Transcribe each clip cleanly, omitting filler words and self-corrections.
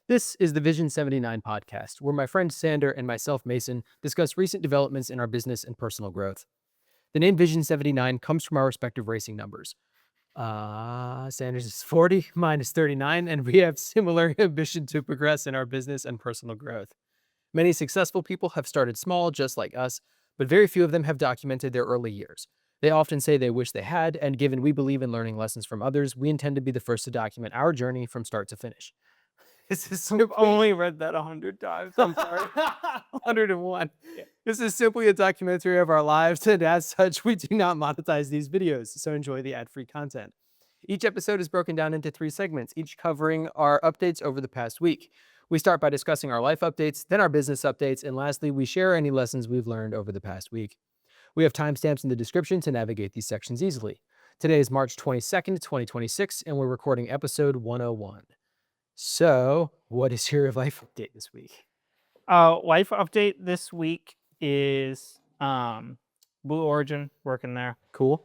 This is the Vision 79 podcast, where my friend Sander and myself, Mason, discuss recent developments in our business and personal growth. The name Vision 79 comes from our respective racing numbers. Sanders is 40, mine is 39, and we have similar ambition to progress in our business and personal growth. Many successful people have started small, just like us, but very few of them have documented their early years. They often say they wish they had, and given we believe in learning lessons from others, we intend to be the first to document our journey from start to finish. This is I've only read that 100 times. I'm sorry. 101. Yeah. This is simply a documentary of our lives, and as such, we do not monetize these videos, so enjoy the ad-free content. Each episode is broken down into 3 segments, each covering our updates over the past week. We start by discussing our life updates, then our business updates, and lastly, we share any lessons we've learned over the past week. We have timestamps in the description to navigate these sections easily. Today is March 22nd, 2026, and we're recording episode 101. So, what is your life update this week? Life update this week is Blue Origin, working there. Cool.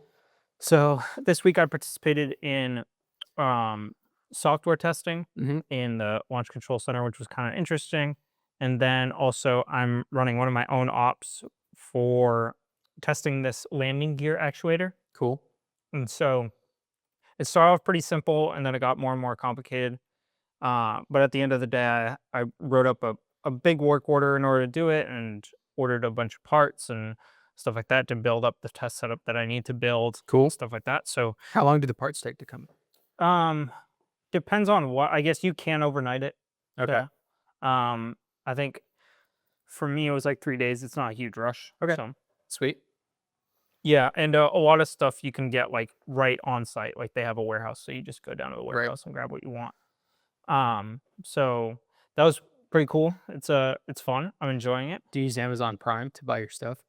So this week I participated in software testing Mhm. in the Launch Control Center, which was kind of interesting. And then also I'm running one of my own ops for testing this landing gear actuator. Cool. And so it started off pretty simple, and then it got more and more complicated. But at the end of the day, I wrote up a big work order in order to do it, and ordered a bunch of parts and stuff like that to build up the test setup that I need to build, Cool. stuff like that. So, How long do the parts take to come? um, depends on what. I guess you can overnight it. Okay. So, I think for me it was like 3 days. It's not a huge rush. Okay. So Sweet. yeah, and a lot of stuff you can get like right on site. Like they have a warehouse, so you just go down to the warehouse and grab what you want. So that was pretty cool. It's fun. I'm enjoying it. Do you use Amazon Prime to buy your stuff?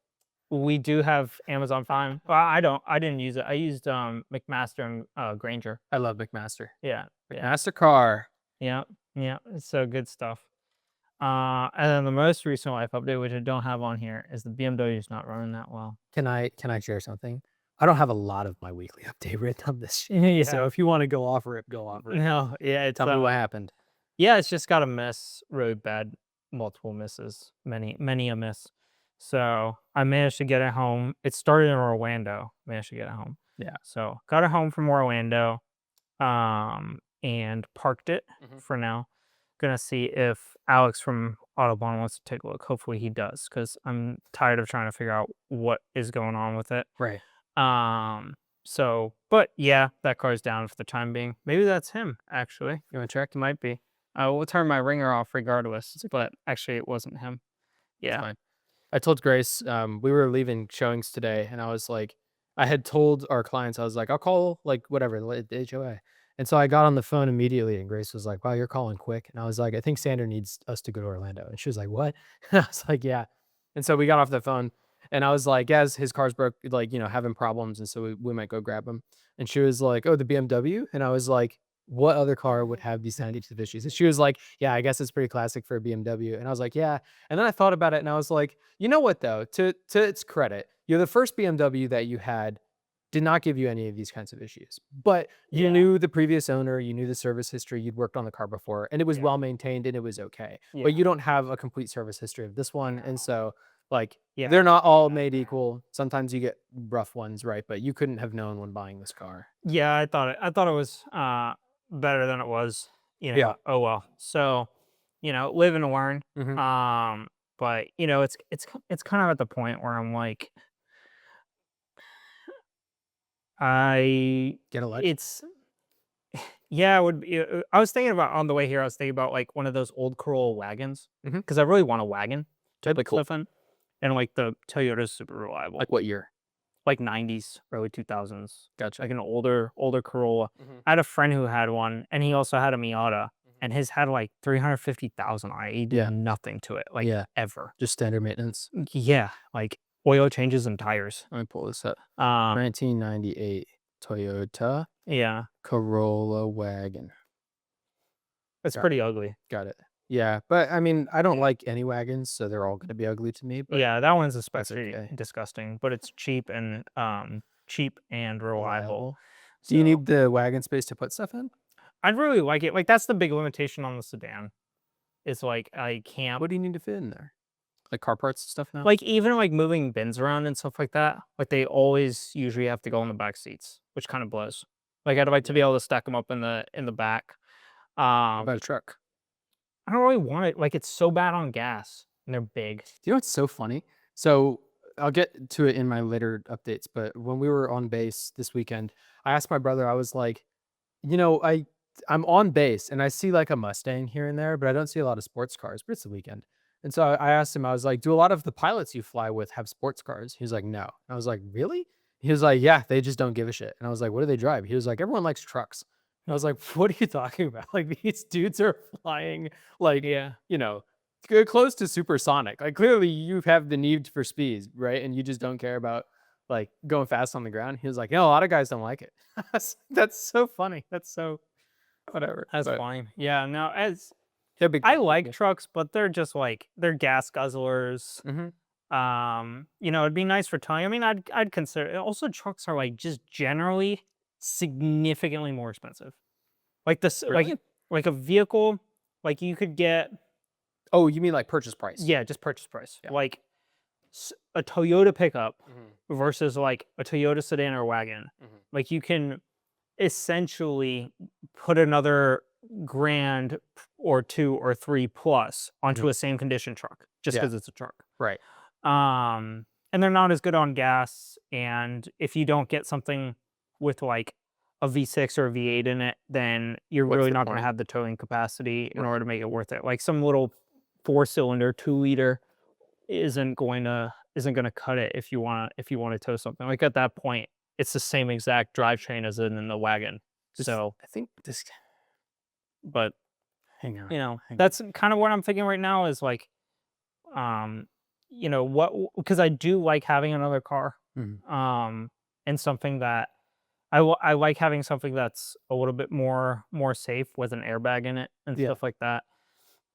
We do have Amazon Prime. Well, I didn't use it. I used McMaster and Granger. I love McMaster. Yeah. McMaster Yeah. It's so good stuff. And then the most recent life update, which I don't have on here, is the BMW is not running that well. Can I share something? I don't have a lot of my weekly update written on this shit. Yeah. So if you want to go offer it, go offer it. No, yeah, it's Tell me what happened. yeah, it's just got a miss, really bad, multiple misses, many a miss. So I managed to get it home. It started in Orlando. Managed to get it home. Yeah. So got it home from Orlando, and parked it for now. Gonna see if Alex from Autobahn wants to take a look. Hopefully he does, because I'm tired of trying to figure out what is going on with it. Right. So, but yeah, that car's down for the time being. Maybe that's him, actually. You want to check? It might be. We'll turn my ringer off regardless, but actually it wasn't him. Yeah. Fine. I told Grace, we were leaving showings today, and I was like, I had told our clients, I was like, I'll call like whatever, the HOA. And so I got on the phone immediately, and Grace was like, wow, you're calling quick. And I was like, I think Sander needs us to go to Orlando. And she was like, what? And I was like, yeah. And so we got off the phone, and I was like, as his car's broke, like, having problems. And so we might go grab him. And she was like, oh, the BMW? And I was like, what other car would have these 92 issues? And she was like, yeah, I guess it's pretty classic for a BMW. And I was like, yeah. And then I thought about it, and I was like, you know what though? To its credit, you're the first BMW that you had did not give you any of these kinds of issues. But you knew the previous owner, you knew the service history, you'd worked on the car before, and it was well maintained and it was okay. Yeah. But you don't have a complete service history of this one. And so like Yeah. they're not all made equal. Sometimes you get rough ones, right? But you couldn't have known when buying this car. Yeah, I thought it was better than it was. Yeah. Oh well. So, live and learn. Mhm. But it's kind of at the point where I'm like, Get electric. it's yeah, it would be. I was thinking about on the way here. I was thinking about like one of those old Corolla wagons, Mhm. because I really want a wagon to That'd be put cool. stuff in, and like the Toyota's super reliable, Like what year? like 90s, early 2000s, Gotcha. like an older Corolla. Mhm. I had a friend who had one, and he also had a Miata, Mhm. and his had like 350,000 on it. He did Yeah. nothing to it, like Yeah. ever. Just standard maintenance. Yeah, like oil changes and tires. Let me pull this up. Um, 1998 Toyota yeah, Corolla wagon. it's Got pretty ugly. Got it. Yeah, but I mean, I don't like any wagons, so they're all gonna be ugly to me. But Yeah, that one's especially okay. disgusting, but it's cheap and reliable. Do you So need the wagon space to put stuff in? I'd really like it. Like that's the big limitation on the sedan. is like I can't What do you need to fit in there? Like car parts and stuff now? like even like moving bins around and stuff like that. Like they always usually have to go in the back seats, which kind of blows. Like I'd like to be able to stack them up in the back. What about a truck? I don't really want it. Like it's so bad on gas and they're big. Do you know what's so funny? So I'll get to it in my later updates, but when we were on base this weekend, I asked my brother, I was like, you know, I'm on base and I see like a Mustang here and there, but I don't see a lot of sports cars, but it's the weekend. And so I asked him, I was like, do a lot of the pilots you fly with have sports cars? He was like, no. I was like, really? He was like, yeah, they just don't give a shit. And I was like, what do they drive? He was like, everyone likes trucks. And I was like, what are you talking about? Like these dudes are flying like, Yeah. you know, close to supersonic. Like clearly you have the need for speed, right? And you just don't care about like going fast on the ground. He was like, yeah, a lot of guys don't like it. That's so funny. That's so whatever. That's But fine. Yeah, no, as they're big I truck like people. trucks, but they're just like they're gas guzzlers. Mhm. It'd be nice for towing. I mean, I'd consider also trucks are like just generally significantly more expensive. Like this Really? like a vehicle, like you could get Oh, you mean like purchase price? yeah, just purchase price. Yeah. Like a Toyota pickup Mhm. versus like a Toyota sedan or wagon. Mhm. Like you can essentially put another grand or 2 or 3 plus onto Mhm. a same condition truck just Yeah. because it's a truck. Right. And they're not as good on gas, and if you don't get something with, like, a V6 or a V8 in it, then you're What's really the not gonna point? have the towing capacity in Right. order to make it worth it. Like, some little four-cylinder, 2-liter isn't gonna cut it if you wanna tow something. Like, at that point, it's the same exact drivetrain as in the wagon. This So, I think this but, hang on. Hang on. that's kinda what I'm thinking right now is, like, um, what because I do like having another car, Mhm. um, and something that I like having something that's a little bit more safe with an airbag in it and Yeah. stuff like that,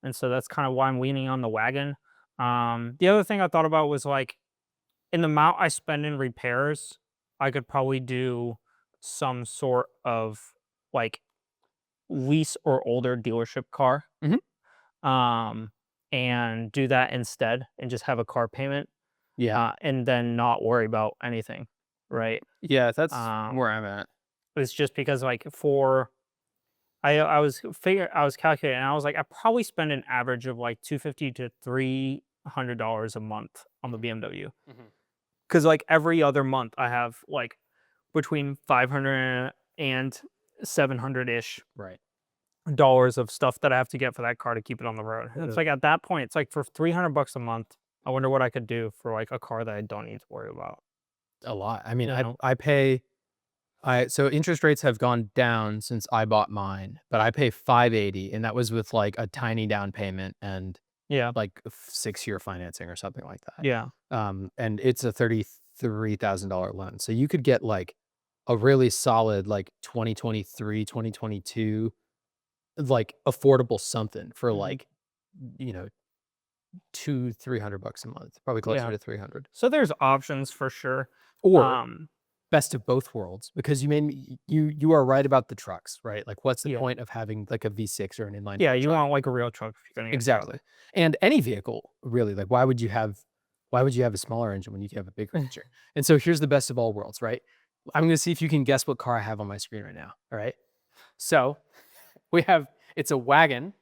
and so that's kinda why I'm leaning on the wagon. The other thing I thought about was, like, in the amount I spend in repairs, I could probably do some sort of, like, lease or older dealership car, Mhm. um, and do that instead and just have a car payment, Yeah. and then not worry about anything, right? Yeah, that's Um, where I'm at. it's just because like for I was calculating and I was like I probably spend an average of like 250 to $300 a month on the Mhm. BMW Mhm. because like every other month I have like between 500 and 700 ish Right. dollars of stuff that I have to get for that car to keep it on the road. And it's Uh, like at that point, it's like for $300 a month, I wonder what I could do for like a car that I don't need to worry about. a lot. I mean, You know? I pay I so interest rates have gone down since I bought mine, but I pay 580 and that was with like a tiny down payment and Yeah. like 6-year financing or something like that. Yeah. And it's a $33,000 loan. So you could get like a really solid like 2023, 2022 like affordable something for Mhm. like, you know, 300 bucks a month, probably closer Yeah. to 300. So there's options for sure. Or Um, best of both worlds because you made me you are right about the trucks, right? Like what's the yeah. point of having like a V6 or an inline Yeah, 4 you truck? want like a real truck if you're gonna get Exactly. started. And any vehicle really, like why would you have a smaller engine when you can have a bigger engine? And so here's the best of all worlds, right? I'm gonna see if you can guess what car I have on my screen right now. All right. So we have it's a wagon,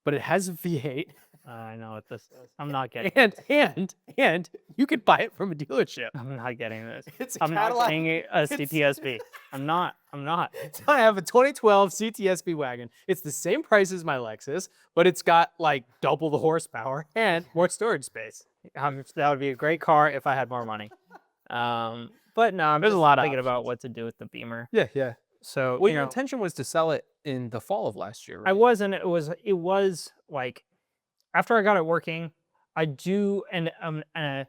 but it has a V8 I know what this is. I'm not getting and this. and you could buy it from a dealership. I'm not getting this. It's a I'm not Cadillac. getting a It's CTSV. I'm not. I'm not. so I have a 2012 CTSV wagon. It's the same price as my Lexus, but it's got like double the horsepower and more storage space. That would be a great car if I had more money. But no, I'm There's a just lot of thinking about options. what to do with the Beamer. Yeah, yeah. So, Well, your intention was to sell it in the fall of last year, I right? was, and it was like after I got it working, I do, and I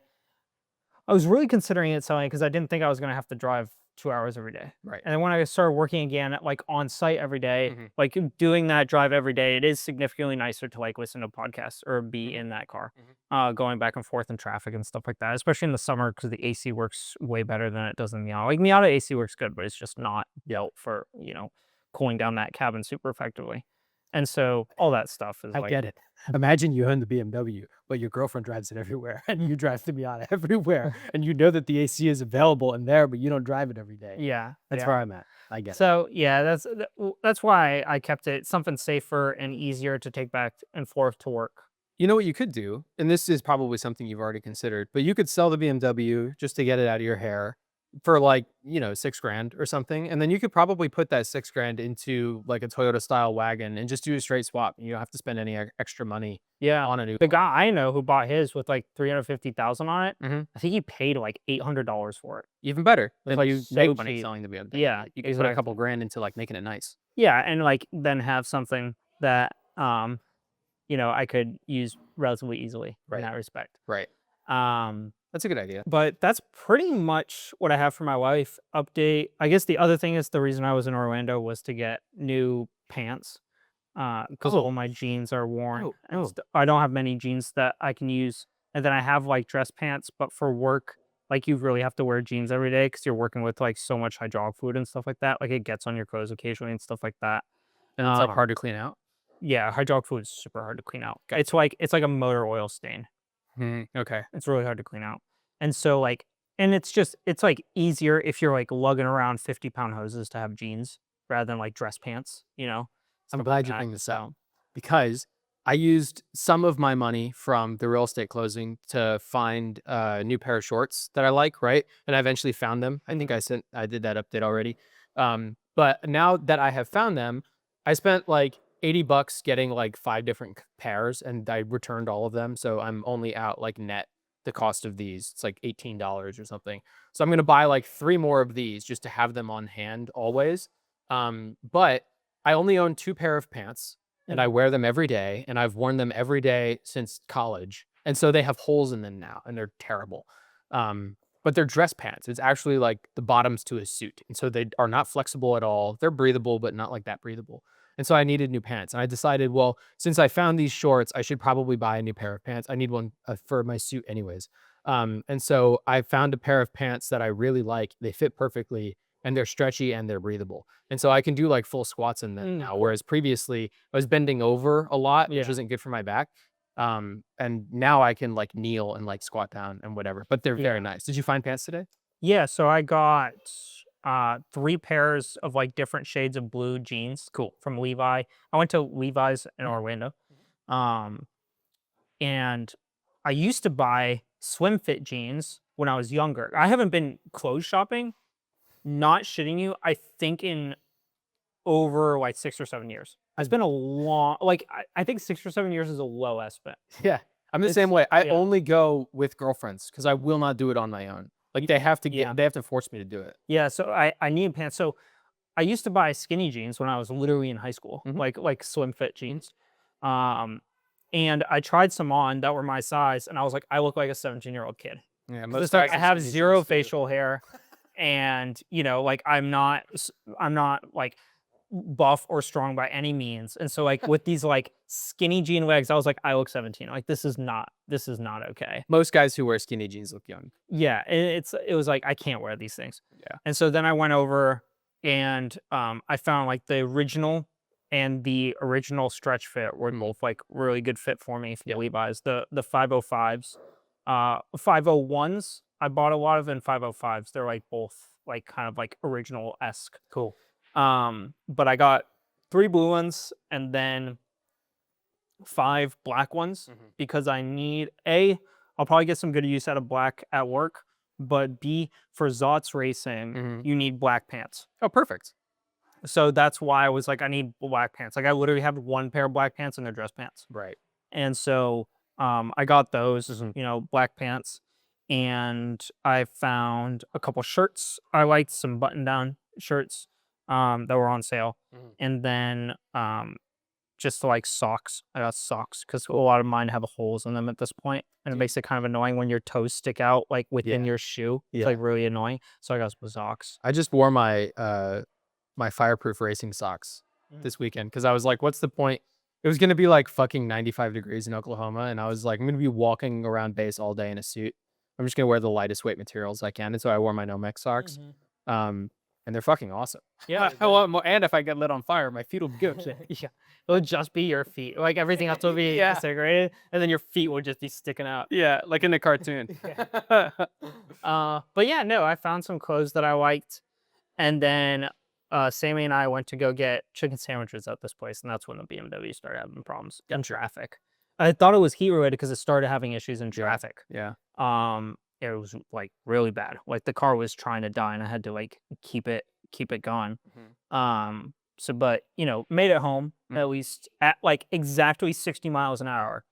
was really considering it selling because I didn't think I was gonna have to drive 2 hours every day. Right. And then when I started working again, like, on site every day, Mhm, like, doing that drive every day, it is significantly nicer to, like, listen to podcasts or be mhm, in that car, mhm. going back and forth in traffic and stuff like that, especially in the summer because the AC works way better than it does in the auto. Like, Miata AC works good, but it's just not Yeah. built for, cooling down that cabin super effectively. And so all that stuff is I like, get it. Imagine you own the BMW, but your girlfriend drives it everywhere, and you drive the Miata everywhere, and you know that the AC is available in there, but you don't drive it every day. yeah, That's yeah. where I'm at. I get it. So yeah, that's why I kept it something safer and easier to take back and forth to work. You know what you could do, and this is probably something you've already considered, but you could sell the BMW just to get it out of your hair for like, 6 grand or something. And then you could probably put that 6 grand into like a Toyota style wagon and just do a straight swap. You don't have to spend any extra money Yeah. on a new The car. guy I know who bought his with like 350,000 on it, Mhm. I think he paid like $800 for it. Even better. That's It why was you make so money cheap. selling the BMW. Yeah, Like, you could put a couple exactly. grand into like making it nice. Yeah, and like then have something that I could use relatively easily in Right. that respect. Right. Um, That's a good idea. but that's pretty much what I have for my wife. Update. I guess the other thing is the reason I was in Orlando was to get new pants. Because all Oh, my jeans are worn oh, and oh. I don't have many jeans that I can use. And then I have like dress pants, but for work, like you really have to wear jeans every day because you're working with like so much hydraulic fluid and stuff like that. Like it gets on your clothes occasionally and stuff like that. And it's like Um, hard to clean out. yeah, hydraulic fluid is super hard to clean out. It's like a motor oil stain. Okay. It's really hard to clean out. And so like, and it's like easier if you're like lugging around 50-pound hoses to have jeans rather than like dress pants, I'm stuff like glad you that. bring this up So because I used some of my money from the real estate closing to find a new pair of shorts that I like, right? And I eventually found them. I think I did that update already. But now that I have found them, I spent like $80 getting like 5 different pairs and I returned all of them. So I'm only out like net the cost of these. It's like $18 or something. So I'm gonna buy like 3 more of these just to have them on hand always. But I only own 2 pair of pants, and I mhm. wear them every day, and I've worn them every day since college, and so they have holes in them now, and they're terrible. But they're dress pants. It's actually like the bottoms to a suit, and so they are not flexible at all. They're breathable, but not like that breathable. And so I needed new pants, and I decided, well, since I found these shorts, I should probably buy a new pair of pants. I need one for my suit anyways. And so I found a pair of pants that I really like. They fit perfectly, and they're stretchy and they're breathable. And so I can do like full squats in them now, Cool. whereas previously I was bending over a lot, which Yeah, isn't good for my back. And now I can like kneel and like squat down and whatever, but they're very yeah. nice. Did you find pants today? Yeah, so I got, 3 pairs of, like, different shades of blue jeans Cool. from Levi. I went to Levi's in Mhm. Orlando, um, and I used to buy swim fit jeans when I was younger. I haven't been clothes shopping, not shitting you, I think in over, like, 6 or 7 years. It's I been a long like, I think 6 or 7 years is a low estimate. Yeah, I'm the same It's way. I yeah. only go with girlfriends because I will not do it on my own. Like Y yeah. they have to force me to do it. Yeah, so I need pants. So I used to buy skinny jeans when I was literally in high school, Mhm, like slim fit mhm. jeans. Um, and I tried some on that were my size, and I was like, I look like a 17-year-old kid. Yeah, 'Cause most it's like guys I have have skinny jeans 0 too. facial hair, and like I'm not like buff or strong by any means. And so like with these like skinny jean legs, I was like, I look 17. Like this is not okay. Most guys who wear skinny jeans look young. Yeah, it was like, I can't wear these things. Yeah. And so then I went over and, I found, like, the original stretch fit were Mhm. both, like, really good fit for me from Yep. Levi's. The 505s, 501s, I bought a lot of, and 505s, they're, like, both, like, kind of, like, original-esque. Cool. But I got 3 blue ones and then 5 black ones Mhm, because I'll probably get some good use out of black at work, but B, for Zots racing, mhm. you need black pants. Oh, perfect. So that's why I was like, I need black pants. Like I literally have 1 pair of black pants and they're dress pants. Right. And so I got those, Mhm. black pants. And I found a couple shirts. I liked some button down shirts that were on sale. Mhm. And then just like socks. I got socks because a Cool. lot of mine have holes in them at this point, and it Do you makes it kind of annoying when your toes stick out like within Yeah, your shoe. It's yeah. like really annoying. So I got some socks. I just wore my fireproof racing socks Mm. this weekend because I was like, "What's the point?" It was gonna be like fucking 95 degrees in Oklahoma, and I was like, "I'm gonna be walking around base all day in a suit. I'm just gonna wear the lightest weight materials I can." And so I wore my Nomex socks. Mhm. Um, and they're fucking awesome. Yeah, I want more, and if I get lit on fire, my feet will be good. yeah. It'll just be your feet. Like everything else will be Yeah. disintegrated, and then your feet will just be sticking out. Yeah, like in the cartoon. But yeah, no, I found some clothes that I liked, and then Sammy and I went to go get chicken sandwiches at this place, and that's when the BMW started having problems in traffic. I thought it was heat related because it started having issues in Yeah. traffic. Yeah. It was like really bad. Like the car was trying to die, and I had to like keep it going. Mhm. So but made it home Mm. at least at like exactly 60 miles an hour.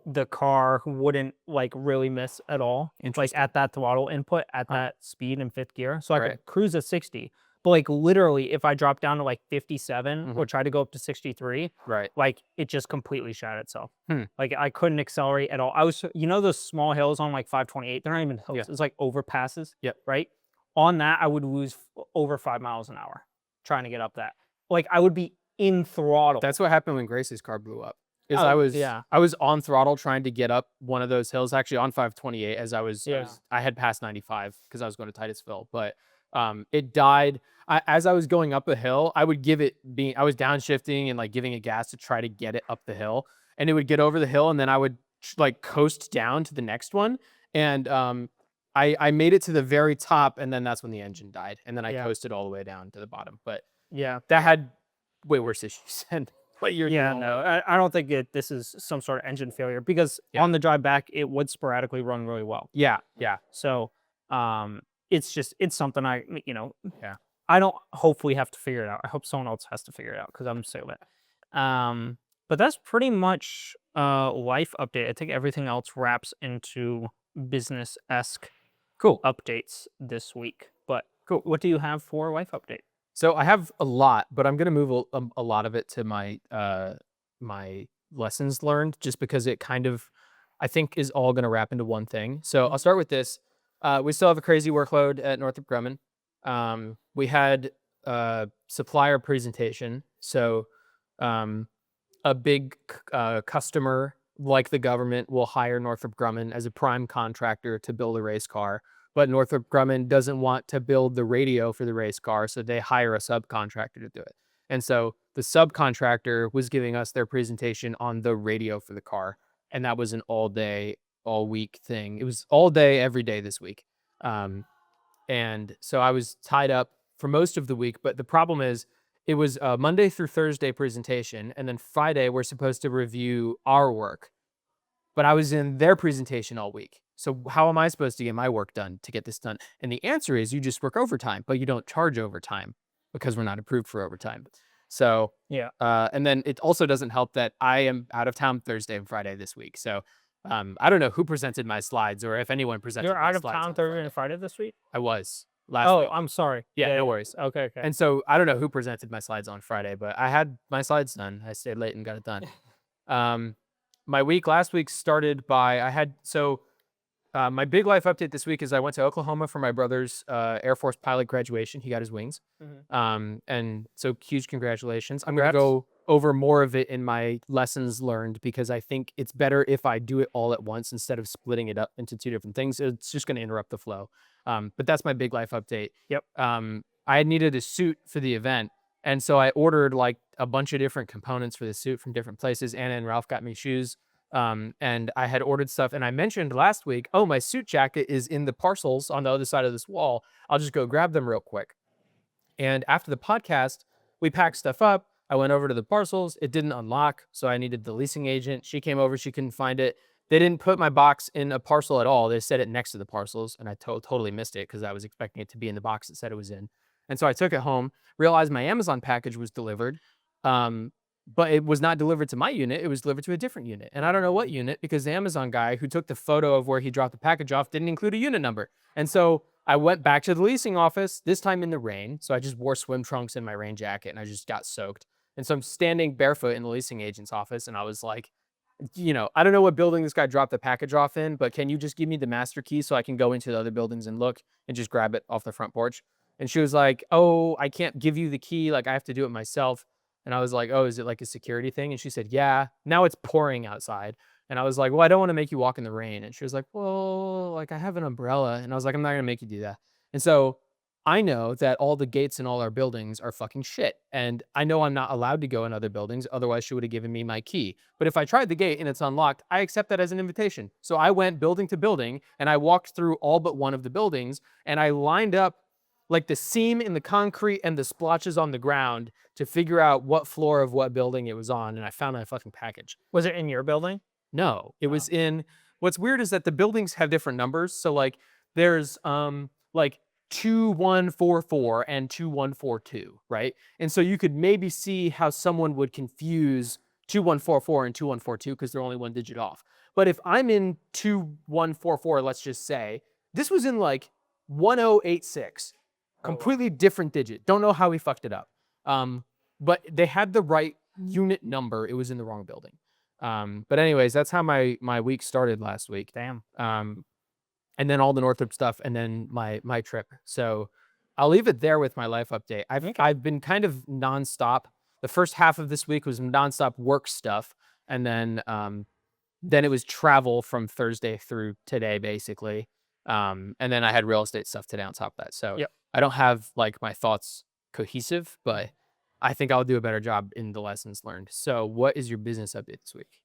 The car wouldn't like really miss at all, like Interesting. at that throttle input at Huh. that speed in fifth gear. So I Right. could cruise at 60. But like literally, if I dropped down to like 57 or Mhm. try to go up to 63, Right. like it just completely shot itself. Hmm. Like I couldn't accelerate at all. I was, those small hills on like 528, they're not even hills. Yeah. It's like overpasses. Yep. Right. On that, I would lose over 5 miles an hour trying to get up that. Like I would be in throttle. That's what happened when Grace's car blew up. Is Oh, yeah. I was on throttle trying to get up one of those hills, actually on 528 as Yeah. I had passed 95 because I was going to Titusville, but it died. As I was going up a hill, I would give it being I was downshifting and like giving it gas to try to get it up the hill, and it would get over the hill, and then I would like coast down to the next one, and I made it to the very top, and then that's when the engine died, and then I Yeah. coasted all the way down to the bottom. But Yeah. that had way worse issues than what you're Yeah, dealing no, with. I don't think this is some sort of engine failure because Yeah. on the drive back, it would sporadically run really well. Yeah, yeah, So, it's something yeah. I don't hopefully have to figure it out. I hope someone else has to figure it out because I'm sick of it. But that's pretty much life update. I think everything else wraps into business-esque Cool. updates this week. But Cool. what do you have for life update? So I have a lot, but I'm gonna move a lot of it to my lessons learned, just because it kind of I think is all gonna wrap into one thing. So I'll start with this. We still have a crazy workload at Northrop Grumman. We had a supplier presentation, so um, a big customer like the government will hire Northrop Grumman as a prime contractor to build a race car. But Northrop Grumman doesn't want to build the radio for the race car, so they hire a subcontractor to do it. And so the subcontractor was giving us their presentation on the radio for the car, and that was an all day, all week thing. It was all day, every day this week. Um, and so I was tied up for most of the week. But the problem is, it was a Monday through Thursday presentation, and then Friday we're supposed to review our work. But I was in their presentation all week. So how am I supposed to get my work done to get this done? And the answer is you just work overtime, but you don't charge overtime because we're not approved for overtime. So, Yeah. and then it also doesn't help that I am out of town Thursday and Friday this week. So, I don't know who presented my slides or if anyone presented You're my out of slides town on Thursday Friday. and Friday this week? I was last Oh, week. I'm sorry. Yeah, no worries. Okay, okay. And so I don't know who presented my slides on Friday, but I had my slides done. I stayed late and got it done. My week last week started by my big life update this week is I went to Oklahoma for my brother's Air Force pilot graduation. He got his wings. And so huge congratulations. I'm going to Congrats. go over more of it in my lessons learned because I think it's better if I do it all at once instead of splitting it up into two different things. It's just going to interrupt the flow. But that's my big life update. Yep. I had needed a suit for the event. And so I ordered like a bunch of different components for the suit from different places. Anna and Ralph got me shoes. And I had ordered stuff, and I mentioned last week, oh, my suit jacket is in the parcels on the other side of this wall. I'll just go grab them real quick. And after the podcast, we packed stuff up. I went over to the parcels. It didn't unlock, so I needed the leasing agent. She came over. She couldn't find it. They didn't put my box in a parcel at all. They set it next to the parcels, and I totally missed it because I was expecting it to be in the box it said it was in. And so I took it home, realized my Amazon package was delivered, but it was not delivered to my unit. It was delivered to a different unit. And I don't know what unit because the Amazon guy who took the photo of where he dropped the package off didn't include a unit number. And so I went back to the leasing office, this time in the rain. So I just wore swim trunks and my rain jacket and I just got soaked. And so I'm standing barefoot in the leasing agent's office and I was like, I don't know what building this guy dropped the package off in, but can you just give me the master key so I can go into the other buildings and look and just grab it off the front porch? And she was like, oh, I can't give you the key. Like I have to do it myself. And I was like, oh, is it like a security thing? And she said, yeah, now it's pouring outside. And I was like, well, I don't want to make you walk in the rain. And she was like, well, like I have an umbrella. And I was like, I'm not going to make you do that. And so I know that all the gates in all our buildings are fucking shit, and I know I'm not allowed to go in other buildings, otherwise she would have given me my key. But if I tried the gate and it's unlocked, I accept that as an invitation. So I went building to building, and I walked through all but one of the buildings, and I lined up like the seam in the concrete and the splotches on the ground to figure out what floor of what building it was on, and I found my fucking package. Was it in your building? No, it Oh, was in what's weird is that the buildings have different numbers. So like there's like 2144 and 2142, right? And so you could maybe see how someone would confuse 2144 and 2142 because they're only one digit off. But if I'm in 2144, let's just say, this was in like 1086, oh, wow. completely different digit. Don't know how he fucked it up. But they had the right unit number. It was in the wrong building. But anyways, that's how my week started last week. Damn. And then all the Northrop stuff, and then my trip. So I'll leave it there with my life update. Okay. I've been kind of nonstop. The first half of this week was nonstop work stuff, and then it was travel from Thursday through today, basically. And then I had real estate stuff today on top of that. So Yep. I don't have like my thoughts cohesive, but I think I'll do a better job in the lessons learned. So what is your business update this week?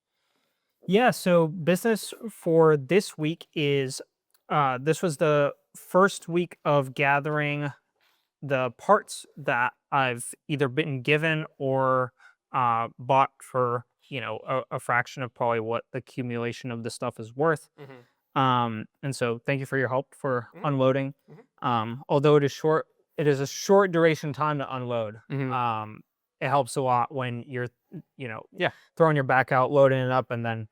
Yeah, so business for this week is this was the first week of gathering the parts that I've either been given or bought for, a fraction of probably what the accumulation of the stuff is worth. Mhm. And so thank you for your help for Mhm. unloading. Mhm. Although it is a short duration time to unload. Mhm. It helps a lot when you're, you know, Yeah. throwing your back out, loading it up, and then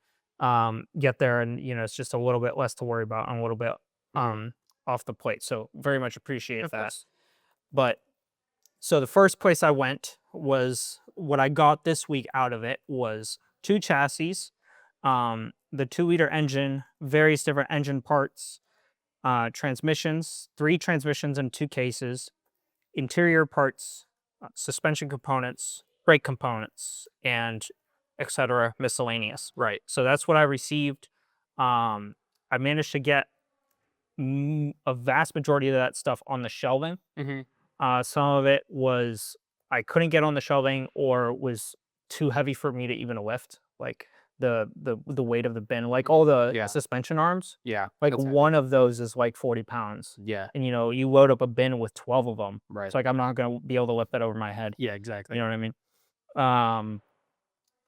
get there, and it's just a little bit less to worry about and a little bit Mhm. um off the plate. So very much appreciate Of that. course. But so the first place I went was what I got this week out of it was two chassis, the 2-liter engine, various different engine parts, transmissions, three transmissions and two cases, interior parts, suspension components, brake components, and etc. miscellaneous. Right. So that's what I received. I managed to get a vast majority of that stuff on the shelving. Mhm. Some of it was I couldn't get on the shelving or was too heavy for me to even lift, like the weight of the bin, like all the Yeah. suspension arms. Yeah. Like That's heavy. one of those is like 40 pounds. Yeah. And you load up a bin with 12 of them. Right. It's like I'm not gonna be able to lift that over my head. Yeah, You exactly. know what I mean?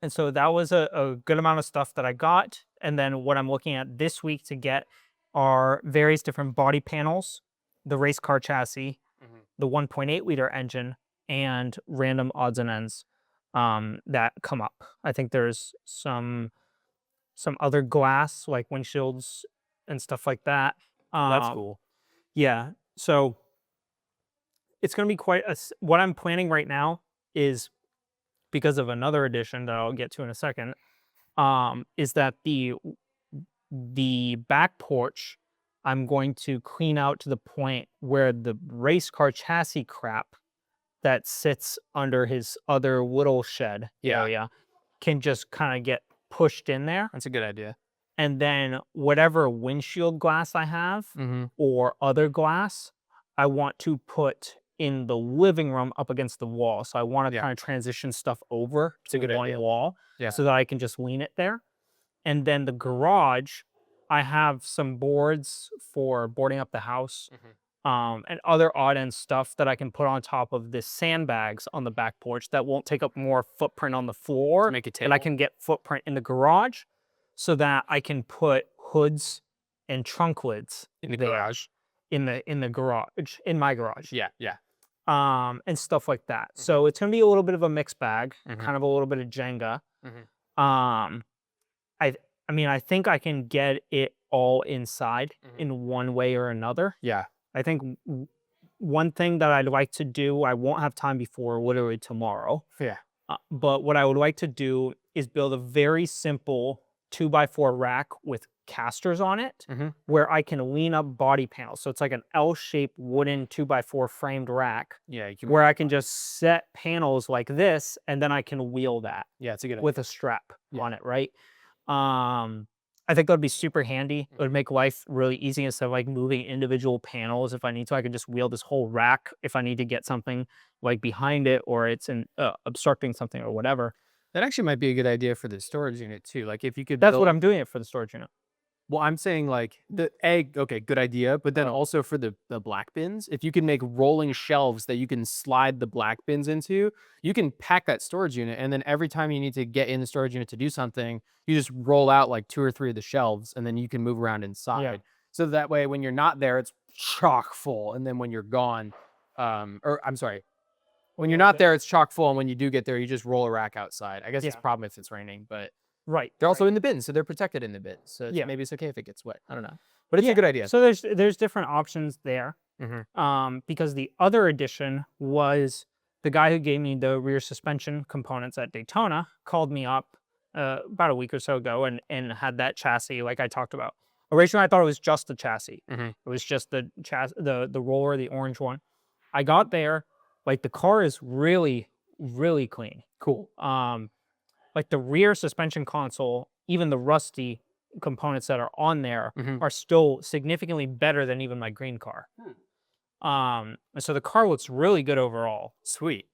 And so that was a good amount of stuff that I got. And then what I'm looking at this week to get are various different body panels, the race car chassis, Mhm. the 1.8-liter engine, and random odds and ends that come up. I think there's some other glass like windshields and stuff like that. That's Um, cool. yeah, so it's going to be what I'm planning right now is because of another addition that I'll get to in a second. Is that the back porch I'm going to clean out to the point where the race car chassis crap that sits under his other little shed Yeah. area can just kind of get pushed in there. That's a good idea. And then whatever windshield glass I have Mhm. or other glass, I want to put in the living room up against the wall. So I want to Yeah. kind of transition stuff over It's a to good one idea. wall Yeah. so that I can just lean it there. And then the garage, I have some boards for boarding up the house, Mhm. and other odd end stuff that I can put on top of the sandbags on the back porch that won't take up more footprint on the To floor, make a and I table. can get footprint in the garage so that I can put hoods and trunk lids In the there garage. in the garage, in my garage, Yeah. Yeah. and stuff like that. Mhm. So it's gonna be a little bit of a mixed bag, Mhm. kind of a little bit of Jenga. Mhm. Um, I I mean, I think I can get it all inside Mhm. in one way or another. Yeah. I think one thing that I'd like to do, I won't have time before literally tomorrow, Yeah. but what I would like to do is build a very simple 2x4 rack with casters on it Mhm. where I can lean up body panels. So it's like an L-shaped wooden 2x4 framed rack Yeah. You can. where I can just set panels like this and then I can wheel that Yeah. It's a good idea. with a strap Yeah. on it, right? Um, I think that'd be super handy. It would make life really easy instead of like moving individual panels. If I need to, I can just wheel this whole rack if I need to get something like behind it or it's obstructing something or whatever. That actually might be a good idea for the storage unit too. Like if you could That's what build. I'm doing it for the storage unit. Well, I'm saying like the egg, okay, good idea. But then Oh. also for the black bins, if you can make rolling shelves that you can slide the black bins into, you can pack that storage unit. And then every time you need to get in the storage unit to do something, you just roll out like 2 or 3 of the shelves and then you can move around Yeah. inside. So that way when you're not there, it's chock full. And then when you're gone, or I'm sorry, when you're not there, it's chock full. And when you do get there, you just roll a rack outside. I guess it's a Yeah. problem if it's raining, but Right. they're also in the bin, so they're protected in the bin. So Yeah. maybe it's okay if it gets wet. I don't know, but it's a Yeah. good idea. So there's different options there. Because the other addition was the guy who gave me the rear suspension components at Daytona called me up about a week or so ago and had that chassis like I talked about. Originally, I thought it was just the chassis. It was just the the roller, the orange one. I got there, like the car is really, really clean. Cool. Like the rear suspension console, even the rusty components that are on there are still significantly better than even my green car. And so the car looks really good overall. Sweet.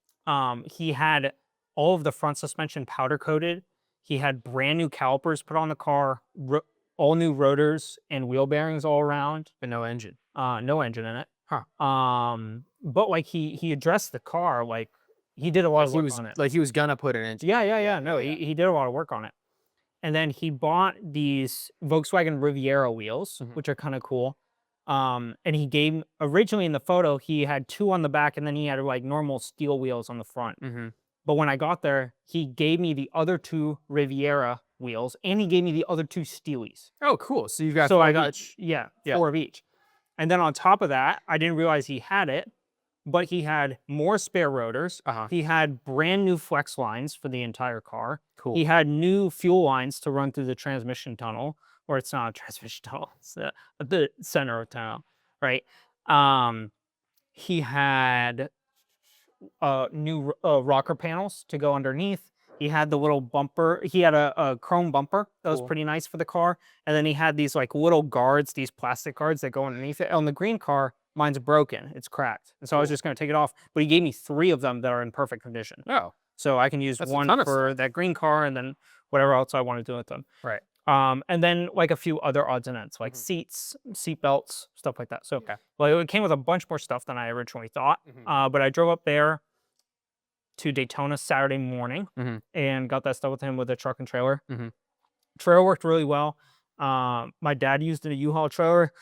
He had all of the front suspension powder coated. He had brand new calipers put on the car, all new rotors and wheel bearings all around. But no engine. No engine in it. Huh. But like he addressed the car, like he did a lot of work on it. Like he was gonna put an engine. Yeah. No, he did a lot of work on it. And then he bought these Volkswagen Riviera wheels, which are kind of cool. And he gave originally in the photo, he had 2 on the back and then he had like normal steel wheels on the front. But when I got there, he gave me the other 2 Riviera wheels and he gave me the other 2 Steelies. Oh, cool. So you've got So 4 I of got, each. yeah, 4 of each. And then on top of that, I didn't realize he had it, but he had more spare rotors. He had brand new flex lines for the entire car. Cool. He had new fuel lines to run through the transmission tunnel, or it's not a transmission tunnel, it's the center of tunnel, right? He had new rocker panels to go underneath. He had the little bumper. He had a chrome bumper that was pretty nice for the car. And then he had these like little guards, these plastic guards that go underneath it. On the green car, mine's broken. It's cracked. And so I was just going to take it off. But he gave me 3 of them that are in perfect condition. Oh. So I can use That's a one ton of for that green car and then whatever else I want to do with them. Right. And then like a few other odds and ends, like seats, seat belts, stuff like that. So well, it came with a bunch more stuff than I originally thought. But I drove up there to Daytona Saturday morning and got that stuff with him with a truck and trailer. Trailer worked really well. My dad used a U-Haul trailer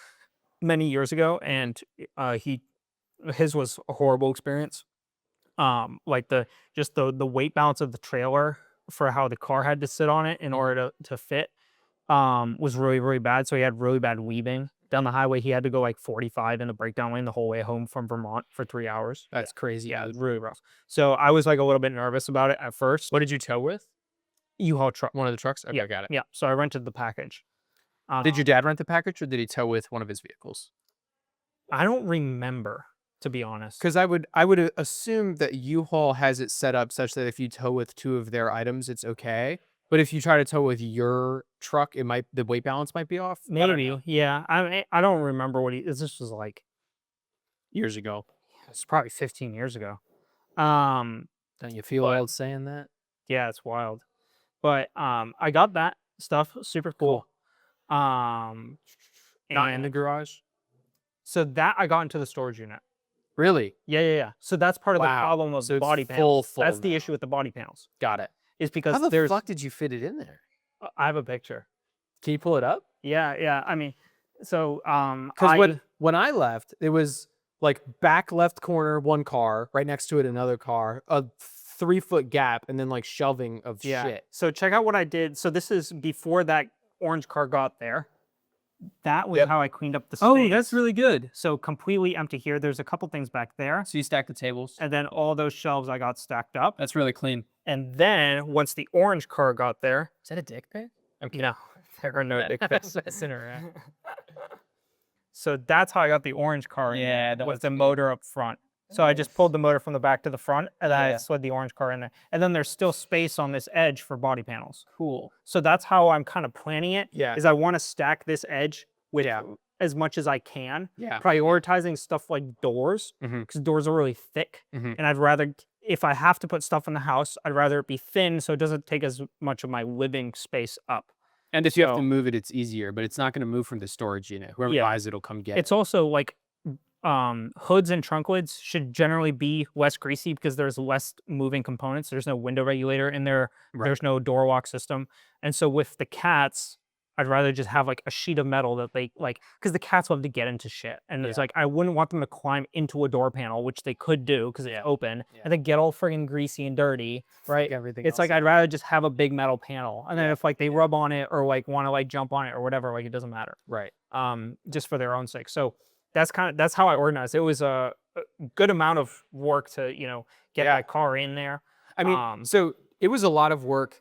many years ago, and his was a horrible experience. Like the weight balance of the trailer for how the car had to sit on it in order to fit was really, really bad. So he had really bad weaving down the highway. He had to go like 45 in the breakdown lane the whole way home from Vermont for 3 hours. That's crazy. Yeah, it was really rough. So I was like a little bit nervous about it at first. What did you tow with? U-Haul truck. One of the trucks? Okay, Yeah, got it. Yeah, so I rented the package. Did your dad rent the package or did he tow with one of his vehicles? I don't remember, to be honest. Because I would assume that U-Haul has it set up such that if you tow with 2 of their items, it's okay. But if you try to tow with your truck, the weight balance might be off. Maybe, yeah. I don't remember what this was like Years ago. it's probably 15 years ago. Don't you feel old saying that? Yeah, it's wild. But I got that stuff, super cool. Not in the garage? So that I got into the storage unit. Really? Yeah. So that's part of the Wow. problem of So it's body panels. full That's the now. issue with the body panels. Got it. Is because How the there's fuck did you fit it in there? I have a picture. Can you pull it up? Yeah. I mean, so Because when I left, it was like back left corner, one car, right next to it, another car, a 3-foot gap, and then like shelving of shit. So check out what I did. So this is before that orange car got there. That was how I cleaned up the space. Oh, that's really good. So completely empty here. There's a couple things back there. So you stack the tables. And then all those shelves I got stacked up. That's really clean. And then once the orange car got there. Is that a dick pic? No, there are no dick pics. So that's how I got the orange car in there, with the motor up front. So I just pulled the motor from the back to the front, and then I Yeah. slid the orange car in there. And then there's still space on this edge for body panels. Cool. So that's how I'm kind of planning it. Yeah. Is I want to stack this edge with Yeah. as much as I can, Yeah. prioritizing stuff like doors, Mhm. because doors are really thick. Mhm. And I'd rather, if I have to put stuff in the house, I'd rather it be thin so it doesn't take as much of my living space up. And if you have to So move it, it's easier, but it's not gonna move from the storage unit. Whoever yeah, buys it'll come get it's it. also like hoods and trunk lids should generally be less greasy because there's less moving components. There's no window regulator in there. Right. There's no door lock system. And so with the cats, I'd rather just have like a sheet of metal that they like, because the cats love to get into shit. And it's Yeah. like, I wouldn't want them to climb into a door panel, which they could do because it's Yeah. open, Yeah. and they get all friggin' greasy and dirty, right? Everything It's else. like, I'd rather just have a big metal panel. And then Yeah. if like they rub on it or like want to like jump on it or whatever, like it doesn't matter. Right. Just for their own sake. So that's how I organized. It was a good amount of work to, get Yeah. that car in there. I mean, so it was a lot of work.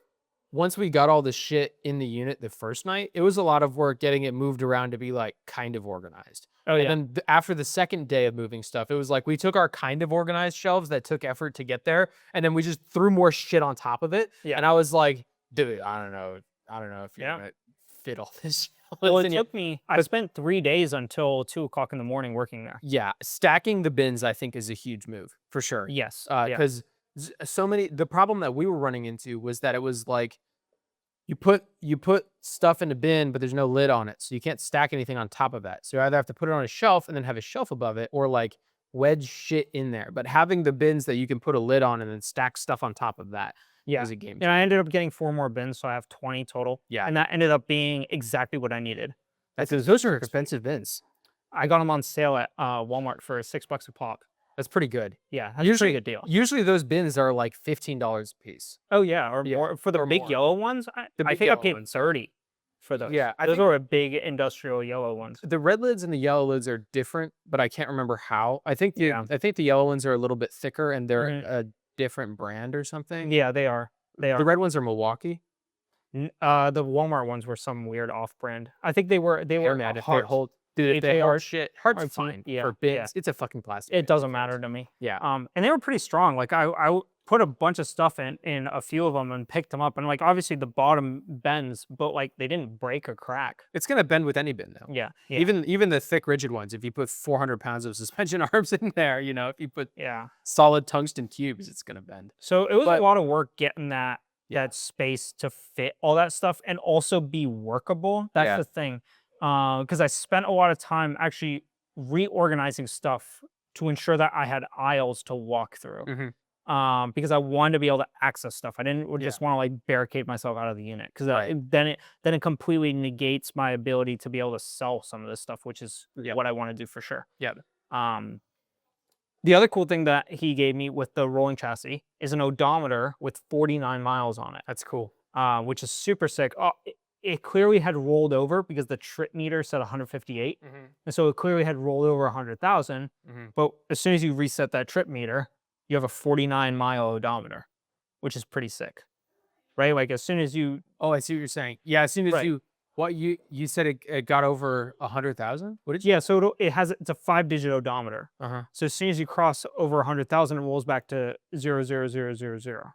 Once we got all the shit in the unit the first night, it was a lot of work getting it moved around to be like kind of organized. Oh And yeah. then after the second day of moving stuff, it was like we took our kind of organized shelves that took effort to get there, and then we just threw more shit on top of it. Yeah. And I was like, dude, I don't know if you're Yeah. gonna fit all this. Well, it in you. took me. I spent 3 days until 2 o'clock in the morning working there. Yeah, stacking the bins I think is a huge move for sure. Yes. Yeah. Because so many. The problem that we were running into was that it was like you put stuff in a bin, but there's no lid on it, so you can't stack anything on top of that. So you either have to put it on a shelf and then have a shelf above it, or like wedge shit in there. But having the bins that you can put a lid on and then stack stuff on top of that Yeah. was a game And changer. I ended up getting 4 more bins, so I have 20 total. Yeah. And that ended up being exactly what I needed. Those are expensive bins. I got them on sale at Walmart for $6 a pop. That's pretty good. Yeah, that's a pretty good deal. Usually those bins are like $15 a piece. Oh yeah, or Yeah, more for the or big more. yellow ones. I big think I yellow paid ones. 30 for those. Yeah, I those think- are a big industrial yellow ones. The red lids and the yellow lids are different, but I can't remember how. I think Yeah. the yellow ones are a little bit thicker and they're Mhm. a different brand or something. Yeah, they are. They The are. red ones are Milwaukee. The Walmart ones were some weird off-brand. I think they were Internet, if they hard. hold, dude, if they HAR hold shit, hard's RT, fine. yeah, For bins, yeah. it's a fucking plastic. It bin, doesn't who matter cares? to me. Yeah. And they were pretty strong. Like I put a bunch of stuff in a few of them and picked them up, and like obviously the bottom bends, but like they didn't break or crack. It's gonna bend with any bin though. Yeah. Yeah. Even the thick rigid ones, if you put 400 pounds of suspension arms in there, if you put Yeah. solid tungsten cubes, it's gonna bend. So it was But- a lot of work getting that Yeah. space to fit all that stuff and also be workable. That's Yeah. the thing. Because I spent a lot of time actually reorganizing stuff to ensure that I had aisles to walk through. Mhm. Because I wanted to be able to access stuff. I didn't Yeah. just want to like barricade myself out of the unit because Right. then it completely negates my ability to be able to sell some of this stuff, which is Yeah. what I want to do for sure. Yeah. The other cool thing that he gave me with the rolling chassis is an odometer with 49 miles on it, That's cool. which is super sick. Oh, it clearly had rolled over because the trip meter said 158. And so it clearly had rolled over 100,000. Mhm. But as soon as you reset that trip meter, you have a 49-mile odometer, which is pretty sick, right? Like as soon as you, Oh, I see what you're saying. Yeah, as soon as Right. you said it got over 100,000. What did you? yeah, so it's a 5-digit odometer. Uh-huh. So as soon as you cross over 100,000, it rolls back to 00000,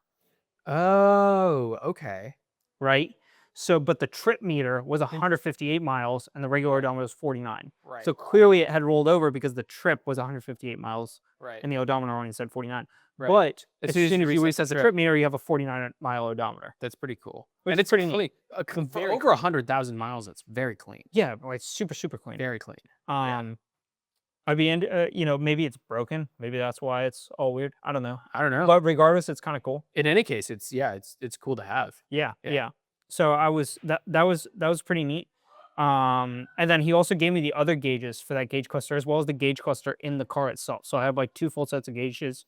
Oh, okay. right? So, but the trip meter was 158 miles and the regular odometer was 49. Right. So clearly it had rolled over because the trip was 158 miles right. and the odometer only said 49. Right. But as soon as you reset reset the trip meter, you have a 49-mile odometer. That's pretty cool. Which And is it's pretty clean. For Very over 100,000 miles, that's very clean. Yeah, like super, super clean. Very clean. I'd be into, maybe it's broken. Maybe that's why it's all weird. I don't know. I don't know. But regardless, it's kind of cool. In any case, it's cool to have. Yeah, Yeah. yeah. So that was pretty neat. And then he also gave me the other gauges for that gauge cluster as well as the gauge cluster in the car itself. So I have like 2 full sets of gauges.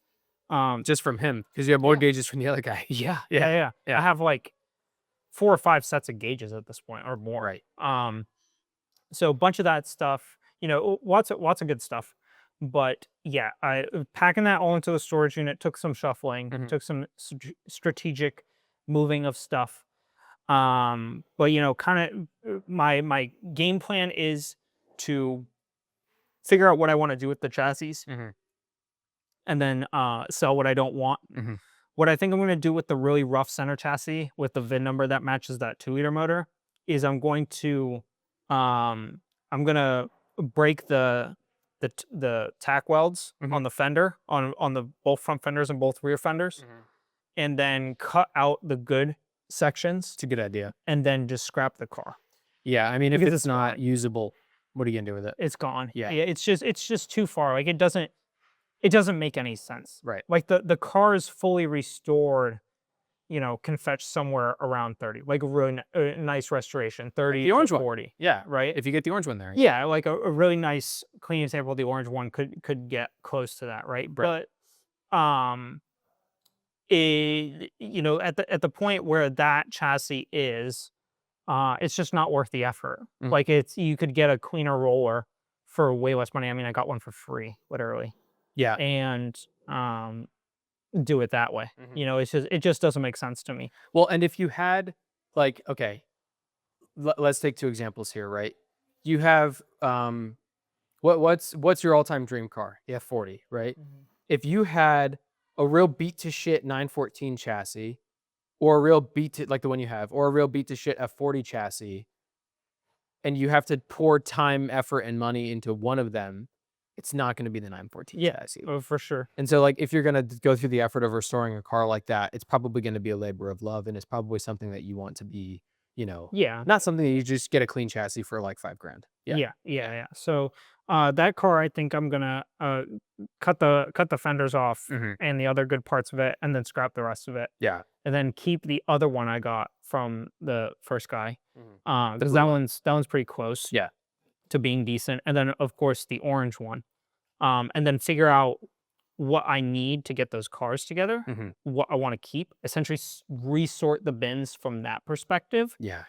Just from him, because you have more Yeah. gauges from the other guy. Yeah, Yeah, yeah. I have like 4 or 5 sets of gauges at this point or more. Right. So a bunch of that stuff, lots of good stuff. But yeah, packing that all into a storage unit took some shuffling, Mhm. took some strategic moving of stuff. But kind of my game plan is to figure out what I want to do with the chassis Mhm. and then sell what I don't want. Mhm. What I think I'm going to do with the really rough center chassis with the VIN number that matches that 2-liter motor is um, I'm going to break the tack welds Mhm. on the fender on the both front fenders and both rear fenders, Mhm. and then cut out the good sections It's a good idea. and then just scrap the car Yeah, I mean, if because it's it's not gone. usable, what are you gonna do with it? It's gone. Yeah. Yeah, it's just too far. Like it doesn't make any sense. Right. Like the car is fully restored, can fetch somewhere around 30, like a really nice restoration, Like 30 the to orange one. 40, Yeah, right? if you get the orange one there. Yeah, like a really nice clean example of the orange one could get close to that, right? Right. But at the point where that chassis is, it's just not worth the effort. Mhm. Like you could get a cleaner roller for way less money. I mean, I got one for free, literally, Yeah. and do it that way. Mhm. It just doesn't make sense to me. Well, and if you had, like, okay, let's take 2 examples here, right? You have, what's your all-time dream car? The F40, right? If you had a real beat to shit 914 chassis, or a real beat to like the one you have, or a real beat to shit F40 chassis, and you have to pour time, effort, and money into one of them, it's not gonna be the 914 Yeah, chassis. for sure. And so, like, if you're gonna go through the effort of restoring a car like that, it's probably gonna be a labor of love, and it's probably something that you want to be, Yeah, not something that you just get a clean chassis for like 5 grand. Yeah. yeah, yeah, yeah. So, that car, I think I'm gonna cut the fenders off Mhm. and the other good parts of it, and then scrap the rest of it, Yeah. and then keep the other one I got from the first guy, Mhm. The because blue that one? one's pretty close Yeah. to being decent, and then of course the orange one, and then figure out what I need to get those cars together, Mhm. what I want to keep, essentially resort the bins from that perspective. Yeah.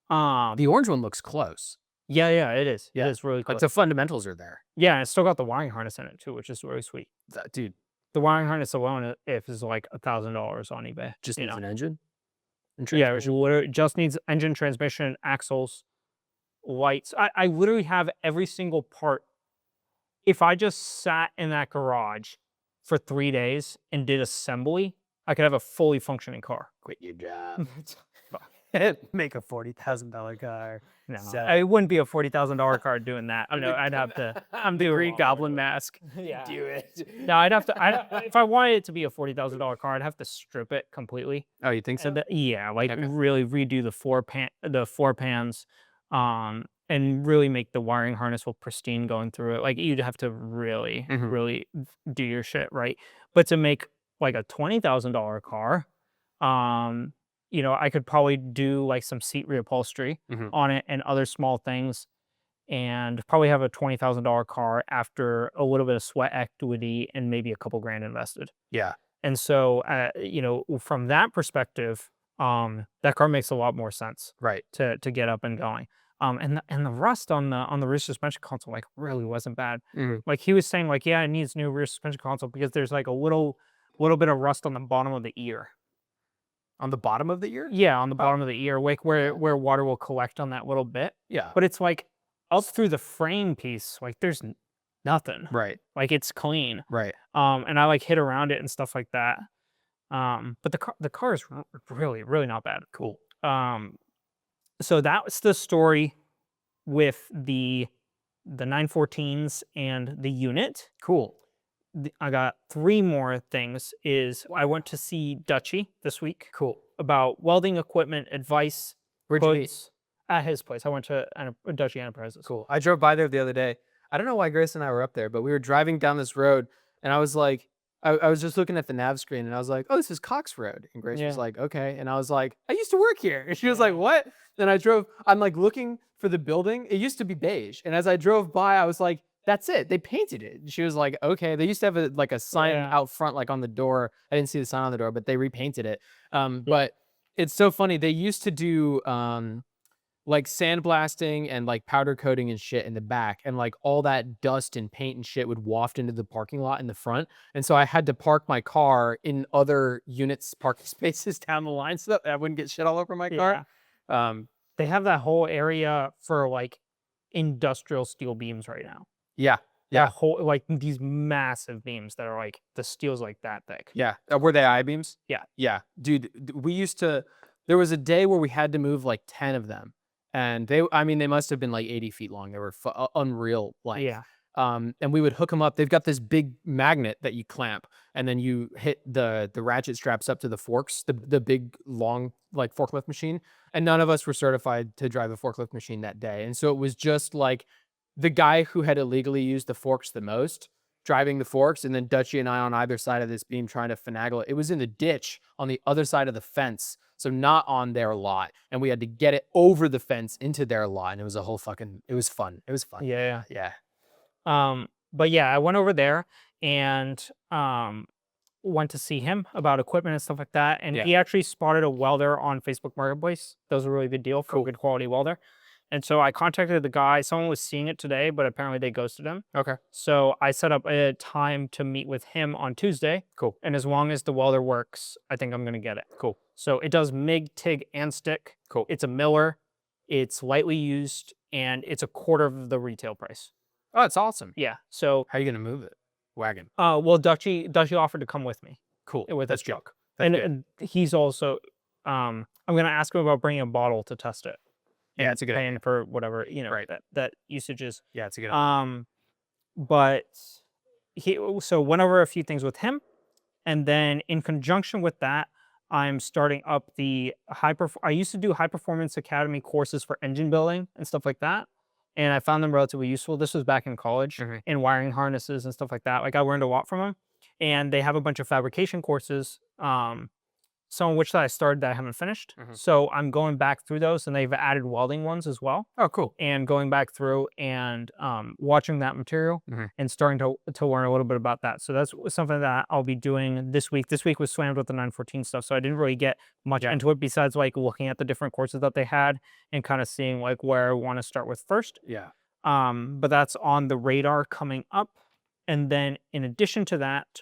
Um, The orange one looks close. yeah, yeah, it is. It Yeah. is really Like, close. the fundamentals are there. Yeah, and it's still got the wiring harness in it too, which is really sweet. Dude, The wiring harness alone, if is like $1,000 on eBay. just You needs know, an engine and yeah, it transmission. literally just needs engine, transmission, axles, lights. I literally have every single part. If I just sat in that garage for 3 days and did assembly, I could have a fully functioning car. Quit your job. Fuck. Make a $40,000 car. No, Sell it wouldn't be a $40,000 car doing that. I'm No, the I'd have to. I'm the do a Green lot more Goblin to it. mask. Yeah. Do it. No, I'd have to. If I wanted it to be a $40,000 car, I'd have to strip it completely. Oh, you think so? Yeah, like Okay. really redo the four pans, and really make the wiring harness look pristine going through it. Like you'd have to really, Mhm. really do your shit right. But to make like a $20,000 car, I could probably do like some seat reupholstery Mhm. on it and other small things, and probably have a $20,000 car after a little bit of sweat equity and maybe a couple grand invested. Yeah. And so, from that perspective, that car makes a lot more sense Right. to get up and going. And the rust on the rear suspension console like really wasn't bad. Mhm. Like he was saying, like yeah, it needs new rear suspension console because there's like a little bit of rust on the bottom of the ear. On the bottom of the ear? Yeah, on the Oh, bottom of the ear, like where water will collect on that little bit. yeah. But it's like up through the frame piece, like there's nothing. Right. Like it's clean. Right. And I like hit around it and stuff like that. But the car is really, really not bad. Cool. So that was the story with the 914s and the unit. Cool. I got 3 more things. Is I went to see Dutchy this week Cool. about welding equipment advice. Where'd you meet? Hoods at his place. I went to Dutchy Enterprises. Cool. I drove by there the other day. I don't know why Grace and I were up there, but we were driving down this road, and I was like, I was just looking at the nav screen, and I was like, "Oh, this is Cox Road." And Grace was Yeah. like, "Okay," and I was like, "I used to work here." And she was like, "What?" Then I drove. I'm like looking for the building. It used to be beige, and as I drove by, I was like, "That's it. They painted it." And she was like, "Okay." They used to have a sign Yeah. out front, like on the door. I didn't see the sign on the door, but they repainted it. But it's so funny. They used to do like sandblasting and like powder coating and shit in the back, and like all that dust and paint and shit would waft into the parking lot in the front, and so I had to park my car in other units parking spaces down the line so that I wouldn't get shit all over my car. um They have that whole area for like industrial steel beams right now. yeah, That Yeah. whole like, these massive beams that are, like the steel's, like, that thick. Yeah. Were they I-beams? Yeah. Yeah. Dude, we used to there was a day where we had to move like 10 of them. And I mean, they must have been like 80 feet long. They were unreal length. Yeah. And we would hook them up. They've got this big magnet that you clamp, and then you hit the ratchet straps up to the forks, the big long like forklift machine. And none of us were certified to drive a forklift machine that day. And so it was just like the guy who had illegally used the forks the most driving the forks, and then Dutchy and I on either side of this beam trying to finagle it. It was in the ditch on the other side of the fence, so not on their lot, and we had to get it over the fence into their lot, and it was a whole fucking it was fun. It was fun. Yeah. Yeah. But yeah, I went over there and, went to see him about equipment and stuff like that, and Yeah. he actually spotted a welder on Facebook Marketplace. That was a really good deal for a Cool. good quality welder. And so I contacted the guy. Someone was seeing it today, but apparently they ghosted him. Okay. So I set up a time to meet with him on Tuesday. Cool. And as long as the welder works, I think I'm going to get it. Cool. So it does MIG, TIG, and stick. Cool. It's a Miller. It's lightly used, and it's a quarter of the retail price. Oh, it's awesome. Yeah. So, How are you gonna move it? Wagon. well, Dutchy offered to come with me Cool. with That's his good. truck, That's and, good. and he's also. I'm gonna ask him about bringing a bottle to test it. Yeah, And it's a good paying idea. for whatever Right. that usage is. Yeah, it's a good idea. But so went over a few things with him, and then in conjunction with that, I'm starting up the I used to do high performance academy courses for engine building and stuff like that, and I found them relatively useful. This was back in college, Mhm. in wiring harnesses and stuff like that. Like I learned a lot from them, and they have a bunch of fabrication courses. Some of which that I started that I haven't finished. Mhm. So I'm going back through those, and they've added welding ones as well, Oh, cool. and going back through and watching that material Mhm. and starting to learn a little bit about that. So that's something that I'll be doing this week. This week was slammed with the 914 stuff, so I didn't really get much Yeah. into it besides like looking at the different courses that they had and kind of seeing like where I want to start with first. Yeah. But that's on the radar coming up. And then in addition to that,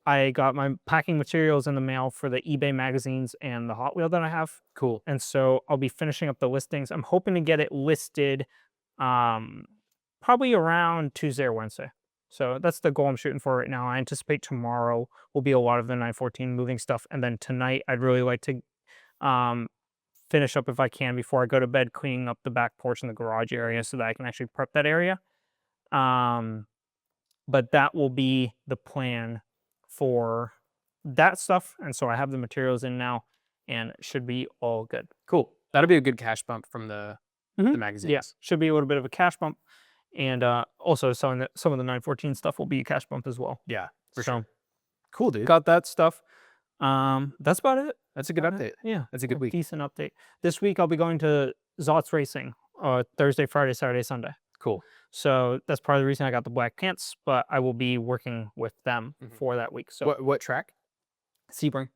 I got my packing materials in the mail for the eBay magazines and the Hot Wheel that I have. Cool. And so I'll be finishing up the listings. I'm hoping to get it listed probably around Tuesday or Wednesday. So that's the goal I'm shooting for right now. I anticipate tomorrow will be a lot of the 914 moving stuff. And then tonight, I'd really like to um, finish up if I can before I go to bed, cleaning up the back porch and the garage area so that I can actually prep that area. But that will be the plan for that stuff. And so I have the materials in now and it should be all good. Cool. That'll be a good cash bump from the Yeah, magazines. should be a little bit of a cash bump. And also some of the 914 stuff will be a cash bump as well. Yeah, for So sure. Cool, dude. got that stuff. That's about it. That's a good update. Yeah. That's a good week. Decent update. This week I'll be going to Zot's Racing Thursday, Friday, Saturday, Sunday. Cool. So that's part of the reason I got the black pants, but I will be working with them for that week. So What track? Sebring.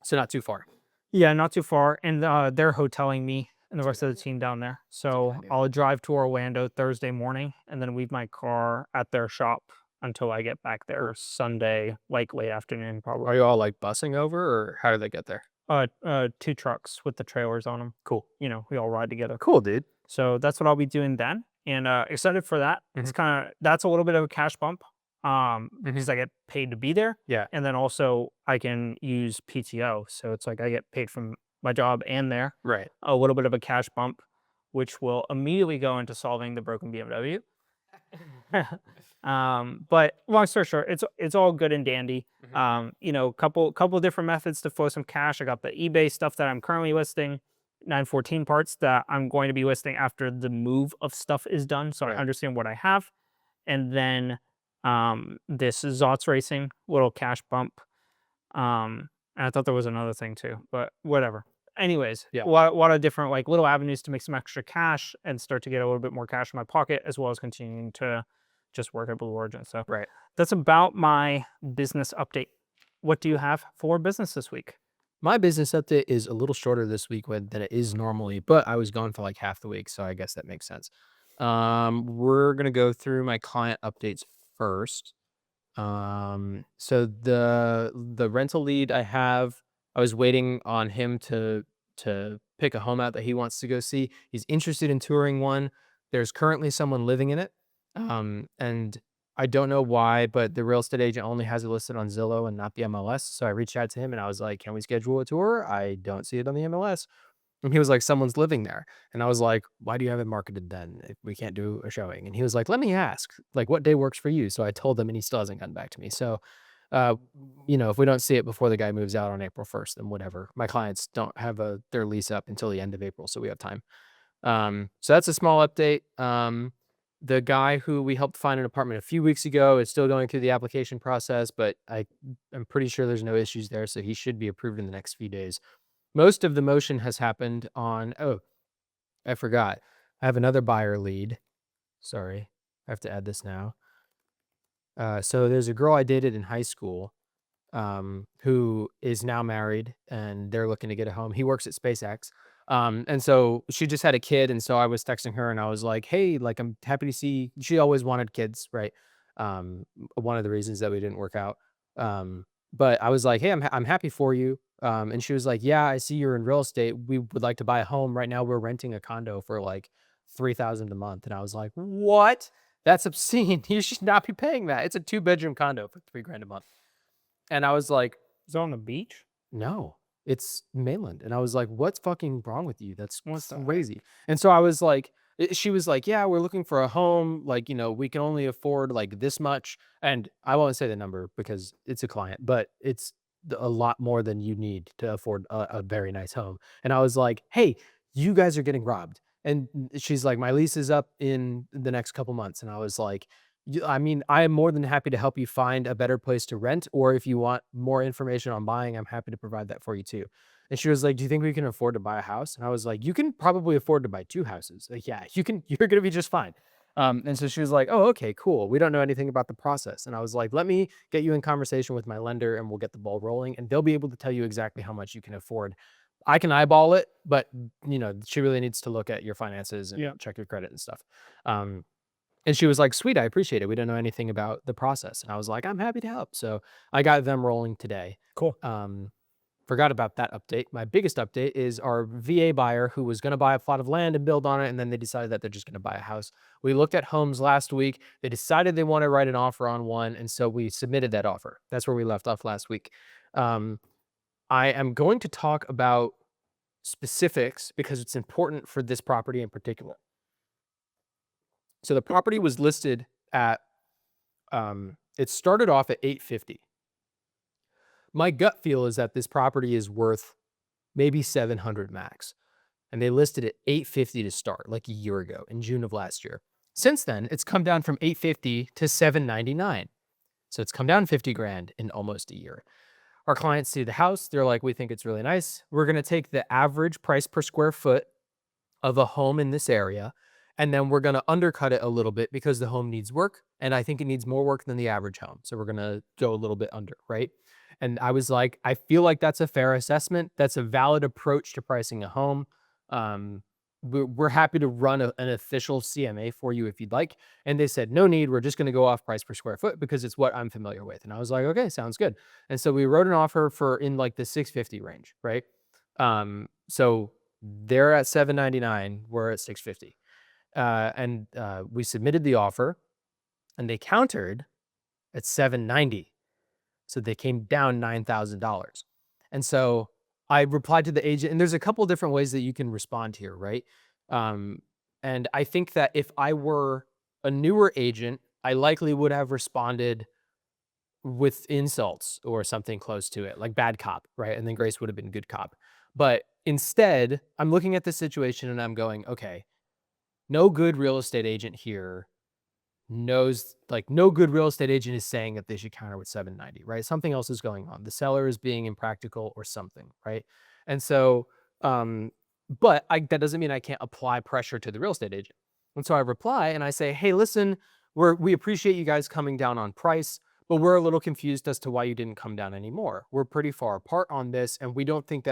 So not too far. Yeah, not too far. And they're hoteling me and the rest of the team down there. So idea. I'll drive to Orlando Thursday morning and then leave my car at their shop until I get back there Sunday, like late afternoon, probably. Are you all like busing over, or how do they get there? 2 trucks with the trailers on them. Cool. We all ride together. Cool, dude. So that's what I'll be doing then. And excited for that. It's that's a little bit of a cash bump. Because I get paid to be there. Yeah. And then also I can use PTO. So it's like I get paid from my job and there. Right. A little bit of a cash bump, which will immediately go into solving the broken BMW. But long story short, it's all good and dandy. Couple different methods to flow some cash. I got the eBay stuff that I'm currently listing, 914 parts that I'm going to be listing after the move of stuff is done, so I understand what I have. And then this is Zot's Racing, little cash bump. And I thought there was another thing too, but whatever. Anyways, Yeah. a lot of different like little avenues to make some extra cash and start to get a little bit more cash in my pocket, as well as continuing to just work at Blue Origin. So Right. that's about my business update. What do you have for business this week? My business update is a little shorter this week than it is normally, but I was gone for like half the week, so I guess that makes sense. We're gonna go through my client updates first. So the rental lead I was waiting on him to pick a home out that he wants to go see. He's interested in touring one. There's currently someone living in it. And I don't know why, but the real estate agent only has it listed on Zillow and not the MLS. So I reached out to him and I was like, "Can we schedule a tour? I don't see it on the MLS." And he was like, "Someone's living there." And I was like, "Why do you have it marketed then if we can't do a showing?" And he was like, "Let me ask, like, what day works for you?" So I told him and he still hasn't gotten back to me. So, uh, if we don't see it before the guy moves out on April 1st, then whatever. My clients don't have their lease up until the end of April, so we have time. So that's a small update. The guy who we helped find an apartment a few weeks ago is still going through the application process, but I'm pretty sure there's no issues there, so he should be approved in the next few days. Most of the motion has happened on. Oh, I forgot. I have another buyer lead. Sorry, I have to add this now. So there's a girl I dated in high school, who is now married and they're looking to get a home. He works at SpaceX. And so she just had a kid. And so I was texting her and I was like, "Hey, like, I'm happy to see," she always wanted kids, right? One of the reasons that we didn't work out. But I was like, "Hey, I'm happy for you." And she was like, "Yeah, I see you're in real estate. We would like to buy a home. Right now we're renting a condo for like 3,000 a month." And I was like, "What? That's obscene. You should not be paying that. It's a 2-bedroom condo for 3 grand a month." And I was like, Is it on the beach? "No, it's mainland." And I was like, "What's fucking wrong with you? That's What the heck? crazy." And so I was like, she was like, "Yeah, we're looking for a home. Like, we can only afford like this much." And I won't say the number because it's a client, but it's a lot more than you need to afford a very nice home. And I was like, "Hey, you guys are getting robbed." And she's like, "My lease is up in the next couple months." And I was like, I mean, I am more than happy to help you find a better place to rent, or if you want more information on buying, I'm happy to provide that for you too. And she was like, "Do you think we can afford to buy a house?" And I was like, "You can probably afford to buy 2 houses. Like, yeah, you can, you're gonna be just fine." And so she was like, "Oh, okay, cool. We don't know anything about the process." And I was like, "Let me get you in conversation with my lender and we'll get the ball rolling and they'll be able to tell you exactly how much you can afford. I can eyeball it, but she really needs to look at your finances and Yeah. check your credit and stuff." Um, and she was like, "Sweet, I appreciate it. We don't know anything about the process." And I was like, "I'm happy to help." So I got them rolling today. Cool. Um, Forgot about that update. My biggest update is our VA buyer who was going to buy a plot of land and build on it. And then they decided that they're just going to buy a house. We looked at homes last week. They decided they want to write an offer on one. And so we submitted that offer. That's where we left off last week. Um, I am going to talk about specifics because it's important for this property in particular. So the property was listed at it started off at 850. My gut feel is that this property is worth maybe 700 max. And they listed it 850 to start like a year ago in June of last year. Since then, it's come down from 850 to 799. So it's come down 50 grand in almost a year. Our clients see the house, they're like, "We think it's really nice. We're going to take the average price per square foot of a home in this area. And then we're going to undercut it a little bit because the home needs work. And I think it needs more work than the average home. So we're going to go a little bit under, right?" And I was like, I feel like that's a fair assessment. That's a valid approach to pricing a home. Um, we're happy to run an official CMA for you if you'd like. And they said, "No need. We're just going to go off price per square foot because it's what I'm familiar with." And I was like, "Okay, sounds good." And so we wrote an offer for in like the 650 range, right? So they're at 799, we're at 650. And we submitted the offer and they countered at 790. So they came down $9,000. And so I replied to the agent, and there's a couple different ways that you can respond here, right? Um, and I think that if I were a newer agent, I likely would have responded with insults or something close to it, like bad cop, right? And then Grace would have been good cop. But instead, I'm looking at the situation and I'm going, okay, no good real estate agent here knows, like, no good real estate agent is saying that they should counter with 790, right? Something else is going on. The seller is being impractical or something, right? And so, um, but that doesn't mean I can't apply pressure to the real estate agent. And so I reply and I say, "Hey, listen, we appreciate you guys coming down on price, but we're a little confused as to why you didn't come down anymore. We're pretty far apart on this, and we think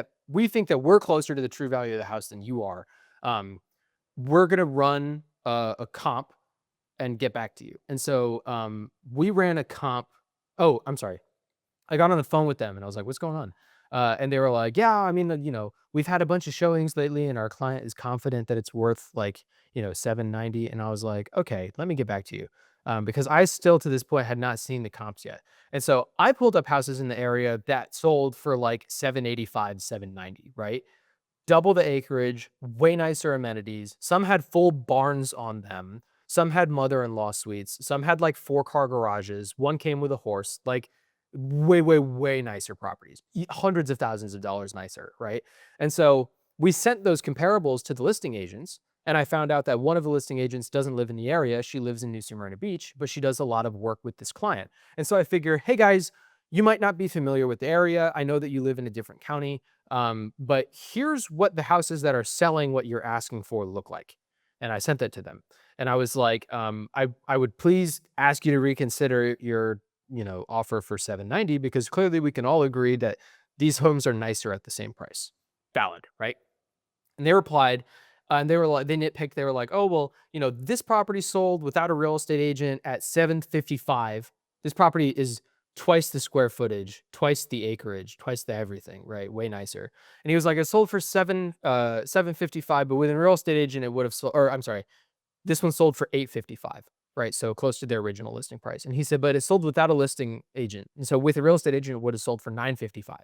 that we're closer to the true value of the house than you are. Um, we're gonna run a comp and get back to you." And so we ran a comp. Oh, I'm sorry. I got on the phone with them and I was like, "What's going on?" And they were like, yeah, I mean, we've had a bunch of showings lately and our client is confident that it's worth like, 790. And I was like, okay, let me get back to you. Because I still to this point had not seen the comps yet. And so I pulled up houses in the area that sold for like 785, 790, right? Double the acreage, way nicer amenities. Some had full barns on them. Some had mother-in-law suites. Some had like 4-car garages. One came with a horse. Like way, way, way nicer properties. Hundreds of thousands of dollars nicer, right? And so we sent those comparables to the listing agents. And I found out that one of the listing agents doesn't live in the area. She lives in New Smyrna Beach, but she does a lot of work with this client. And so I figure, hey guys, you might not be familiar with the area. I know that you live in a different county. But here's what the houses that are selling what you're asking for look like. And I sent that to them. And I was like, I would please ask you to reconsider your, offer for 790 because clearly we can all agree that these homes are nicer at the same price. Valid, right? And they replied, and they were like, they nitpicked. They were like, "Oh well, this property sold without a real estate agent at 755. This property is twice the square footage, twice the acreage, twice the everything, right? Way nicer." And he was like, "It sold for 755, but with a real estate agent, it would have sold. Or I'm sorry, this one sold for 855." Right, so close to their original listing price. And he said, but it sold without a listing agent. And so with a real estate agent, it would have sold for 955.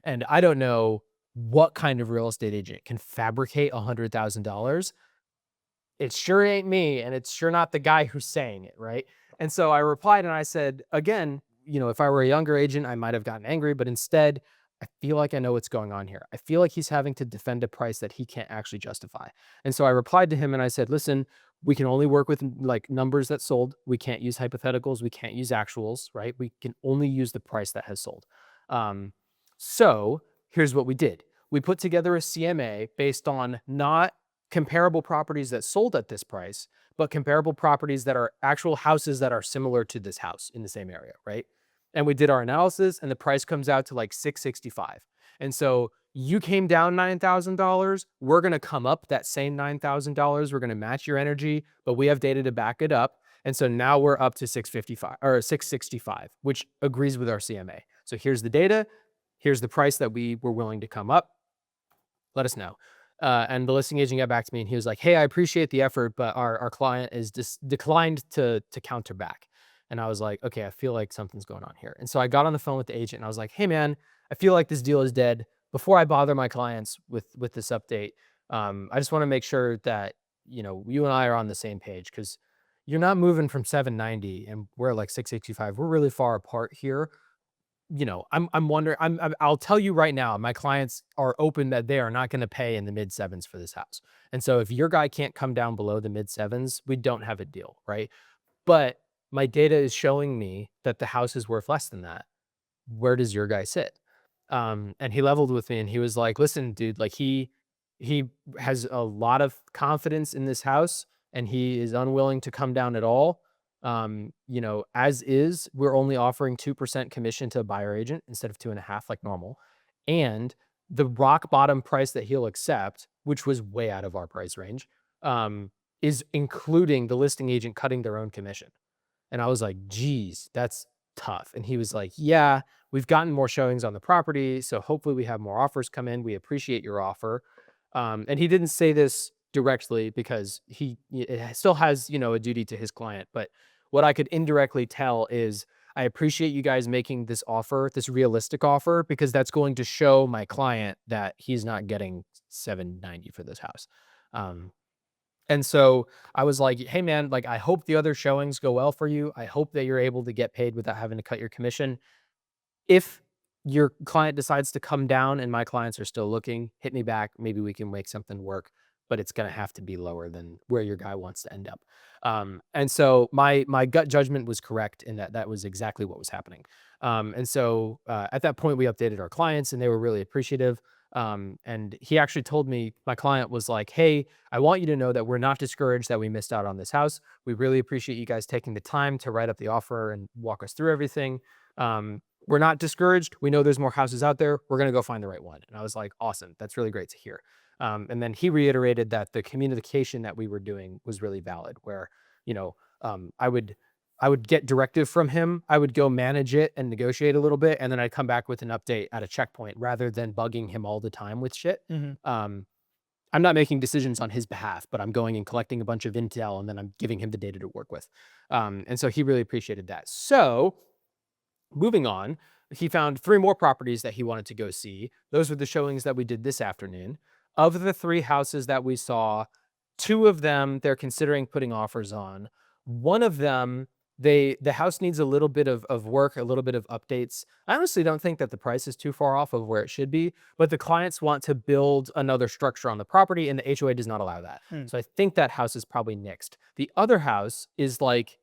And I don't know what kind of real estate agent can fabricate $100,000. It sure ain't me, and it's sure not the guy who's saying it, right? And so I replied and I said, again, if I were a younger agent, I might have gotten angry, but instead, I feel like I know what's going on here. I feel like he's having to defend a price that he can't actually justify. And so I replied to him and I said, listen, we can only work with like numbers that sold. We can't use hypotheticals. We can't use actuals, right? We can only use the price that has sold. Um, so here's what we did. We put together a CMA based on not comparable properties that sold at this price, but comparable properties that are actual houses that are similar to this house in the same area, right? And we did our analysis and the price comes out to like 665. And so you came down $9,000, we're going to come up that same $9,000, we're going to match your energy, but we have data to back it up. And so now we're up to 655 or 665, which agrees with our CMA. So here's the data, here's the price that we were willing to come up. Let us know. And the listing agent got back to me and he was like, hey, I appreciate the effort, but our client is declined to counter back. And I was like, okay, I feel like something's going on here. And so I got on the phone with the agent and I was like, hey man, I feel like this deal is dead. Before I bother my clients with this update, I just want to make sure that you and I are on the same page because you're not moving from 790 and we're like 665. We're really far apart here. I'm wondering. I'll tell you right now, my clients are open that they are not going to pay in the mid sevens for this house. And so if your guy can't come down below the mid sevens, we don't have a deal, right? But my data is showing me that the house is worth less than that. Where does your guy sit? And he leveled with me and he was like, listen, dude, like he has a lot of confidence in this house and he is unwilling to come down at all. As is, we're only offering 2% commission to a buyer agent instead of 2.5 like normal. And the rock bottom price that he'll accept, which was way out of our price range, is including the listing agent cutting their own commission. And I was like, geez, that's tough. And he was like, yeah, we've gotten more showings on the property. So hopefully we have more offers come in. We appreciate your offer. And he didn't say this directly because it still has, a duty to his client. But what I could indirectly tell is I appreciate you guys making this offer, this realistic offer, because that's going to show my client that he's not getting 790 for this house. Um, and so I was like, "Hey, man, like, I hope the other showings go well for you. I hope that you're able to get paid without having to cut your commission. If your client decides to come down and my clients are still looking, hit me back. Maybe we can make something work, but it's gonna have to be lower than where your guy wants to end up." And so my gut judgment was correct in that that was exactly what was happening. And so at that point, we updated our clients, and they were really appreciative. And he actually told me my client was like, "Hey, I want you to know that we're not discouraged that we missed out on this house. We really appreciate you guys taking the time to write up the offer and walk us through everything. We're not discouraged. We know there's more houses out there. We're going to go find the right one." And I was like, awesome. That's really great to hear. And then he reiterated that the communication that we were doing was really valid, where, I would I would get directive from him. I would go manage it and negotiate a little bit, and then I'd come back with an update at a checkpoint rather than bugging him all the time with shit. Mhm. Um, I'm not making decisions on his behalf, but I'm going and collecting a bunch of intel, and then I'm giving him the data to work with. And so he really appreciated that. So moving on, he found 3 more properties that he wanted to go see. Those were the showings that we did this afternoon. Of the 3 houses that we saw, 2 of them they're considering putting offers on. One of them, the house needs a little bit of work, a little bit of updates. I honestly don't think that the price is too far off of where it should be, but the clients want to build another structure on the property, and the HOA does not allow that. Mm. So I think that house is probably nixed. The other house is like,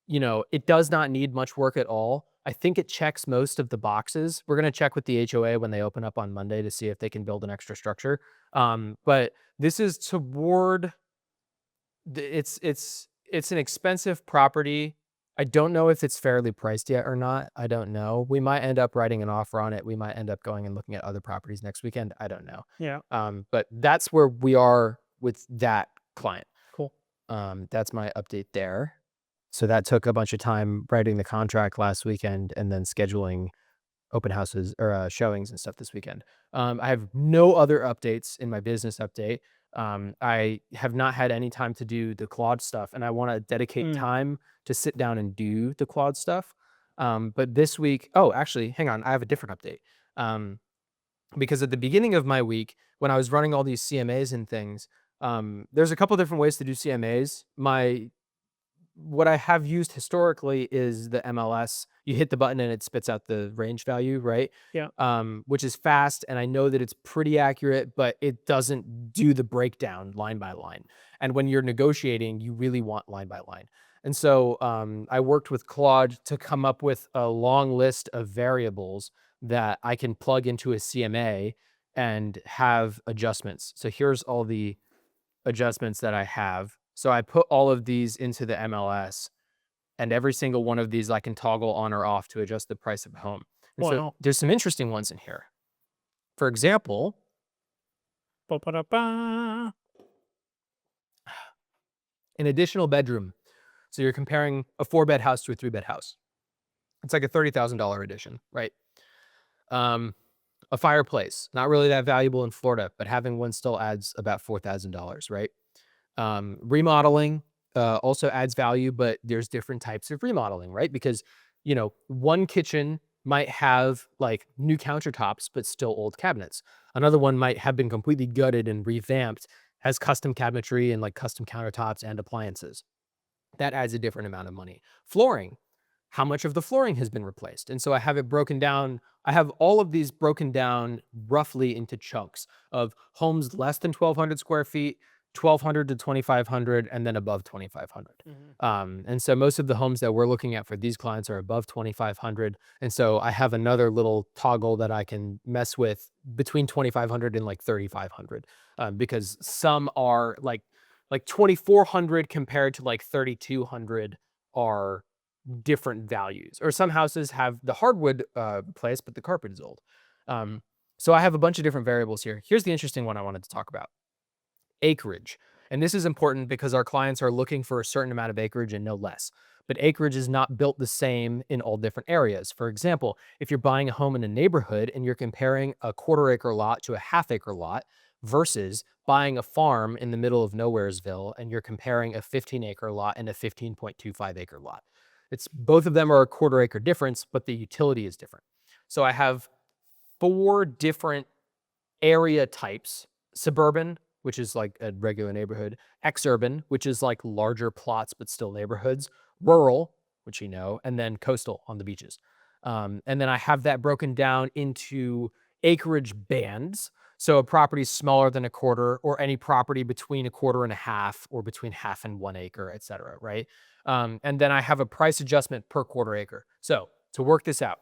it does not need much work at all. I think it checks most of the boxes. We're gonna check with the HOA when they open up on Monday to see if they can build an extra structure. But this is toward it's an expensive property. I don't know if it's fairly priced yet or not. I don't know. We might end up writing an offer on it. We might end up going and looking at other properties next weekend. I don't know. Yeah. But that's where we are with that client. Cool. That's my update there. So that took a bunch of time writing the contract last weekend and then scheduling open houses or showings and stuff this weekend. I have no other updates in my business update. I have not had any time to do the Claude stuff, and I want to dedicate Mm. time to sit down and do the Claude stuff. But this week, oh, actually, hang on, I have a different update. Because at the beginning of my week, when I was running all these CMAs and things, there's a couple different ways to do CMAs. What I have used historically is the MLS. You hit the button and it spits out the range value, right? Yeah. Which is fast, and I know that it's pretty accurate, but it doesn't do the breakdown line by line. And when you're negotiating, you really want line by line. And so I worked with Claude to come up with a long list of variables that I can plug into a CMA and have adjustments. So here's all the adjustments that I have. So I put all of these into the MLS, and every single one of these I can toggle on or off to adjust the price of a home. And so Wow. there's some interesting ones in here. For example, Ba-ba-da-ba. an additional bedroom. So you're comparing a 4-bed house to a 3-bed house. It's like a $30,000 addition, right? A fireplace, not really that valuable in Florida, but having one still adds about $4,000, right? Remodeling also adds value, but there's different types of remodeling, right? Because, one kitchen might have like new countertops, but still old cabinets. Another one might have been completely gutted and revamped, has custom cabinetry and like custom countertops and appliances. That adds a different amount of money. Flooring, how much of the flooring has been replaced? And so I have it broken down. I have all of these broken down roughly into chunks of homes less than 1,200 square feet, 1,200 to 2,500, and then above 2,500. Mhm. And so most of the homes that we're looking at for these clients are above 2,500. And so I have another little toggle that I can mess with between 2,500 and like 3,500, because some are like 2,400 compared to like 3,200 are different values. Or some houses have the hardwood place, but the carpet is old. So I have a bunch of different variables here. Here's the interesting one I wanted to talk about: acreage. And this is important because our clients are looking for a certain amount of acreage and no less. But acreage is not built the same in all different areas. For example, if you're buying a home in a neighborhood and you're comparing a 1/4 acre lot to a 1/2 acre lot versus buying a farm in the middle of Nowheresville and you're comparing a 15-acre lot and a 15.25 acre lot. It's both of them are a 1/4 acre difference, but the utility is different. So I have 4 different area types: suburban, which is like a regular neighborhood; exurban, which is like larger plots but still neighborhoods; rural, which and then coastal on the beaches. And then I have that broken down into acreage bands. So a property smaller than a quarter, or any property between a quarter and a half, or between half and 1 acre, et cetera, right? And then I have a price adjustment per 1/4 acre. So to work this out,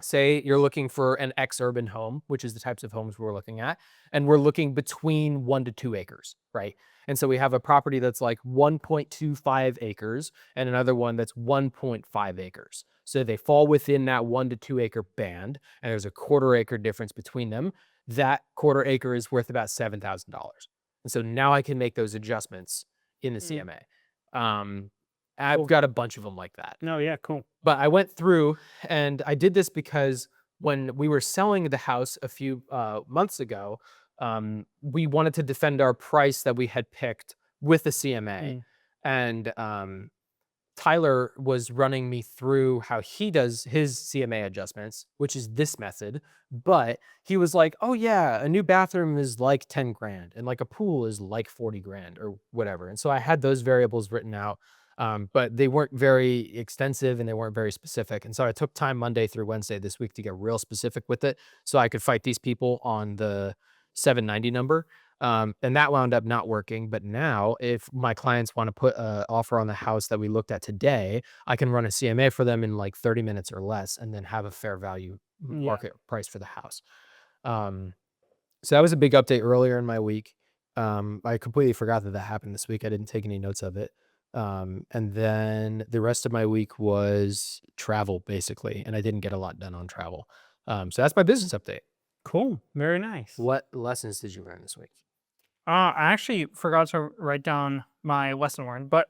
say you're looking for an exurban home, which is the types of homes we're looking at, and we're looking between 1 to 2 acres, right? And so we have a property that's like 1.25 acres and another one that's 1.5 acres. So they fall within that 1 to 2 acre band, and there's a 1/4 acre difference between them. That 1/4 acre is worth about $7,000. And so now I can make those adjustments in the Mm. CMA. Um, I've Cool. got a bunch of them like that. No, yeah, cool. But I went through and I did this because when we were selling the house a few months ago, we wanted to defend our price that we had picked with the CMA. Mm. And Tyler was running me through how he does his CMA adjustments, which is this method. But he was like, oh, yeah, a new bathroom is like 10 grand and like a pool is like 40 grand or whatever. And so I had those variables written out, but they weren't very extensive and they weren't very specific. And so I took time Monday through Wednesday this week to get real specific with it so I could fight these people on the 790 number. And that wound up not working. But now, if my clients want to put an offer on the house that we looked at today, I can run a CMA for them in like 30 minutes or less and then have a fair value Yeah, market price for the house. So that was a big update earlier in my week. I completely forgot that that happened this week. I didn't take any notes of it. And then the rest of my week was travel, basically, and I didn't get a lot done on travel. So that's my business update. cool. Very nice. What lessons did you learn this week? I actually forgot to write down my lesson learned, but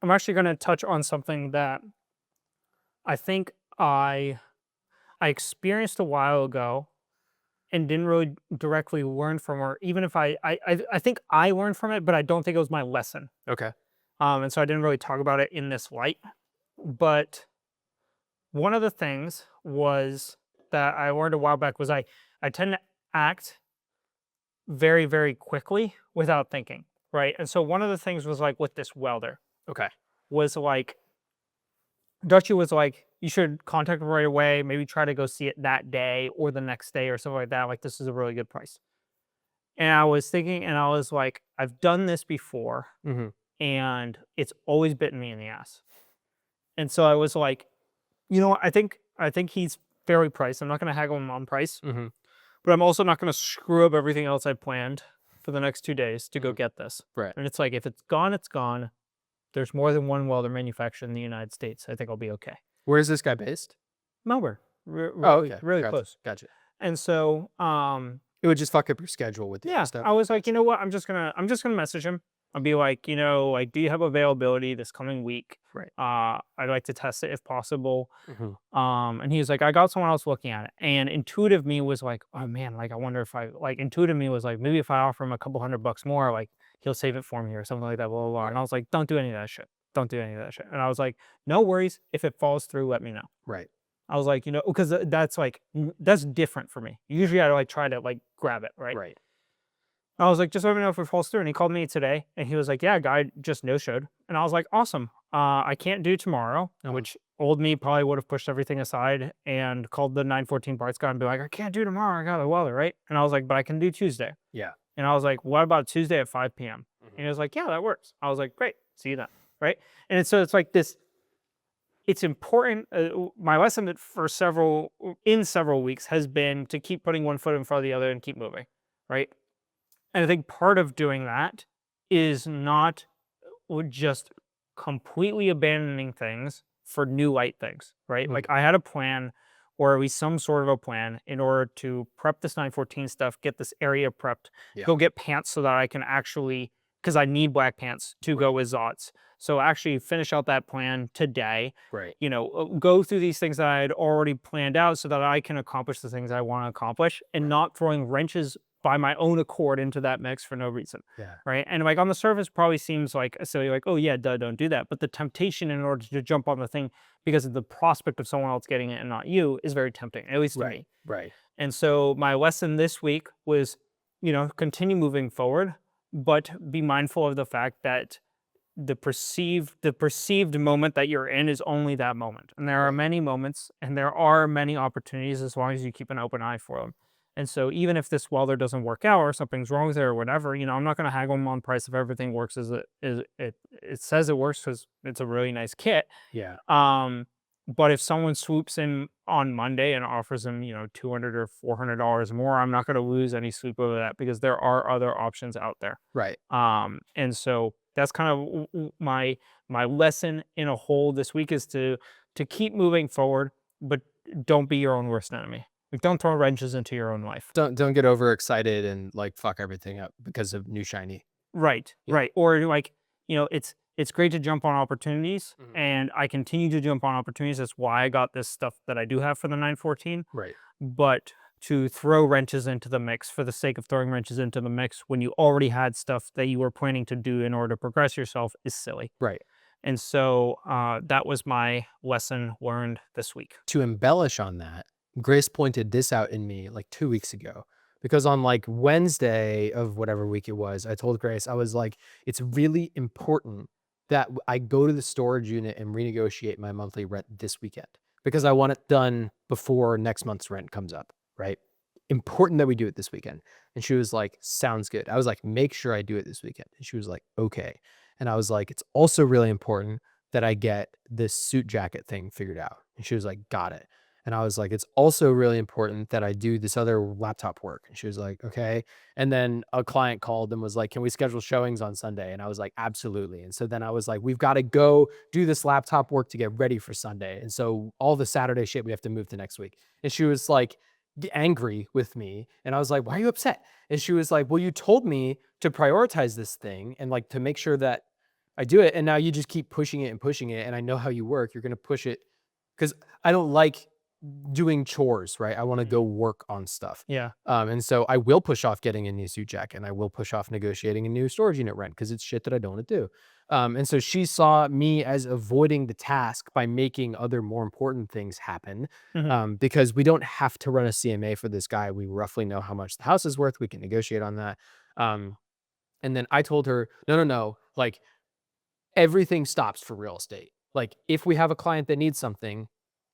I'm actually going to touch on something that I think I experienced a while ago and didn't really directly learn from, or even if I think I learned from it, but I don't think it was my lesson. Okay. And so I didn't really talk about it in this light. But one of the things was that I learned a while back was I tend to act very, very quickly without thinking, right? And so one of the things was like with this welder Okay. was like Dutchy was like, you should contact him right away, maybe try to go see it that day or the next day or something like that. Like, this is a really good price. And I was thinking, and I was like, I've done this before Mhm. and it's always bitten me in the ass. And so I was like, you know what? I think he's fairly priced. I'm not going to haggle him on price, Mhm. but I'm also not going to screw up everything else I planned for the next 2 days to go Mhm. get this. Right. And it's like, if it's gone, it's gone. There's more than one welder manufactured in the United States. I think I'll be okay. Where is this guy based? Melbourne, Oh, really, okay. really Gotcha. close. Gotcha. And so, It would just fuck up your schedule with the other yeah, stuff. I was like, you know what? I'm just gonna message him. I'll be like, like, do you have availability this coming week? Right. I'd like to test it if possible. Mhm. And he was like, I got someone else looking at it. And intuitive me was like, oh man, like I wonder if I like intuitive me was like, maybe if I offer him a couple $100 more, like he'll save it for me or something like that, blah blah blah. And Right. I was like, don't do any of that shit. Don't do any of that shit. And I was like, no worries. If it falls through, let me know. Right. I was like, because that's like that's different for me. Usually I like try to like grab it, right? Right. I was like, just let me know if it falls through. And he called me today and he was like, yeah, guy just no showed. And I was like, awesome. I can't do tomorrow, Uh-huh. which old me probably would have pushed everything aside and called the 914 parts guy and be like, I can't do tomorrow. I got a welder, right? And I was like, but I can do Tuesday. Yeah. And I was like, what about Tuesday at 5 p.m.? And Mhm. he was like, yeah, that works. I was like, great. See you then. Right. And so it's like this, it's important. My lesson in several weeks has been to keep putting one foot in front of the other and keep moving. Right. And I think part of doing that is not just completely abandoning things for new light things, right? Mhm. Like I had a plan, or at least some sort of a plan, in order to prep this 914 stuff, get this area prepped, Yeah. go get pants so that I can actually, because I need black pants to Right. go with Zots. So actually finish out that plan today, Right. go through these things that I had already planned out so that I can accomplish the things I want to accomplish and Right. not throwing wrenches by my own accord into that mix for no reason. Yeah. Right. And like on the surface, probably seems like a silly, like, oh, yeah, duh, don't do that. But the temptation in order to jump on the thing because of the prospect of someone else getting it and not you is very tempting, at least to Right. me. Right. And so my lesson this week was, continue moving forward, but be mindful of the fact that the perceived moment that you're in is only that moment. And there are Right. many moments and there are many opportunities as long as you keep an open eye for them. And so even if this welder doesn't work out or something's wrong with it or whatever, I'm not going to haggle them on price if everything works as it says it works because it's a really nice kit. Yeah. But if someone swoops in on Monday and offers them, $200 or $400 more, I'm not going to lose any sleep over that because there are other options out there. Right. And so that's kind of my lesson in a whole this week is to keep moving forward, but don't be your own worst enemy. Like don't throw wrenches into your own life. Don't get overexcited and like fuck everything up because of new shiny. Right, Yeah. right. Or like, it's great to jump on opportunities, Mhm. and I continue to jump on opportunities. That's why I got this stuff that I do have for the 914. Right. But to throw wrenches into the mix for the sake of throwing wrenches into the mix when you already had stuff that you were planning to do in order to progress yourself is silly. Right. And so that was my lesson learned this week. To embellish on that, Grace pointed this out in me like 2 weeks ago because on like Wednesday of whatever week it was, I told Grace, I was like, it's really important that I go to the storage unit and renegotiate my monthly rent this weekend because I want it done before next month's rent comes up, right? Important that we do it this weekend. And she was like, sounds good. I was like, make sure I do it this weekend. And she was like, okay. And I was like, it's also really important that I get this suit jacket thing figured out. And she was like, got it. And I was like, it's also really important that I do this other laptop work. And she was like, okay. And then a client called and was like, can we schedule showings on Sunday? And I was like, absolutely. And so then I was like, we've got to go do this laptop work to get ready for Sunday. And so all the Saturday shit we have to move to next week. And she was like, angry with me. And I was like, why are you upset? And she was like, well, you told me to prioritize this thing and like to make sure that I do it, and now you just keep pushing it and pushing it, and I know how you work. You're gonna push it because I don't like doing chores, right? I wanna go work on stuff. Yeah. And so I will push off getting a new suit jacket, and I will push off negotiating a new storage unit rent because it's shit that I don't wanna do. And so she saw me as avoiding the task by making other more important things happen, Hmm. because we don't have to run a CMA for this guy. We roughly know how much the house is worth. We can negotiate on that. Um, and then I told her, "No, no, no, like, everything stops for real estate. Like, if we have a client that needs something,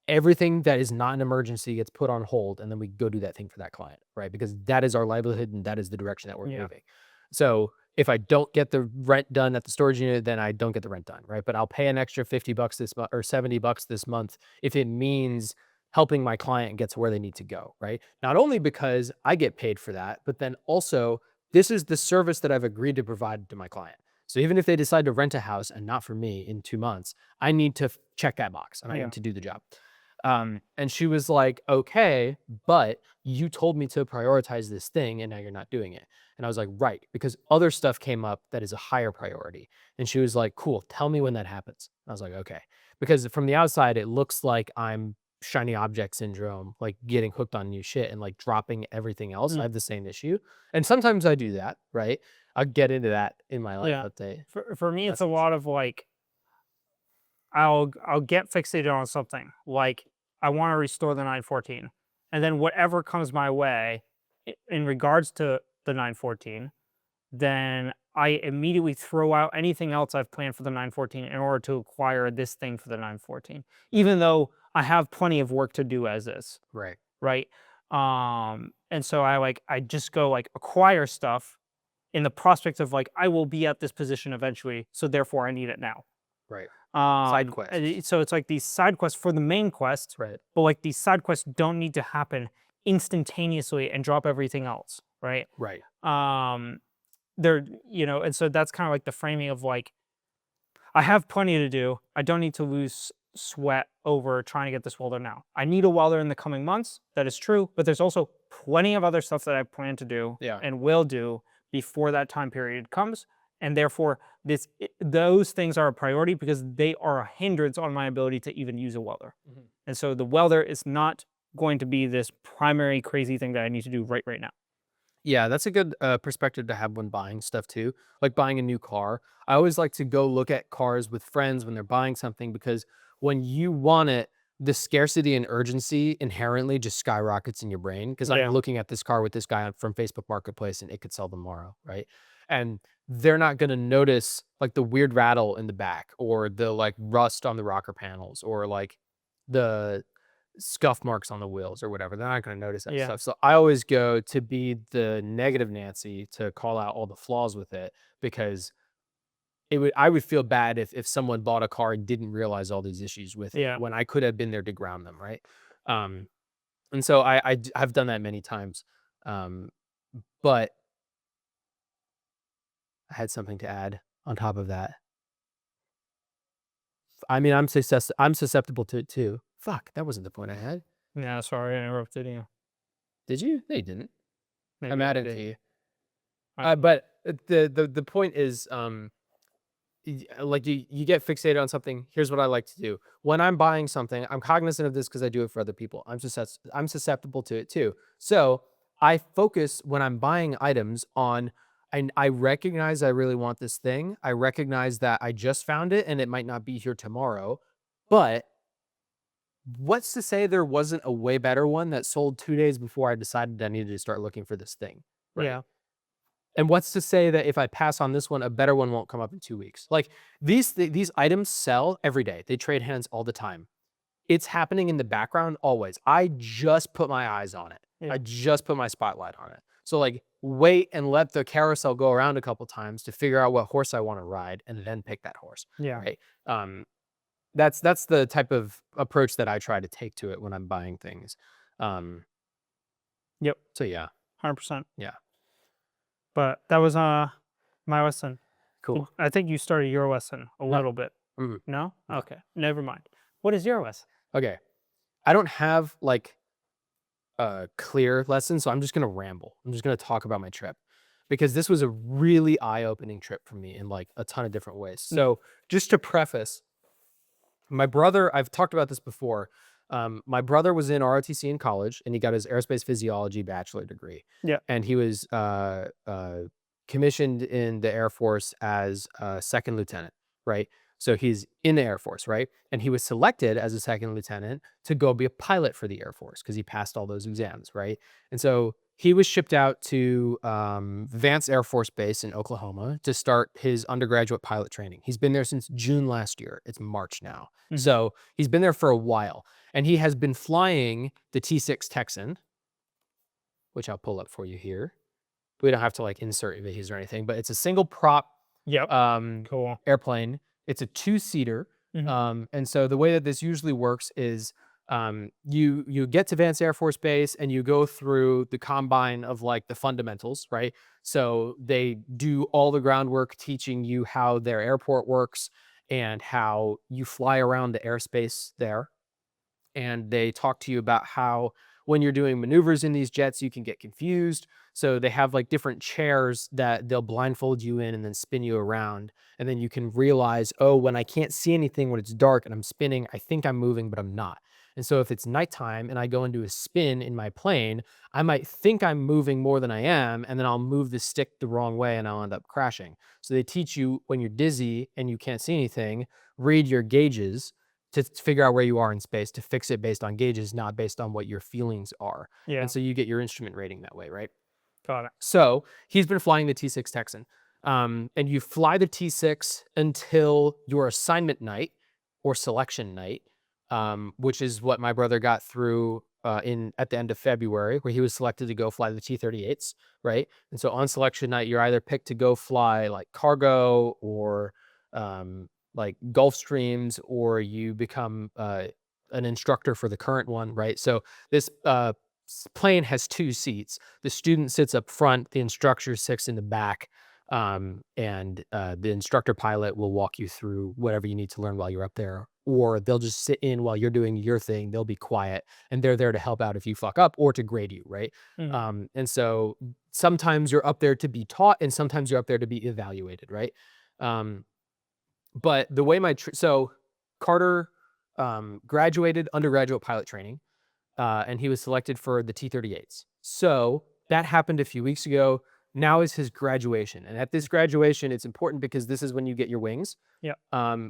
everything that is not an emergency gets put on hold, and then we go do that thing for that client, right? Because that is our livelihood and that is the direction that we're Yeah. moving. So if I don't get the rent done at the storage unit, then I don't get the rent done, right? But I'll pay an extra 50 bucks this month or 70 bucks this month if it means helping my client get to where they need to go, right? Not only because I get paid for that, but then also this is the service that I've agreed to provide to my client. So even if they decide to rent a house and not for me in 2 months, I need to check that box and I Yeah. need to do the job. And she was like, okay, but you told me to prioritize this thing and now you're not doing it. And I was like, right, because other stuff came up that is a higher priority. And she was like, cool, tell me when that happens. I was like, okay. Because from the outside, it looks like I'm shiny object syndrome, like getting hooked on new shit and like dropping everything else. I Mm. have the same issue. And sometimes I do that, right? I'll get into that in my life Yeah. update For me, it's a message. lot of like I'll get fixated on something, like, I wanna restore the 914, and then whatever comes my way in regards to the 914, then I immediately throw out anything else I've planned for the 914 in order to acquire this thing for the 914, even though I have plenty of work to do as is, Right, right? And so I just go, like, acquire stuff in the prospect of, like, I will be at this position eventually, so therefore I need it now. right. Side quests. So it's like these side quests for the main quest, Right, but like these side quests don't need to happen instantaneously and drop everything else, right? right. Um, they're and so that's kind of like the framing of like I have plenty to do. I don't need to lose sweat over trying to get this welder now. I need a welder in the coming months. That is true, but there's also plenty of other stuff that I plan to do Yeah. and will do before that time period comes. And therefore, those things are a priority because they are a hindrance on my ability to even use a welder. Mhm. And so the welder is not going to be this primary crazy thing that I need to do right now. Yeah, that's a good perspective to have when buying stuff too. Like buying a new car. I always like to go look at cars with friends when they're buying something because when you want it, the scarcity and urgency inherently just skyrockets in your brain. Because I'm Yeah. looking at this car with this guy from Facebook Marketplace and it could sell tomorrow, right? And they're not going to notice like the weird rattle in the back or the like rust on the rocker panels or like the scuff marks on the wheels or whatever. They're not gonna notice that Yeah. stuff. So I always go to be the negative Nancy to call out all the flaws with it because I would feel bad if someone bought a car and didn't realize all these issues with it Yeah. when I could have been there to ground them, right? Um, and so I've done that many times. Um, but I had something to add on top of that. I mean, I'm susceptible to it too. Fuck, that wasn't the point I had. Yeah. Sorry, I interrupted you. Did you? No, you didn't. I'm Maybe I adding to did. you. I But the point is, like you get fixated on something. Here's what I like to do. When I'm buying something, I'm cognizant of this because I do it for other people. I'm susceptible to it too. So I focus when I'm buying items on, and I recognize I really want this thing. I recognize that I just found it and it might not be here tomorrow. But what's to say there wasn't a way better one that sold 2 days before I decided I needed to start looking for this thing, right? Yeah. And what's to say that if I pass on this one, a better one won't come up in 2 weeks? Like, these items sell every day. They trade hands all the time. It's happening in the background always. I just put my eyes on it. I Yeah. just put my spotlight on it. So, like, wait and let the carousel go around a couple times to figure out what horse I wanna ride and then pick that horse, Yeah. right? Um, that's the type of approach that I try to take to it when I'm buying things. Um, Yep. so yeah, 100%. yeah, But that was my lesson. cool. I think you started your lesson a No, little bit. mm, No? no. Okay. Never mind. What is your lesson? Okay. I don't have like a clear lesson, so I'm just gonna ramble. I'm just gonna talk about my trip because this was a really eye-opening trip for me in like a ton of different ways. Yeah. So just to preface, my brother, I've talked about this before. My brother was in ROTC in college, and he got his aerospace physiology bachelor degree, Yeah. and he was commissioned in the Air Force as a second lieutenant, right? So he's in the Air Force, right? And he was selected as a second lieutenant to go be a pilot for the Air Force because he passed all those exams, right? And so he was shipped out to Vance Air Force Base in Oklahoma to start his undergraduate pilot training. He's been there since June last year. It's March now. Mhm. So he's been there for a while. And he has been flying the T6 Texan, which I'll pull up for you here. We don't have to like insert images or anything, but it's a single prop Yep. um, Cool. airplane. It's a two-seater. Mhm. And so the way that this usually works is you get to Vance Air Force Base and you go through the combine of like the fundamentals, right? So they do all the groundwork teaching you how their airport works and how you fly around the airspace there, and they talk to you about how when you're doing maneuvers in these jets, you can get confused. So they have like different chairs that they'll blindfold you in and then spin you around. And then you can realize, oh, when I can't see anything, when it's dark and I'm spinning, I think I'm moving, but I'm not. And so if it's nighttime and I go into a spin in my plane, I might think I'm moving more than I am, and then I'll move the stick the wrong way and I'll end up crashing. So they teach you when you're dizzy and you can't see anything, read your gauges to figure out where you are in space, to fix it based on gauges, not based on what your feelings are. And Yeah. so you get your instrument rating that way, right? Got it. So he's been flying the T6 Texan. And you fly the T6 until your assignment night or selection night, which is what my brother got through in at the end of February, where he was selected to go fly the T-38s, right? And so on selection night, you're either picked to go fly like cargo or like Gulf Streams, or you become an instructor for the current one, right? So this plane has two seats. The student sits up front, the instructor sits in the back, and the instructor pilot will walk you through whatever you need to learn while you're up there, or they'll just sit in while you're doing your thing. They'll be quiet, and they're there to help out if you fuck up or to grade you, right? Mhm. And so sometimes you're up there to be taught, and sometimes you're up there to be evaluated, right? Um, but the way so Carter graduated undergraduate pilot training, and he was selected for the T-38s. So that happened a few weeks ago. Now is his graduation, and at this graduation, it's important because this is when you get your wings, Yep.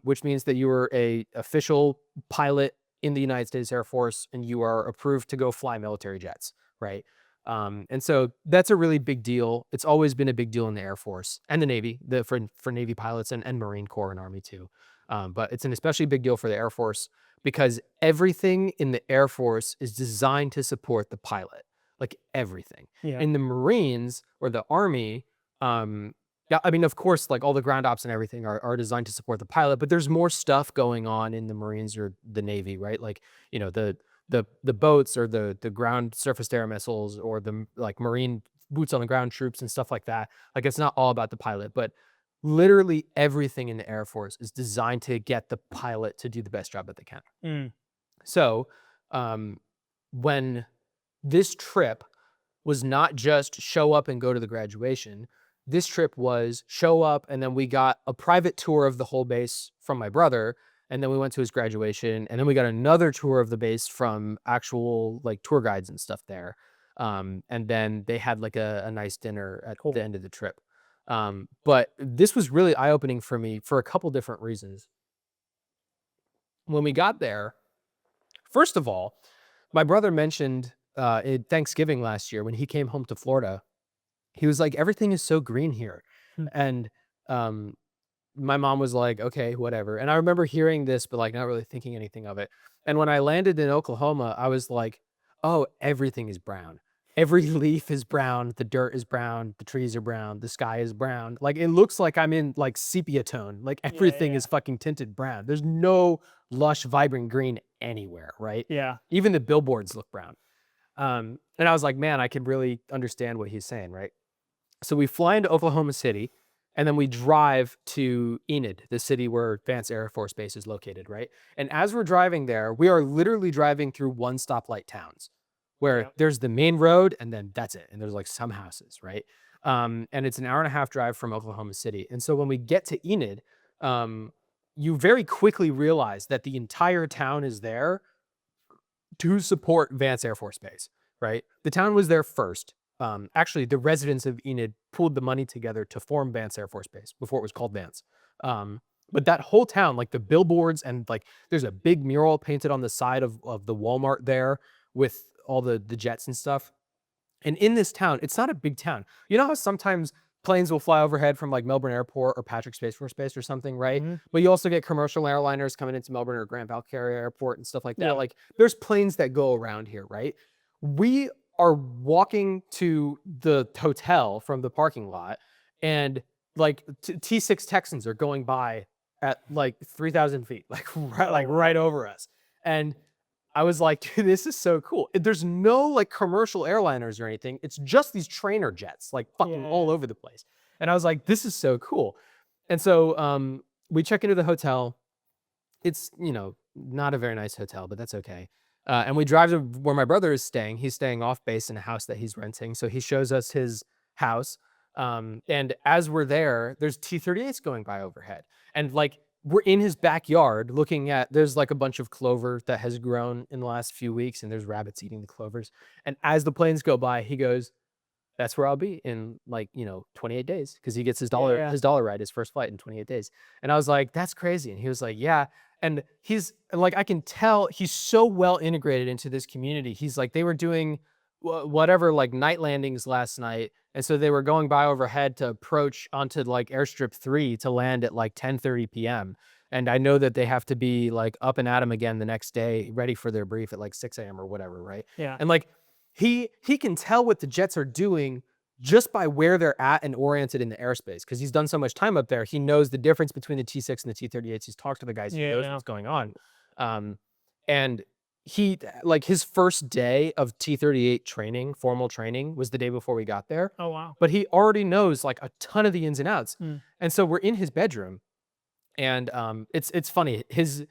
which means that you are a official pilot in the United States Air Force, and you are approved to go fly military jets, right? And so that's a really big deal. It's always been a big deal in the Air Force and the Navy, for Navy pilots and Marine Corps and Army too. But it's an especially big deal for the Air Force because everything in the Air Force is designed to support the pilot, like everything. Yeah. In the Marines or the Army, yeah, I mean, of course, like all the ground ops and everything are designed to support the pilot, but there's more stuff going on in the Marines or the Navy, right? Like, you know, the boats or the ground surface to air missiles or the like Marine boots on the ground troops and stuff like that. Like it's not all about the pilot, but literally everything in the Air Force is designed to get the pilot to do the best job that they can. Mm. So, um, when this trip was not just show up and go to the graduation, This trip was show up, and then we got a private tour of the whole base from my brother, and then we went to his graduation, and then we got another tour of the base from actual like tour guides and stuff there. And then they had like a nice dinner at the Cool. end of the trip. But this was really eye-opening for me for a couple different reasons. When we got there, first of all, my brother mentioned at Thanksgiving last year when he came home to Florida, he was like, everything is so green here. Mm. And um, my mom was like, okay, whatever. And I remember hearing this, but like not really thinking anything of it. And when I landed in Oklahoma, I was like, oh, everything is brown. Every leaf is brown. The dirt is brown. The trees are brown. The sky is brown. Like it looks like I'm in like sepia tone. Like Yeah, everything yeah, is fucking tinted brown. There's no lush, vibrant green anywhere, right? yeah. Even the billboards look brown. And I was like, man, I can really understand what he's saying, right? So we fly into Oklahoma City, and then we drive to Enid, the city where Vance Air Force Base is located, right? And as we're driving there, we are literally driving through one stoplight towns where Yeah. there's the main road and then that's it. And there's like some houses, right? And it's an hour and a half drive from Oklahoma City. And so when we get to Enid, um, you very quickly realize that the entire town is there to support Vance Air Force Base, right? The town was there first. Actually, the residents of Enid pulled the money together to form Vance Air Force Base before it was called Vance. But that whole town, like the billboards and like there's a big mural painted on the side of the Walmart there with all the jets and stuff. And in this town, it's not a big town. You know how sometimes planes will fly overhead from like Melbourne Airport or Patrick Space Force Base or something, right? Mhm. But you also get commercial airliners coming into Melbourne or Grand Valkyrie Airport and stuff like that. Yeah. Like there's planes that go around here, right? We are walking to the hotel from the parking lot, and like T6 Texans are going by at like 3,000 feet, like Oh, right wow. over us. And I was like, dude, this is so cool. There's no like commercial airliners or anything. It's just these trainer jets, like fucking all Yeah. over the place. And I was like, this is so cool. And so we check into the hotel. It's, not a very nice hotel, but that's okay. And we drive to where my brother is staying. He's staying off base in a house that he's renting. So he shows us his house. And as we're there, there's T-38s going by overhead. And like we're in his backyard looking at, there's like a bunch of clover that has grown in the last few weeks, and there's rabbits eating the clovers. And as the planes go by, he goes, that's where I'll be in like, 28 days because he gets his Yeah, dollar yeah. his dollar ride, his first flight in 28 days. And I was like, that's crazy. And he was like, yeah. And he's like, I can tell he's so well integrated into this community. He's like, they were doing whatever like night landings last night. And so they were going by overhead to approach onto like airstrip 3 to land at like 10:30 p.m. And I know that they have to be like up and at 'em again the next day, ready for their brief at like 6 a.m. or whatever, right? Yeah. And like he can tell what the Jets are doing just by where they're at and oriented in the airspace because he's done so much time up there. He knows the difference between the T6 and the T-38s. He's talked to the guys. He knows Yeah. what's going on. Um, and he like his first day of T-38 training, formal training, was the day before we got there. Oh, wow. But he already knows like a ton of the ins and outs. Mm. And so we're in his bedroom, and it's funny. His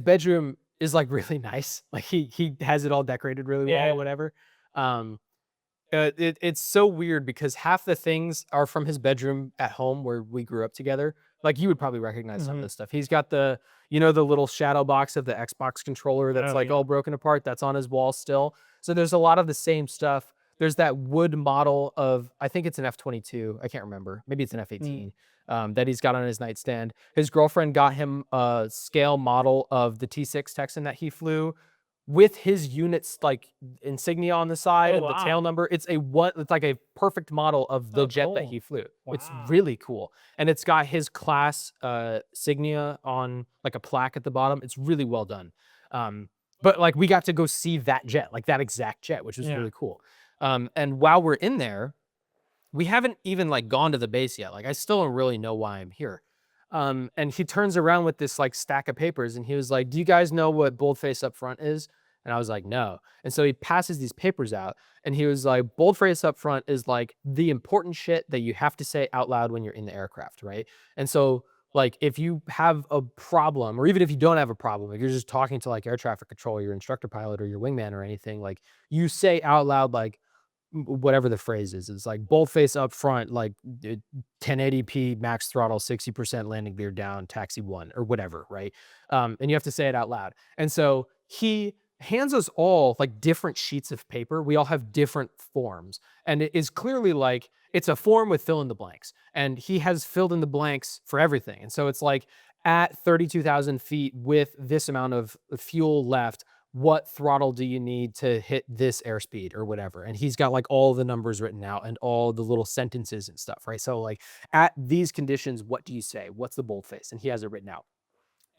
bedroom is like really nice. Like he has it all decorated really well or Yeah. whatever. Um, it's so weird because half the things are from his bedroom at home where we grew up together. Like you would probably recognize some of Mhm. this stuff. He's got the little shadow box of the Xbox controller that's Oh, like yeah. all broken apart. That's on his wall still. So there's a lot of the same stuff. There's that wood model of, I think it's an F-22. I can't remember. Maybe it's an Mm. F-18 that he's got on his nightstand. His girlfriend got him a scale model of the T6 Texan that he flew with his units like insignia on the side Oh, and the tail wow. number. It's like a perfect model of the Oh, jet that cool. he flew. It's Wow. really cool. And it's got his class signia on like a plaque at the bottom. It's really well done. But like we got to go see that jet, like that exact jet, which was Yeah. really cool. And while we're in there, we haven't even like gone to the base yet. Like I still don't really know why I'm here. And he turns around with this like stack of papers and he was like, "Do you guys know what boldface up front is?" And I was like, "No." And so he passes these papers out and he was like, "Boldface up front is like the important shit that you have to say out loud when you're in the aircraft, right?" And so like if you have a problem or even if you don't have a problem, if you're just talking to like air traffic control, your instructor pilot or your wingman or anything, like you say out loud like whatever the phrase is. It's like boldface up front, like 1080p max throttle, 60% landing gear down, taxi one or whatever, right? And you have to say it out loud. And so he hands us all like different sheets of paper. We all have different forms, and it is clearly like it's a form with fill in the blanks, and he has filled in the blanks for everything. And so it's like at 32,000 feet with this amount of fuel left, what throttle do you need to hit this airspeed or whatever? And he's got like all the numbers written out and all the little sentences and stuff, right? So like at these conditions, what do you say? What's the boldface? And he has it written out.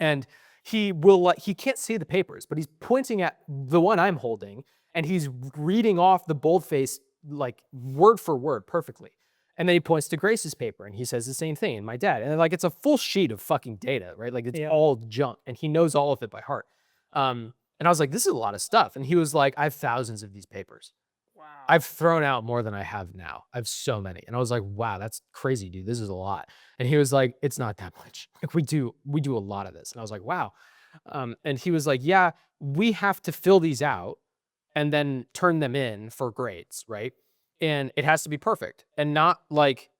And he will like he can't see the papers, but he's pointing at the one I'm holding and he's reading off the boldface like word for word perfectly. And then he points to Grace's paper and he says the same thing, and my dad. And like it's a full sheet of fucking data, right? Like it's Yeah. all junk and he knows all of it by heart. And I was like, this is a lot of stuff. And he was like, I have thousands of these papers. Wow. I've thrown out more than I have now. I have so many. And I was like, wow, that's crazy, dude. This is a lot. And he was like, it's not that much. Like we do a lot of this. And I was like, wow. And he was like, yeah, we have to fill these out and then turn them in for grades, right? And it has to be perfect and not like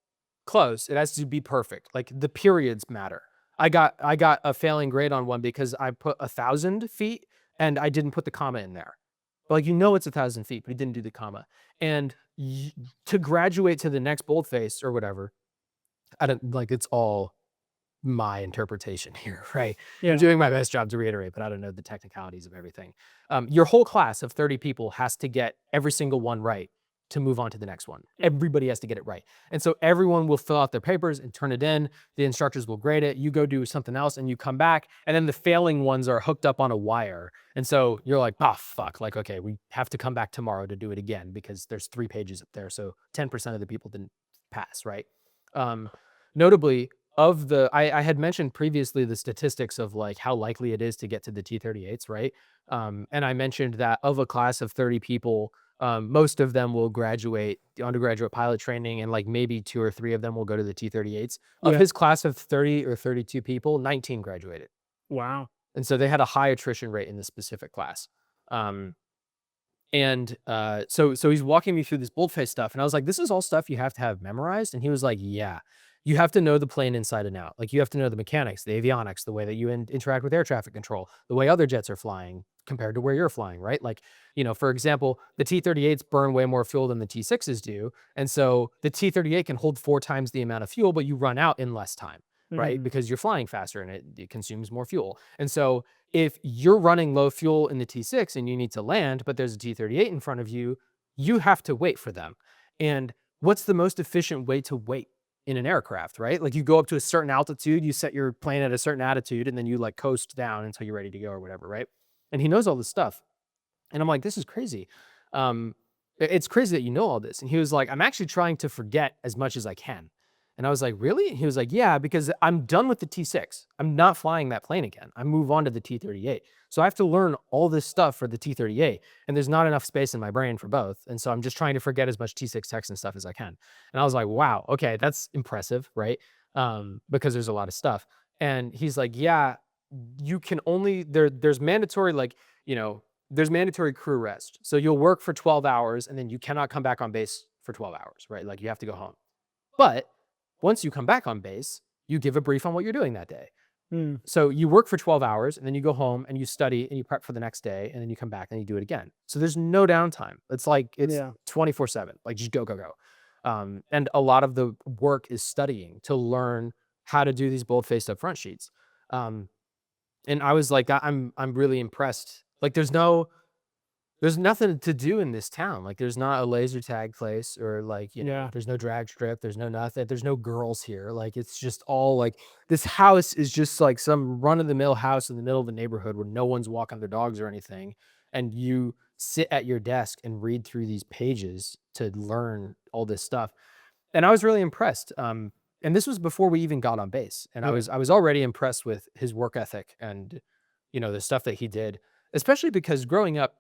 close. It has to be perfect. Like the periods matter. I got a failing grade on one because I put 1,000 feet and I didn't put the comma in there. Like it's 1,000 feet, but he didn't do the comma. And to graduate to the next boldface or whatever, I don't like it's all my interpretation here, right? I'm Yeah. doing my best job to reiterate, but I don't know the technicalities of everything. Your whole class of 30 people has to get every single one right to move on to the next one. Everybody has to get it right. And so everyone will fill out their papers and turn it in. The instructors will grade it. You go do something else and you come back. And then the failing ones are hooked up on a wire. And so you're like, oh, fuck. Like, okay, we have to come back tomorrow to do it again because there's 3 pages up there. So 10% of the people didn't pass, right? Notably, I had mentioned previously the statistics of like how likely it is to get to the T-38s, right? And I mentioned that of a class of 30 people, most of them will graduate the undergraduate pilot training, and like maybe 2 or 3 of them will go to the T-38s. Of Yeah. his class of 30 or 32 people, 19 graduated. Wow. And so they had a high attrition rate in this specific class. Um, so he's walking me through this boldface stuff, and I was like, "This is all stuff you have to have memorized." And he was like, "Yeah, you have to know the plane inside and out. Like you have to know the mechanics, the avionics, the way that you interact with air traffic control, the way other jets are flying compared to where you're flying, right? Like, for example, the T-38s burn way more fuel than the T-6s do, and so the T-38 can hold 4 times the amount of fuel, but you run out in less time, right? Mhm. Because you're flying faster and it consumes more fuel. And so if you're running low fuel in the T6 and you need to land, but there's a T-38 in front of you, you have to wait for them. And what's the most efficient way to wait in an aircraft, right? Like you go up to a certain altitude, you set your plane at a certain attitude, and then you like coast down until you're ready to go or whatever, right? And he knows all this stuff. And I'm like, this is crazy. It's crazy that you know all this. And he was like, I'm actually trying to forget as much as I can. And I was like, really? And he was like, yeah, because I'm done with the T6. I'm not flying that plane again. I move on to the T-38. So I have to learn all this stuff for the T-38. And there's not enough space in my brain for both. And so I'm just trying to forget as much T6 text and stuff as I can. And I was like, wow, okay, that's impressive, right? Because there's a lot of stuff. And he's like, yeah, you can only, there's mandatory, like, you know, there's mandatory crew rest. So you'll work for 12 hours and then you cannot come back on base for 12 hours, right? Like you have to go home. But once you come back on base, you give a brief on what you're doing that day. Mm. So you work for 12 hours and then you go home and you study and you prep for the next day and then you come back and you do it again. So there's no downtime. It's like it's Yeah. 24/7. Like just go, go, go. And a lot of the work is studying to learn how to do these bold-faced up front sheets. Um, and I was like, I'm really impressed. Like there's nothing to do in this town. Like there's not a laser tag place or like, Yeah. there's no drag strip, there's no nothing, there's no girls here. Like it's just all like this house is just like some run of the mill house in the middle of the neighborhood where no one's walking their dogs or anything. And you sit at your desk and read through these pages to learn all this stuff. And I was really impressed. And this was before we even got on base. And I Yeah. was I was already impressed with his work ethic and the stuff that he did, especially because growing up,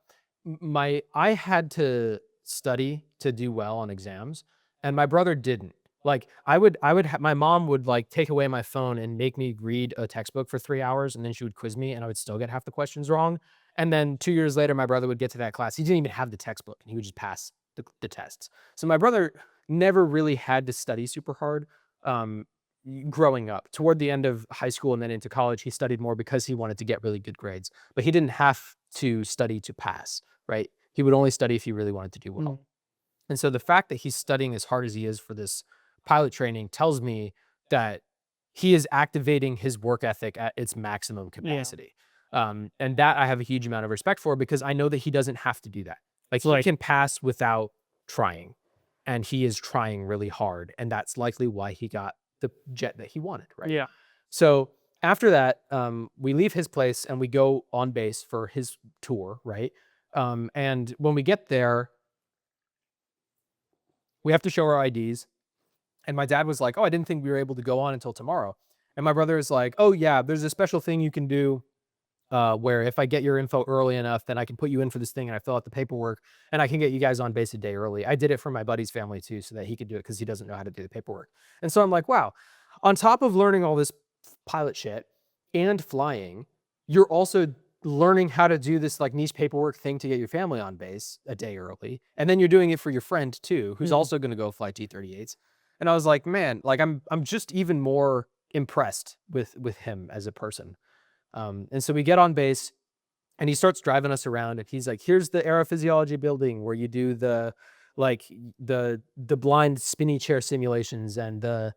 I had to study to do well on exams, and my brother didn't. Like my mom would like take away my phone and make me read a textbook for 3 hours, and then she would quiz me, and I would still get half the questions wrong. And then 2 years later, my brother would get to that class. He didn't even have the textbook, and he would just pass the tests. So my brother never really had to study super hard. Um, Growing up, toward the end of high school and then into college, he studied more because he wanted to get really good grades, but he didn't have to study to pass, right? He would only study if he really wanted to do well. Mm. And so the fact that he's studying as hard as he is for this pilot training tells me that he is activating his work ethic at its maximum Yeah. capacity. And that I have a huge amount of respect for because I know that he doesn't have to do that. Like It's he like can pass without trying, and he is trying really hard. And that's likely why he got the jet that he wanted, right? yeah. So after that, we leave his place and we go on base for his tour, right? And when we get there, we have to show our IDs. And my dad was like, "Oh, I didn't think we were able to go on until tomorrow." And my brother is like, "Oh yeah, there's a special thing you can do where if I get your info early enough, then I can put you in for this thing and I fill out the paperwork and I can get you guys on base a day early." I did it for my buddy's family too, so that he could do it because he doesn't know how to do the paperwork. And so I'm like, wow, on top of learning all this pilot shit and flying, you're also learning how to do this like niche paperwork thing to get your family on base a day early. And then you're doing it for your friend too, who's Mhm. also going to go fly T-38s. And I was like, man, like I'm just even more impressed with him as a person. And so we get on base and he starts driving us around and he's like, here's the aerophysiology building where you do the like the blind spinny chair simulations and the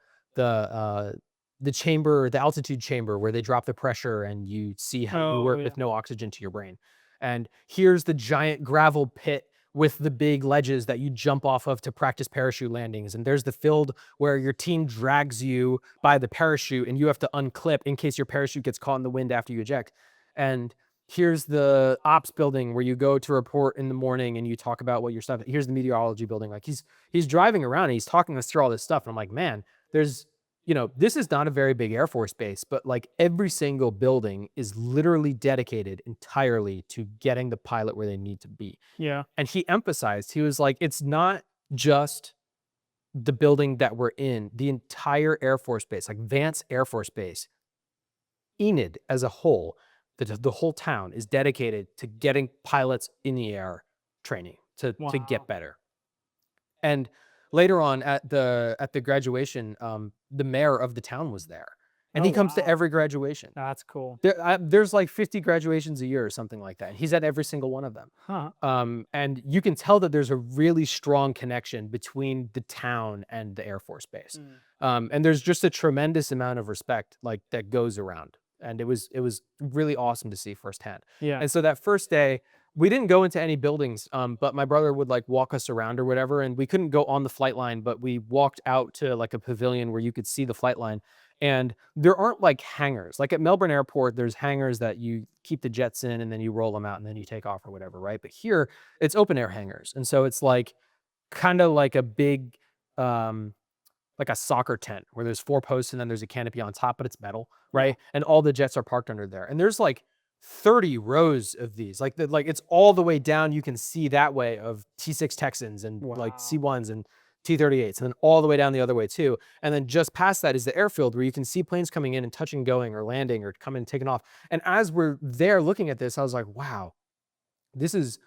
the chamber, the altitude chamber where they drop the pressure and you see how you Oh, work yeah. with no oxygen to your brain. And here's the giant gravel pit with the big ledges that you jump off of to practice parachute landings. And there's the field where your team drags you by the parachute and you have to unclip in case your parachute gets caught in the wind after you eject. And here's the ops building where you go to report in the morning and you talk about what your stuff. Here's the meteorology building. Like he's driving around and he's talking us through all this stuff. And I'm like, man, there's this is not a very big Air Force base, but like every single building is literally dedicated entirely to getting the pilot where they need to be. Yeah. And he emphasized, he was like, it's not just the building that we're in, the entire Air Force base, like Vance Air Force Base, Enid as a whole, the whole town is dedicated to getting pilots in the air training to get Wow. better. And later on at the graduation, the mayor of the town was there, and Oh, he comes to wow. every graduation. That's cool. There's like 50 graduations a year or something like that. And he's at every single one of them. Huh. And you can tell that there's a really strong connection between the town and the Air Force Base. Mm. And there's just a tremendous amount of respect like that goes around. And it was really awesome to see firsthand. Yeah. And so that first day, we didn't go into any buildings, but my brother would like walk us around or whatever. And we couldn't go on the flight line, but we walked out to like a pavilion where you could see the flight line. And there aren't like hangars. Like at Melbourne Airport, there's hangars that you keep the jets in and then you roll them out and then you take off or whatever, right? But here it's open air hangars. And so it's like kind of like a big like a soccer tent where there's four posts and then there's a canopy on top, but it's metal, Yeah. right? And all the jets are parked under there. And there's like 30 rows of these. Like it's all the way down. You can see that way of T6 Texans and like Wow. C1s and T-38s, and then all the way down the other way too. And then just past that is the airfield where you can see planes coming in and touching, going, or landing, or coming and taking off. And as we're there looking at this, I was like, wow, this is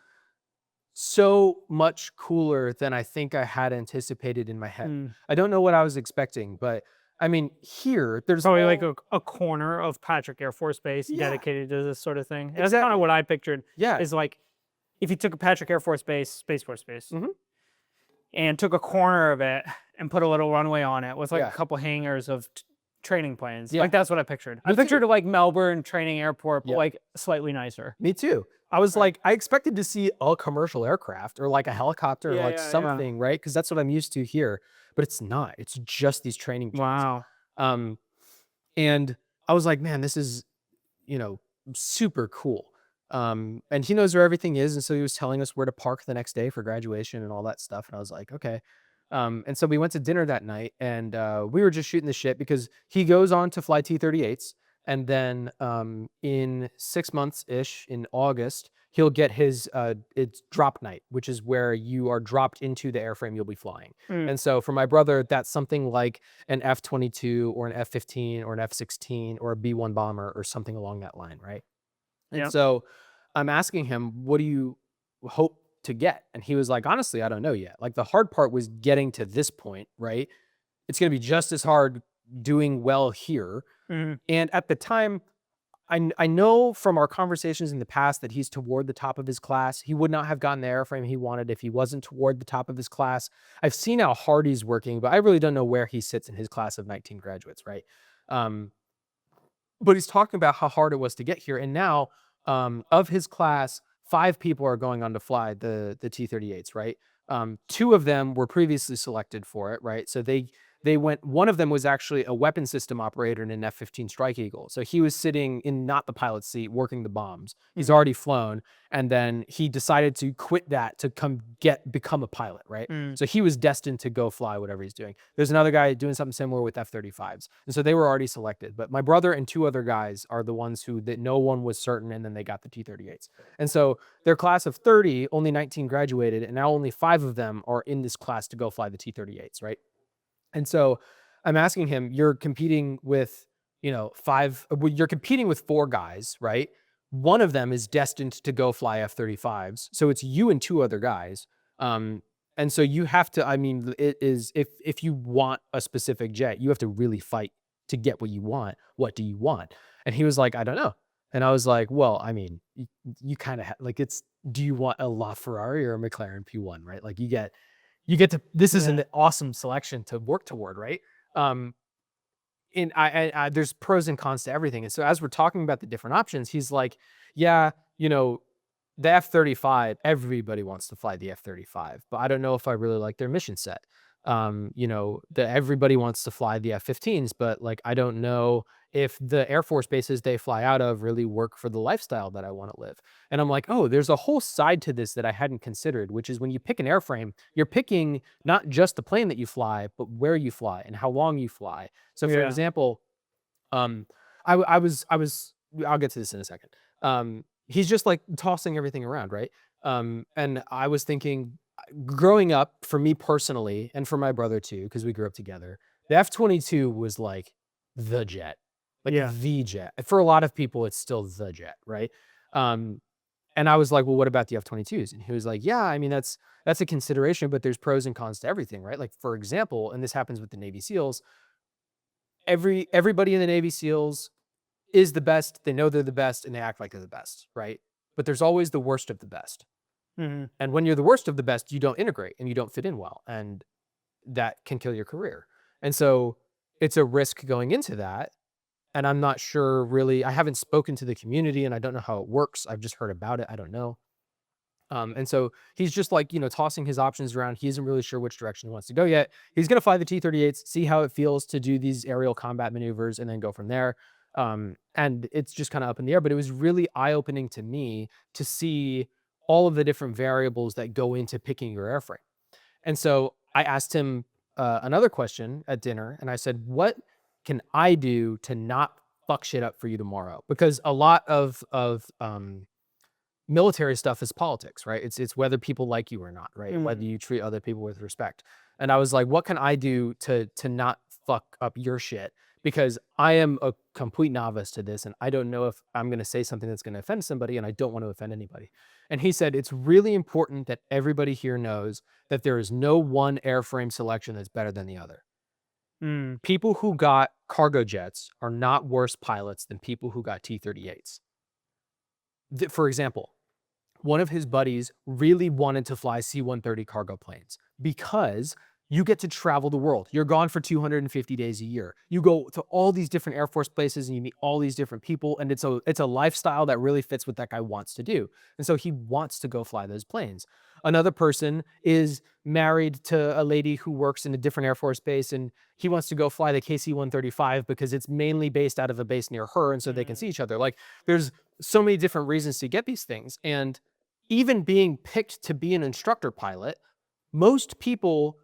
so much cooler than I think I had anticipated in my head. Mm. I don't know what I was expecting, but I mean, here there's Probably like all a corner of Patrick Air Force Base yeah, dedicated to this sort of thing. And that's kind of exactly. what I pictured Yeah. is like if you took a Patrick Air Force Base, Space Force Base, Mhm. and took a corner of it and put a little runway on it with like a Yeah. couple hangars of training planes. Yeah. Like that's what I pictured. I Me too. pictured like Melbourne Training Airport, but Yep. like slightly nicer. Me too. I was Right. like, I expected to see a commercial aircraft or like a helicopter or Yeah, like yeah, yeah. something, right? Because that's what I'm used to here. But it's not. It's just these training jets. Wow. Um, and I was like, man, this is, you know, super cool. And he knows where everything is. And so he was telling us where to park the next day for graduation and all that stuff. And I was like, okay. And so we went to dinner that night and we were just shooting the shit because he goes on to fly T-38s. And then in 6 months ish, in August, he'll get his it's drop night, which is where you are dropped into the airframe you'll be flying. Mm. And so for my brother, that's something like an F-22 or an F-15 or an F-16 or a B-1 bomber or something along that line, right? And Yeah. so I'm asking him, what do you hope to get? And he was like, honestly, I don't know yet. Like the hard part was getting to this point, right? It's going to be just as hard doing well here. Mhm. And at the time, I know from our conversations in the past that he's toward the top of his class. He would not have gotten the airframe he wanted if he wasn't toward the top of his class. I've seen how hard he's working, but I really don't know where he sits in his class of 19 graduates, right? Um, but he's talking about how hard it was to get here. And now, of his class, 5 people are going on to fly the T-38s, right? 2 of them were previously selected for it, right? So they went. One of them was actually a weapon system operator in an F-15 Strike Eagle. So he was sitting in not the pilot's seat working the bombs. He's Mhm. already flown, and then he decided to quit that to become a pilot, right? Mm. So he was destined to go fly whatever he's doing. There's another guy doing something similar with F-35s. And so they were already selected. But my brother and 2 other guys are the ones who that no one was certain, and then they got the T-38s. And so their class of 30, only 19 graduated, and now only 5 of them are in this class to go fly the T-38s, right? And so I'm asking him, you're competing with, 5, well, you're competing with 4 guys, right? One of them is destined to go fly F-35s. So it's you and 2 other guys. Um, and so you have to, I mean, it is, if you want a specific jet, you have to really fight to get what you want. What do you want? And he was like, I don't know. And I was like, well, I mean, you kind of like do you want a LaFerrari or a McLaren P1, right? Like you get to, this is Yeah. an awesome selection to work toward, right? Um, and I there's pros and cons to everything. And so as we're talking about the different options, he's like, yeah, the F-35, everybody wants to fly the F-35, but I don't know if I really like their mission set. Everybody wants to fly the F-15s, but like I don't know if the Air Force bases they fly out of really work for the lifestyle that I want to live. And I'm like, oh, there's a whole side to this that I hadn't considered, which is when you pick an airframe, you're picking not just the plane that you fly, but where you fly and how long you fly. So for Yeah. example, um, I was I'll get to this in a second. He's just like tossing everything around, right? And I was thinking, growing up for me personally, and for my brother too, because we grew up together, the F-22 was like the jet, like Yeah. the jet. For a lot of people, it's still the jet, right? Um, and I was like, well, what about the F-22s? And he was like, yeah, I mean that's a consideration, but there's pros and cons to everything, right? Like for example, and this happens with the Navy SEALs, everybody in the Navy SEALs is the best. They know they're the best and they act like they're the best, right? But there's always the worst of the best. Mhm. And when you're the worst of the best, you don't integrate and you don't fit in well. And that can kill your career. And so it's a risk going into that. And I'm not sure really, I haven't spoken to the community and I don't know how it works. I've just heard about it. I don't know. And so he's just like, tossing his options around. He isn't really sure which direction he wants to go yet. He's going to fly the T-38s, see how it feels to do these aerial combat maneuvers, and then go from there. And it's just kind of up in the air. But it was really eye-opening to me to see all of the different variables that go into picking your airframe. And so I asked him another question at dinner, and I said, "What can I do to not fuck shit up for you tomorrow?" Because a lot of military stuff is politics, right? It's whether people like you or not, right? Whether Mm. you treat other people with respect. And I was like, what can I do to not fuck up your shit? Because I am a complete novice to this and I don't know if I'm going to say something that's going to offend somebody and I don't want to offend anybody. And he said it's really important that everybody here knows that there is no one airframe selection that's better than the other. Mm. People who got cargo jets are not worse pilots than people who got T-38s. For example, one of his buddies really wanted to fly C-130 cargo planes because you get to travel the world. You're gone for 250 days a year. You go to all these different Air Force places and you meet all these different people, and it's a lifestyle that really fits what that guy wants to do. And so he wants to go fly those planes. Another person is married to a lady who works in a different Air Force base, and he wants to go fly the KC-135 because it's mainly based out of a base near her, and so they can Mhm. see each other. Like there's so many different reasons to get these things, and even being picked to be an instructor pilot, most people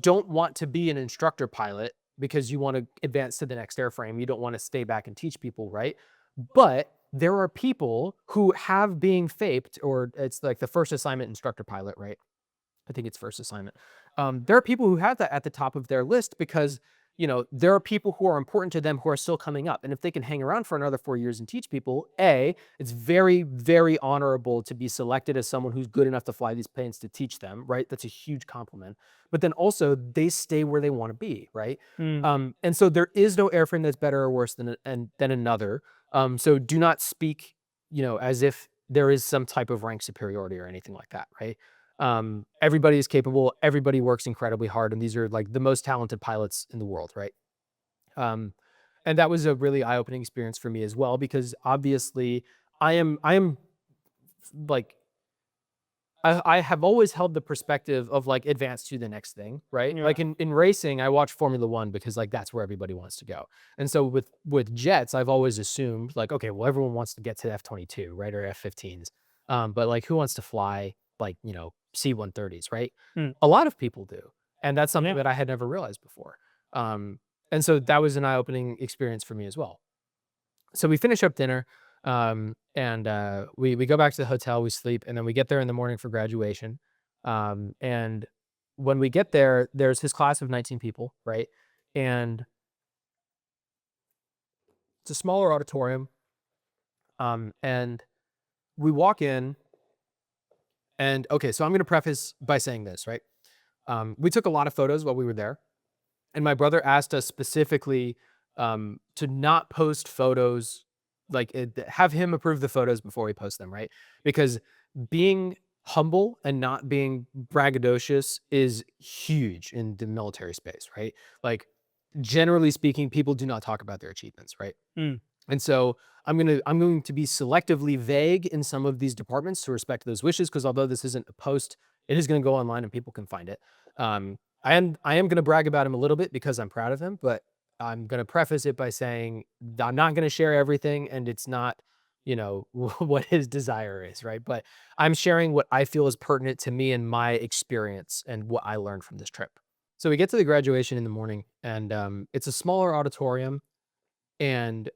don't want to be an instructor pilot because you want to advance to the next airframe. You don't want to stay back and teach people, right? But there are people who have being FAPed, or it's like the first assignment instructor pilot, right? I think it's first assignment. There are people who have that at the top of their list because there are people who are important to them who are still coming up. And if they can hang around for another 4 years and teach people, it's very, very honorable to be selected as someone who's good enough to fly these planes to teach them, right? That's a huge compliment. But then also they stay where they want to be, right? Mm. And so there is no airframe that's better or worse than another. So do not speak, as if there is some type of rank superiority or anything like that, right? Everybody is capable, everybody works incredibly hard, and these are like the most talented pilots in the world, right? Um, and that was a really eye-opening experience for me as well, because obviously I am like I have always held the perspective of like advance to the next thing, right? Yeah. Like in racing, I watch Formula One because like that's where everybody wants to go. And so with jets, I've always assumed like, okay, well, everyone wants to get to F-22, right? Or F-15s. But like who wants to fly like, C-130s, right? Mm. A lot of people do. And that's something Yeah. that I had never realized before. And so that was an eye-opening experience for me as well. So we finish up dinner, and we go back to the hotel, we sleep, and then we get there in the morning for graduation. And when we get there, there's his class of 19 people, right? And it's a smaller auditorium. And we walk in, and okay, so I'm going to preface by saying this, right? We took a lot of photos while we were there. And my brother asked us specifically to not post photos, like have him approve the photos before we post them, right? Because being humble and not being braggadocious is huge in the military space, right? Like generally speaking, people do not talk about their achievements, right? Mm. And so I'm going to be selectively vague in some of these departments to respect those wishes, because although this isn't a post, it is going to go online and people can find it. I am going to brag about him a little bit because I'm proud of him, but I'm going to preface it by saying I'm not going to share everything, and it's not, what his desire is, right? But I'm sharing what I feel is pertinent to me and my experience and what I learned from this trip. So we get to the graduation in the morning, and it's a smaller auditorium, and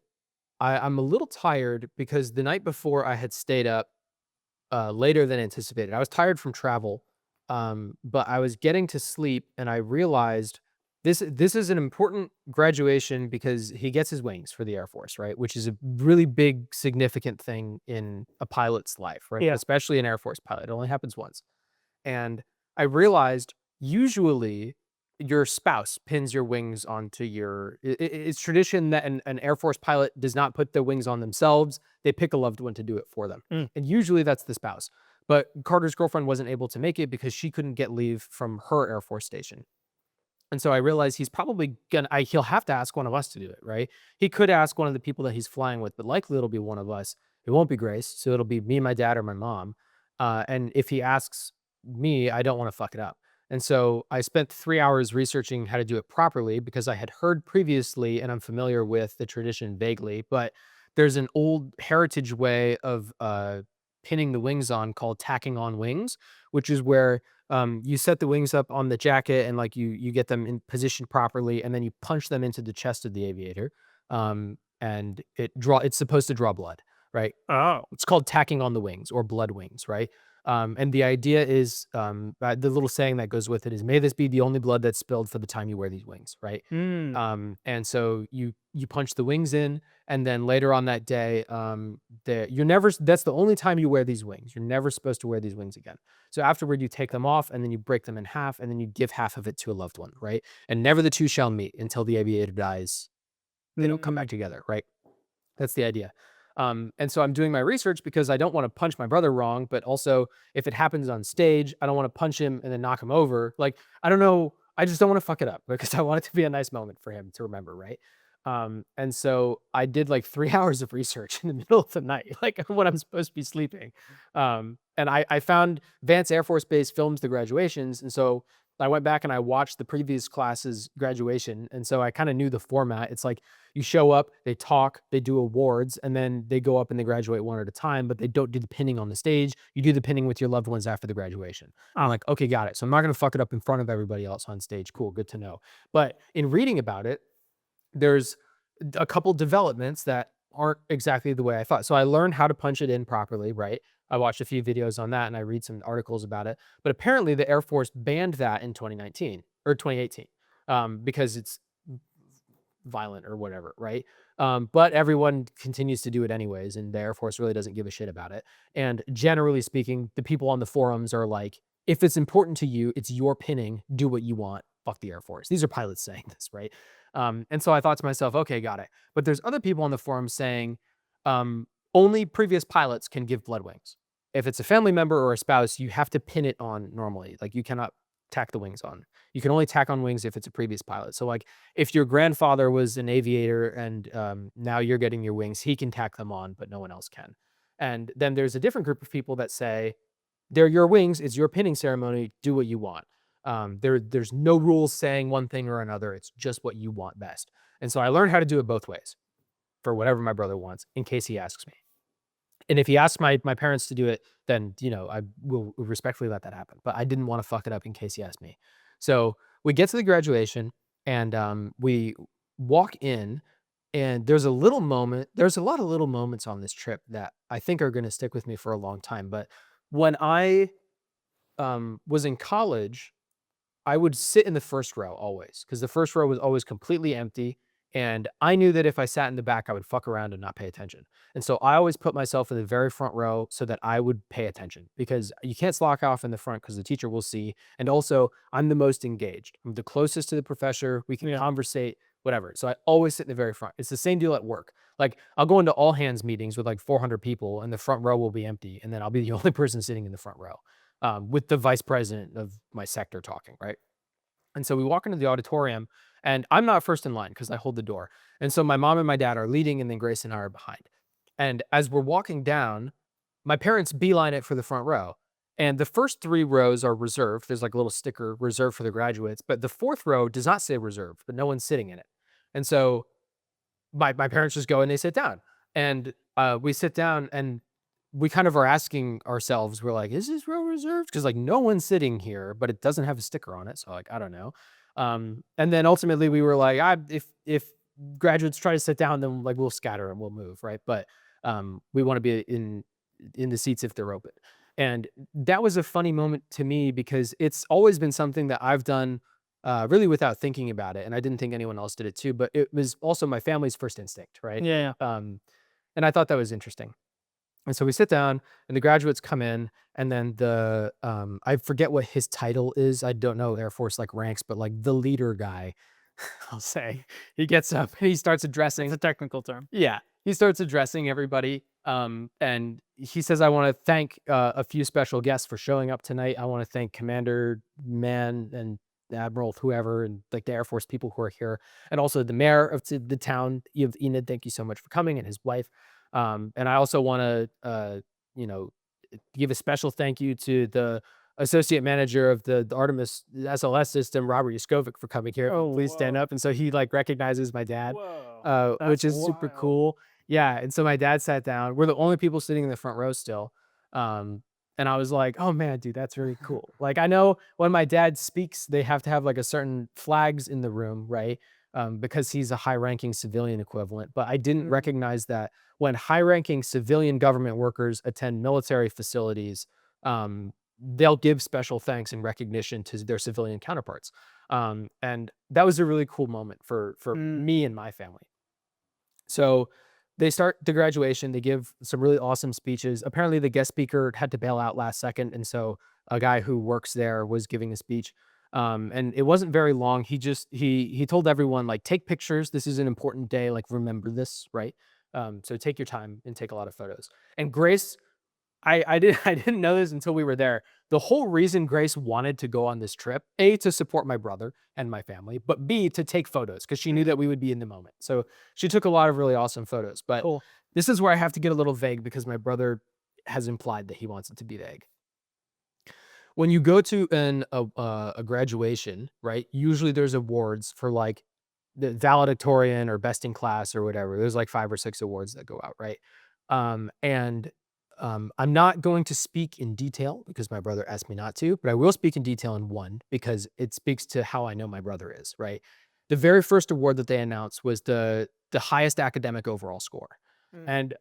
I'm a little tired because the night before I had stayed up later than anticipated. I was tired from travel, but I was getting to sleep, and I realized this is an important graduation because he gets his wings for the Air Force, right? Which is a really big, significant thing in a pilot's life, right? Yeah. Especially an Air Force pilot. It only happens once. And I realized usually your spouse pins your wings onto it's tradition that an Air Force pilot does not put their wings on themselves. They pick a loved one to do it for them. Mm. And usually that's the spouse. But Carter's girlfriend wasn't able to make it because she couldn't get leave from her Air Force station. And so I realized he's probably he'll have to ask one of us to do it, right? He could ask one of the people that he's flying with, but likely it'll be one of us. It won't be Grace. So it'll be me, my dad, or my mom. And if he asks me, I don't want to fuck it up. And so I spent 3 hours researching how to do it properly because I had heard previously and I'm familiar with the tradition vaguely, but there's an old heritage way of pinning the wings on called tacking on wings, which is where you set the wings up on the jacket and like you get them in position properly, and then you punch them into the chest of the aviator. And it's supposed to draw blood, right? Oh. It's called tacking on the wings or blood wings, right? And the idea is the little saying that goes with it is, "May this be the only blood that's spilled for the time you wear these wings," right? Mm. And so you punch the wings in, and then later on that day, that's the only time you wear these wings. You're never supposed to wear these wings again. So afterward, you take them off, and then you break them in half, and then you give half of it to a loved one, right? And never the two shall meet until the aviator dies. They don't come Mm. back together, right? That's the idea. And so I'm doing my research because I don't want to punch my brother wrong, but also if it happens on stage, I don't want to punch him and then knock him over. Like, I don't know. I just don't want to fuck it up because I want it to be a nice moment for him to remember, right? And so I did like 3 hours of research in the middle of the night, like when I'm supposed to be sleeping. And I found Vance Air Force Base films the graduations. And so I went back and I watched the previous class's graduation. And so I kind of knew the format. It's like you show up, they talk, they do awards, and then they go up and they graduate one at a time, but they don't do the pinning on the stage. You do the pinning with your loved ones after the graduation. I'm Ah. like, okay, got it. So I'm not going to fuck it up in front of everybody else on stage. Cool, good to know. But in reading about it, there's a couple developments that aren't exactly the way I thought. So I learned how to punch it in properly, right? I watched a few videos on that and I read some articles about it. But apparently the Air Force banned that in 2019 or 2018 because it's violent or whatever, right? But everyone continues to do it anyways, and the Air Force really doesn't give a shit about it. And generally speaking, the people on the forums are like, if it's important to you, it's your pinning, do what you want. Fuck the Air Force. These are pilots saying this, right? And so I thought to myself, okay, got it. But there's other people on the forum saying, only previous pilots can give blood wings. If it's a family member or a spouse, you have to pin it on normally. Like you cannot tack the wings on. You can only tack on wings if it's a previous pilot. So like if your grandfather was an aviator and now you're getting your wings, he can tack them on, but no one else can. And then there's a different group of people that say, they're your wings, it's your pinning ceremony, do what you want. There's no rules saying one thing or another. It's just what you want best. And so I learned how to do it both ways for whatever my brother wants in case he asks me. And if he asks my parents to do it, then, I will respectfully let that happen. But I didn't want to fuck it up in case he asked me. So we get to the graduation and we walk in, and there's a little moment. There's a lot of little moments on this trip that I think are going to stick with me for a long time. But when I was in college, I would sit in the first row always because the first row was always completely empty. And I knew that if I sat in the back, I would fuck around and not pay attention. And so I always put myself in the very front row so that I would pay attention because you can't slack off in the front because the teacher will see. And also, I'm the most engaged. I'm the closest to the professor. We can Yeah. conversate, whatever. So I always sit in the very front. It's the same deal at work. Like I'll go into all hands meetings with like 400 people and the front row will be empty. And then I'll be the only person sitting in the front row with the vice president of my sector talking, right? And so we walk into the auditorium, and I'm not first in line because I hold the door. And so my mom and my dad are leading, and then Grace and I are behind. And as we're walking down, my parents beeline it for the front row. And the first three rows are reserved. There's like a little sticker reserved for the graduates, but the fourth row does not say reserved, but no one's sitting in it. And so my parents just go and they sit down. And we sit down and we kind of are asking ourselves, we're like, is this row reserved? Because like no one's sitting here, but it doesn't have a sticker on it. So like, I don't know. And then ultimately we were like, if graduates try to sit down, then like we'll scatter and we'll move, right? But we want to be in the seats if they're open. And that was a funny moment to me because it's always been something that I've done really without thinking about it. And I didn't think anyone else did it too, but it was also my family's first instinct, right? Yeah. And I thought that was interesting. And so we sit down and the graduates come in and then I forget what his title is. I don't know Air Force like ranks, but like the leader guy, I'll say, he gets up and he starts It's a addressing. technical term. Yeah, he starts addressing everybody. And he says, I want to thank a few special guests for showing up tonight. I want to thank Commander Man and Admiral, whoever, and like the Air Force people who are here, and also the mayor of the town of Enid. Thank you so much for coming, and his wife. And I also want to, you know, give a special thank you to the associate manager of the Artemis SLS system, Robert Yaskovic, for coming here. Oh, Please stand whoa. up. And so he like recognizes my dad, Whoa. which That's is super wild. cool. Yeah. And so my dad sat down. We're the only people sitting in the front row still. Um, and I was like, oh man, dude, that's really cool. Like I know when my dad speaks, they have to have like a certain flags in the room, right? Because he's a high ranking civilian equivalent. But I didn't Mhm. recognize that when high ranking civilian government workers attend military facilities, they'll give special thanks and recognition to their civilian counterparts. And that was a really cool moment for Mm. me and my family. So they start the graduation. They give some really awesome speeches. Apparently, the guest speaker had to bail out last second, and so a guy who works there was giving a speech. And it wasn't very long. He told everyone like, take pictures. This is an important day. Like, remember this, right? So take your time and take a lot of photos. And Grace, I didn't know this until we were there. The whole reason Grace wanted to go on this trip, A, to support my brother and my family, but B, to take photos because she knew Mhm. that we would be in the moment. So she took a lot of really awesome photos. But Cool. this is where I have to get a little vague because my brother has implied that he wants it to be vague. When you go to a graduation, right? Usually there's awards for like the valedictorian or best in class or whatever. There's like 5 or 6 awards that go out, right? And I'm not going to speak in detail because my brother asked me not to, but I will speak in detail in one because it speaks to how I know my brother is, right? The very first award that they announced was the highest academic overall score. Mm. And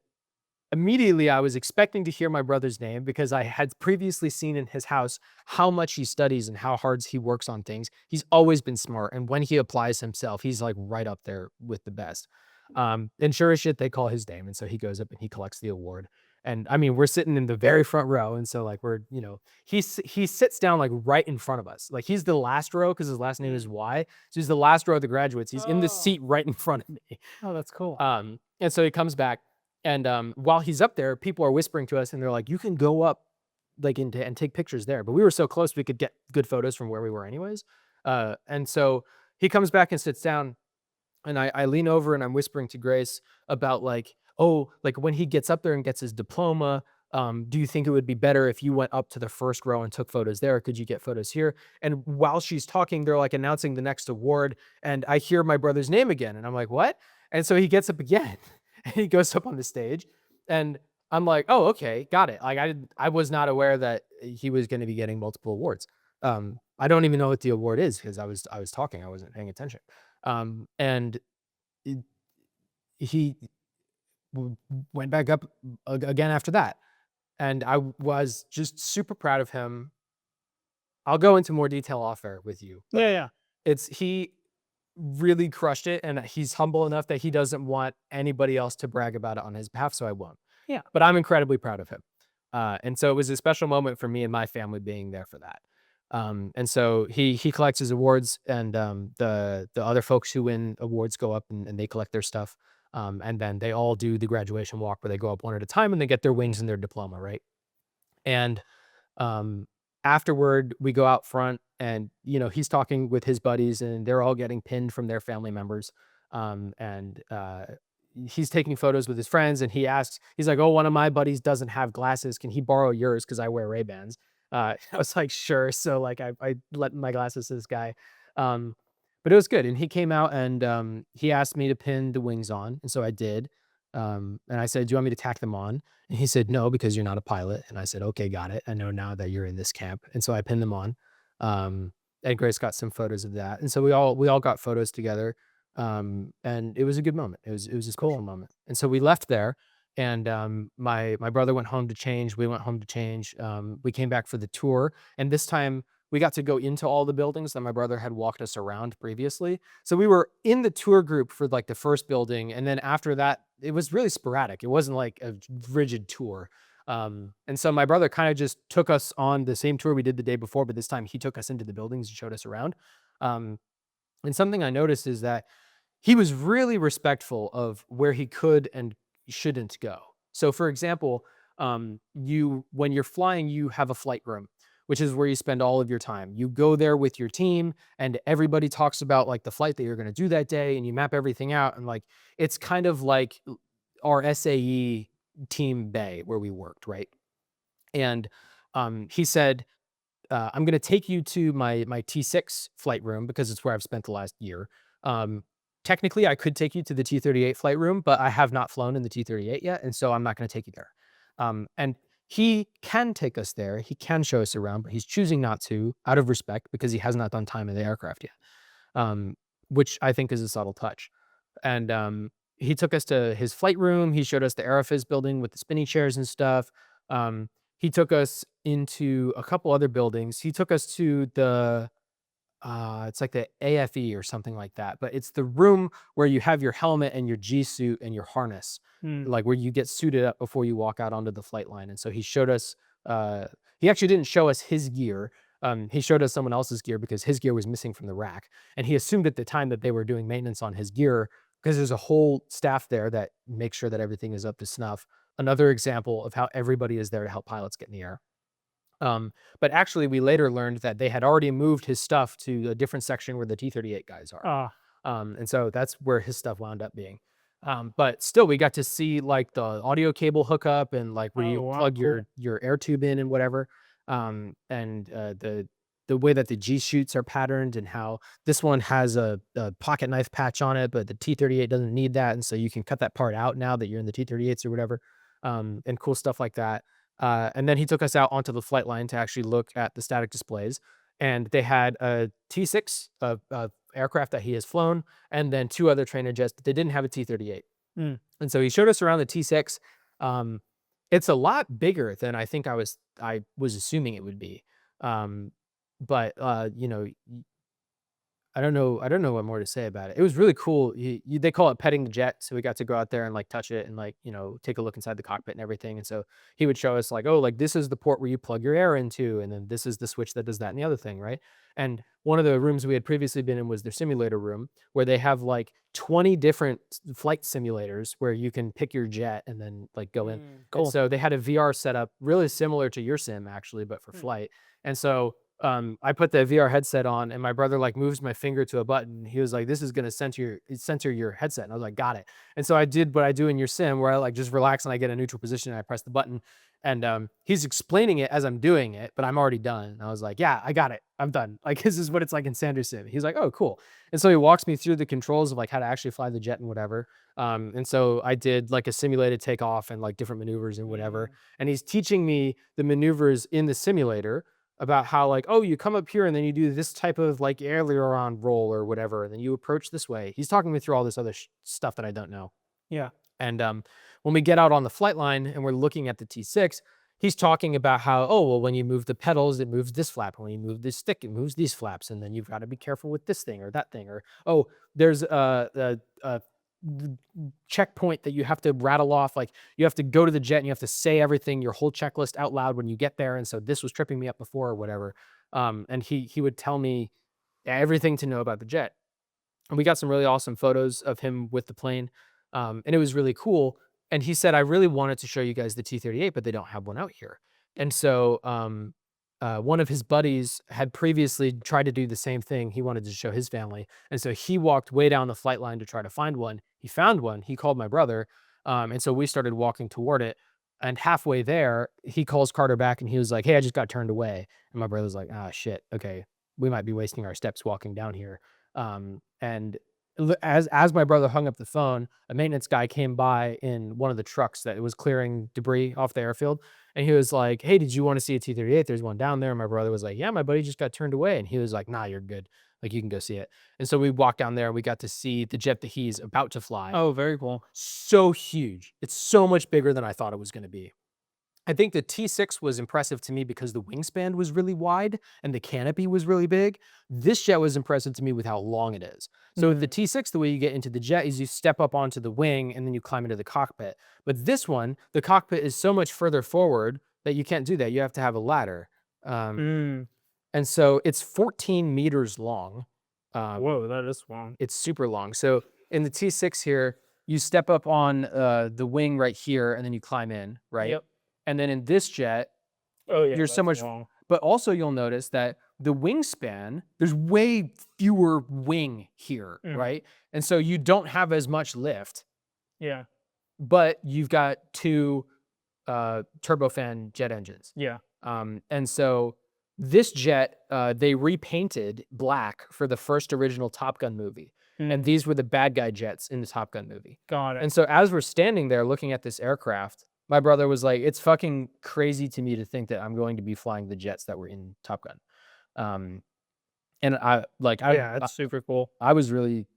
immediately I was expecting to hear my brother's name because I had previously seen in his house how much he studies and how hard he works on things. He's always been smart, and when he applies himself, he's like right up there with the best. And sure as shit, they call his name, and so he goes up and he collects the award. And I mean, we're sitting in the very front row, and so like he sits down like right in front of us. Like he's the last row because his last name is Mm. Y, so he's the last row of the graduates. He's in the Oh. seat right in front of me. Oh, that's cool. And so he comes back, and while he's up there, people are whispering to us, and they're like, "You can go up, like, and take pictures there." But we were so close, we could get good photos from where we were, anyways. And so he comes back and sits down, and I lean over and I'm whispering to Grace about like, oh, like when he gets up there and gets his diploma, do you think it would be better if you went up to the first row and took photos there? Could you get photos here? And while she's talking, they're like announcing the next award, and I hear my brother's name again, and I'm like, what? And so he gets up again, and he goes up on the stage, and I'm like, oh, okay, got it. Like I was not aware that he was going to be getting multiple awards. I don't even know what the award is because I was talking, I wasn't paying attention. And it he w went back up again after that, and I was just super proud of him. I'll go into more detail off air with you, but Yeah, yeah. he really crushed it, and he's humble enough that he doesn't want anybody else to brag about it on his behalf, so I won't. Yeah. But I'm incredibly proud of him. And so it was a special moment for me and my family being there for that. And so he collects his awards, and the other folks who win awards go up and they collect their stuff. And then they all do the graduation walk where they go up one at a time and they get their wings and their diploma, right? And um, afterward, we go out front, and he's talking with his buddies, and they're all getting pinned from their family members. And he's taking photos with his friends, and he's like, "Oh, one of my buddies doesn't have glasses. Can he borrow yours? Because I wear Ray Bans." I was like, "Sure." So like, I let my glasses to this guy. Um, but it was good, and he came out and he asked me to pin the wings on, and so I did. And I said, "Do you want me to tack them on?" And he said, "No, because you're not a pilot." And I said, "Okay, got it. I know now that you're in this camp." And so I pinned them on. Um, and Grace got some photos of that. And so we all got photos together. And it was a good moment. It was a special Cool. moment. And so we left there, and my brother went home to change. We went home to change. We came back for the tour, and this time we got to go into all the buildings that my brother had walked us around previously. So we were in the tour group for like the first building, and then after that, it was really sporadic. It wasn't like a rigid tour. And so my brother kind of just took us on the same tour we did the day before, but this time he took us into the buildings and showed us around. Um, and something I noticed is that he was really respectful of where he could and shouldn't go. So, for example, you when you're flying, you have a flight room, which is where you spend all of your time. You go there with your team, and everybody talks about like the flight that you're going to do that day, and you map everything out. And like it's kind of like our SAE team bay where we worked, right? And he said, I'm going to take you to my T6 flight room because it's where I've spent the last year. Um, Technically, I could take you to the T38 flight room, but I have not flown in the T38 yet, and so I'm not going to take you there. And he can take us there. He can show us around, but he's choosing not to out of respect because he has not done time in the aircraft yet, um, which I think is a subtle touch. And he took us to his flight room. He showed us the Aerophys building with the spinning chairs and stuff. He took us into a couple other buildings. He took us to it's like the AFE or something like that, but it's the room where you have your helmet and your G suit and your harness, Mm. like where you get suited up before you walk out onto the flight line. And so he showed us, uh, he actually didn't show us his gear. He showed us someone else's gear because his gear was missing from the rack. And he assumed at the time that they were doing maintenance on his gear because there's a whole staff there that makes sure that everything is up to snuff. Another example of how everybody is there to help pilots get in the air. But actually, we later learned that they had already moved his stuff to a different section where the T38 guys are. Ah. And so that's where his stuff wound up being. But still, we got to see like the audio cable hookup and like where Oh, you wow, plug cool. your air tube in and whatever. And the way that the G shoots are patterned and how this one has a pocket knife patch on it, but the T38 doesn't need that, and so you can cut that part out now that you're in the T38s or whatever. And cool stuff like that. And then he took us out onto the flight line to actually look at the static displays. And they had a T6 aircraft that he has flown, and then two other trainer jets, but they didn't have a T38. Mm. And so he showed us around the T6. Um, it's a lot bigger than I was assuming it would be. Um, but, I don't know what more to say about it. It was really cool. They call it petting the jet, so we got to go out there and, like, touch it and, like, take a look inside the cockpit and everything, and so he would show us, like, "Oh, like, this is the port where you plug your air into, and then this is the switch that does that and the other thing," right? And one of the rooms we had previously been in was their simulator room, where they have, like, 20 different flight simulators where you can pick your jet and then, like, go in. And Cool. so they had a VR setup really similar to your sim, actually, but for Hmm. flight. And so I put the VR headset on and my brother like moves my finger to a button. He was like, "This is gonna censor your headset." And I was like, "Got it." And so I did what I do in your sim where I like just relax and I get a neutral position and I press the button. And he's explaining it as I'm doing it, but I'm already done. And I was like, "Yeah, I got it. I'm done." Like this is what it's like in Sanders Sim. He's like, "Oh, cool." And so he walks me through the controls of like how to actually fly the jet and whatever. And so I did like a simulated takeoff and like different maneuvers and whatever. Mm. And he's teaching me the maneuvers in the simulator about how like, oh, you come up here and then you do this type of like aileron roll or whatever, and then you approach this way. He's talking me through all this other stuff that I don't know. Yeah. And when we get out on the flight line and we're looking at the T6, he's talking about how, oh, well, when you move the pedals, it moves this flap. When you move this stick, it moves these flaps. And then you've got to be careful with this thing or that thing. Or, oh, there's a checkpoint that you have to rattle off. Like you have to go to the jet and you have to say everything, your whole checklist out loud when you get there. And so this was tripping me up before or whatever. And he would tell me everything to know about the jet. And we got some really awesome photos of him with the plane, and it was really cool. And he said, "I really wanted to show you guys the T-38, but they don't have one out here." And so, one of his buddies had previously tried to do the same thing. He wanted to show his family, and so he walked way down the flight line to try to find one. He found one. He called my brother, and so we started walking toward it. And halfway there, he calls Carter back, and he was like, "Hey, I just got turned away." And my brother's like, "Ah, shit. Okay, we might be wasting our steps walking down here." And as my brother hung up the phone, a maintenance guy came by in one of the trucks that was clearing debris off the airfield, and he was like, "Hey, did you want to see a T-38? There's one down there." And my brother was like, "Yeah, my buddy just got turned away," and he was like, "Nah, you're good. Like you can go see it." And so we walked down there. And we got to see the jet that he's about to fly. Oh, very cool. So huge! It's so much bigger than I thought it was going to be. I think the T6 was impressive to me because the wingspan was really wide and the canopy was really big. This jet was impressive to me with how long it is. So with the Mm. T6, the way you get into the jet is you step up onto the wing and then you climb into the cockpit. But this one, the cockpit is so much further forward that you can't do that. You have to have a ladder. Um, Mm. and so it's 14 meters long. Um, Whoa, that is long. it's super long. So in the T6 here, you step up on the wing right here and then you climb in, right? Yep. And then in this jet, Oh, yeah, you're so that's much long. but also you'll notice that the wingspan, there's way fewer wing here, Mhm. right? And so you don't have as much lift, Yeah. but you've got 2 turbofan jet engines. Yeah. And so this jet, they repainted black for the first original Top Gun movie, and Mm. these were the bad guy jets in the Top Gun movie. Got it. And so as we're standing there looking at this aircraft, my brother was like, "It's fucking crazy to me to think that I'm going to be flying the jets that were in Top Gun." Um, and I like Yeah, I it's super cool. I was really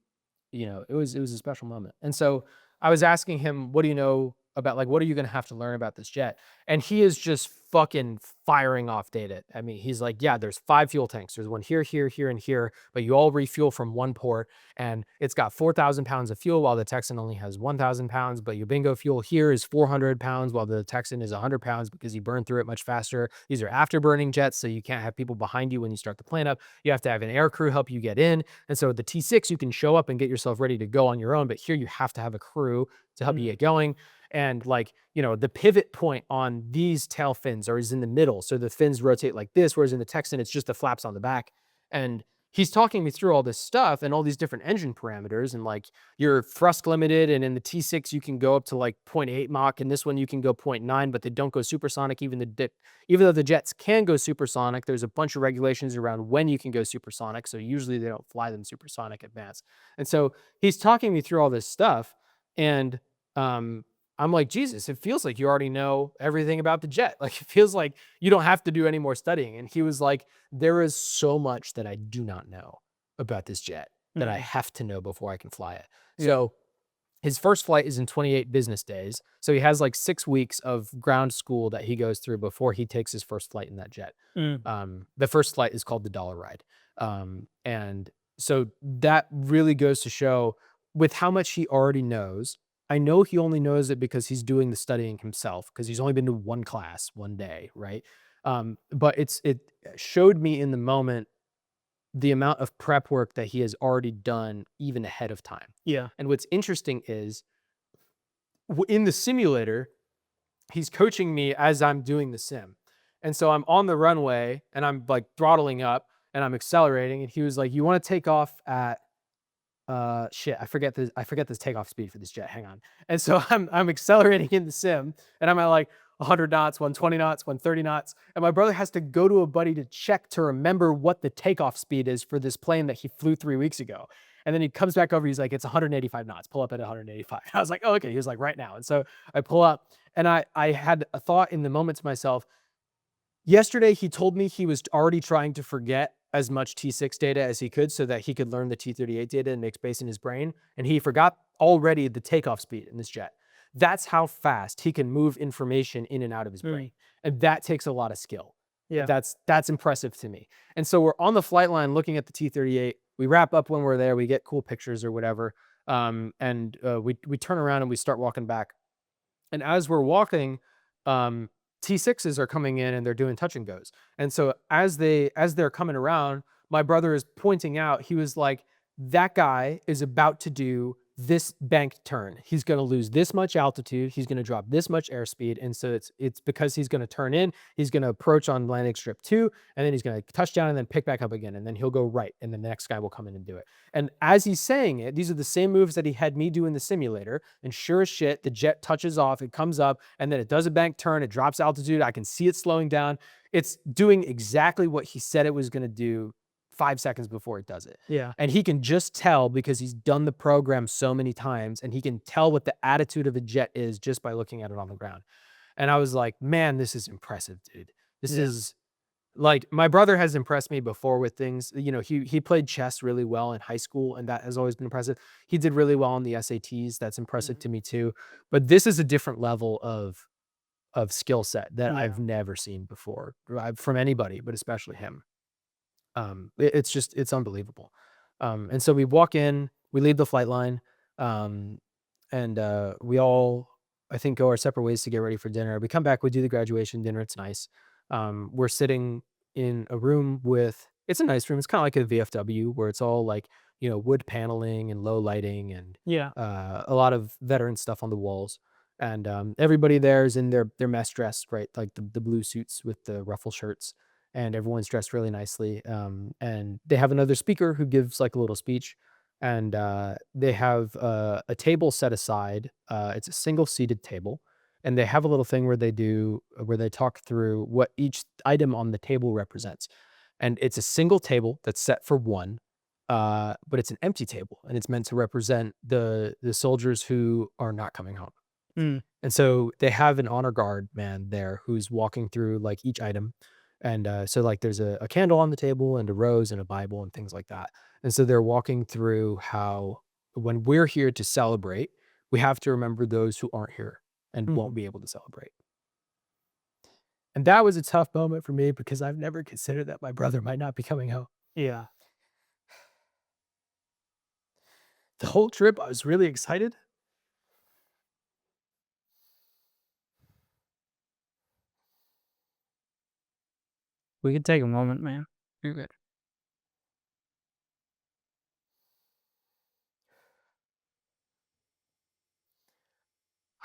it was a special moment. And so I was asking him, "What do you know about like what are you going to have to learn about this jet?" And he is just fucking firing off data. I mean, he's like, "Yeah, there's 5 fuel tanks. There's one here, here, here, and here, but you all refuel from one port, and it's got 4,000 pounds of fuel while the Texan only has 1,000 pounds. But your bingo fuel here is 400 pounds while the Texan is 100 pounds because you burn through it much faster. These are afterburning jets, so you can't have people behind you when you start the plane up. You have to have an air crew help you get in. And so the T6, you can show up and get yourself ready to go on your own, but here you have to have a crew to help you Mm. get going. And like, the pivot point on these tail fins is in the middle. So the fins rotate like this, whereas in the Texan, it's just the flaps on the back. And he's talking me through all this stuff and all these different engine parameters. And like you're thrust limited. And in the T6, you can go up to like zero point 0.8 Mach. And this one, you can go 0.9, but they don't go supersonic. Even though the jets can go supersonic, there's a bunch of regulations around when you can go supersonic. So usually they don't fly them supersonic advance. And so he's talking me through all this stuff. And um, I'm like, Jesus, it feels like you already know everything about the jet. Like, it feels like you don't have to do any more studying. And he was like, there is so much that I do not know about this jet that I Mhm. have to know before I can fly it. Yeah. So His first flight is in 28 business days, so he has, like, 6 weeks of ground school that he goes through before he takes his first flight in that jet. Mm. The first flight is called the Dollar Ride, and so that really goes to show with how much he already knows. I know he only knows it because he's doing the studying himself, because he's only been to 1 class 1 day, right? But it showed me in the moment the amount of prep work that he has already done even ahead of time. Yeah. And what's interesting is in the simulator, he's coaching me as I'm doing the sim. And so I'm on the runway and I'm like throttling up and I'm accelerating. And he was like, "You want to take off at shit, I forget this takeoff speed for this jet. Hang on." And so I'm accelerating in the sim and I'm at like 100 knots, 120 knots, 130 knots. And my brother has to go to a buddy to check to remember what the takeoff speed is for this plane that he flew 3 weeks ago. And then he comes back over, he's like, "It's 185 knots, pull up at 185." I was like, "Oh, okay." He was like, "Right now." And so I pull up and I had a thought in the moment to myself. Yesterday, he told me he was already trying to forget as much T6 data as he could so that he could learn the T38 data and make space in his brain. And he forgot already the takeoff speed in this jet. That's how fast he can move information in and out of his Mm. brain. And that takes a lot of skill. Yeah. That's impressive to me. And so we're on the flight line looking at the T38. We wrap up when we're there. We get cool pictures or whatever. We turn around and we start walking back. And as we're walking, T6s are coming in and they're doing touch and goes. And so as they're coming around, my brother is pointing out, he was like, "That guy is about to do this bank turn. He's going to lose this much altitude. He's going to drop this much airspeed." And so it's because he's going to turn in, he's going to approach on landing strip 2, and then he's going to touch down and then pick back up again. And then he'll go right. And then the next guy will come in and do it. And as he's saying it, these are the same moves that he had me do in the simulator. And sure as shit, the jet touches off, it comes up, and then it does a bank turn, it drops altitude. I can see it slowing down. It's doing exactly what he said it was going to do 5 seconds before it does it. Yeah. And he can just tell because he's done the program so many times, and he can tell what the attitude of a jet is just by looking at it on the ground. And I was like, "Man, this is impressive, dude. This Yeah. is like, my brother has impressed me before with things. You know, he played chess really well in high school, and that has always been impressive. He did really well on the SATs. That's impressive Mhm. to me too. But this is a different level of skill set that Yeah. I've never seen before from anybody, but especially him. It's just it's unbelievable. And so we walk in, we leave the flight line, um, and we all, I think, go our separate ways to get ready for dinner. We come back, we do the graduation dinner. It's nice. We're sitting in a room with, it's a nice room. It's kind of like a VFW where it's all like, wood paneling and low lighting and Yeah. a lot of veteran stuff on the walls. And everybody there is in their mess dress, right? Like the blue suits with the ruffle shirts, and everyone's dressed really nicely. And they have another speaker who gives like a little speech, and they have a table set aside. It's a single seated table, and they have a little thing where they talk through what each item on the table represents. And it's a single table that's set for one, but it's an empty table, and it's meant to represent the soldiers who are not coming home. Mm. And so they have an honor guard man there who's walking through like each item. And so like there's a candle on the table and a rose and a Bible and things like that. And so they're walking through how when we're here to celebrate, we have to remember those who aren't here and won't Mhm. be able to celebrate. And that was a tough moment for me because I've never considered that my brother might not be coming home. Yeah. The whole trip, I was really excited. We could take a moment, man. You're good.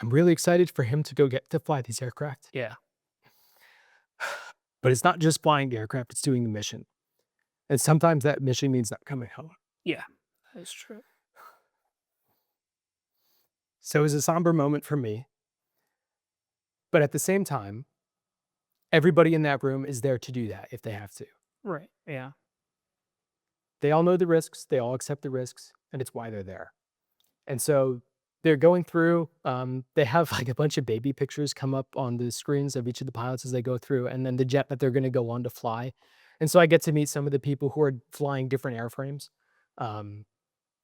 I'm really excited for him to go get to fly these aircraft. Yeah. But it's not just flying the aircraft, it's doing the mission. And sometimes that mission means not coming home. Yeah. That's true. So it was a somber moment for me. But at the same time, everybody in that room is there to do that if they have to. Right. Yeah. They all know the risks, they all accept the risks, and it's why they're there. And so they're going through, they have like a bunch of baby pictures come up on the screens of each of the pilots as they go through, and then the jet that they're going to go on to fly. And so I get to meet some of the people who are flying different airframes. Um,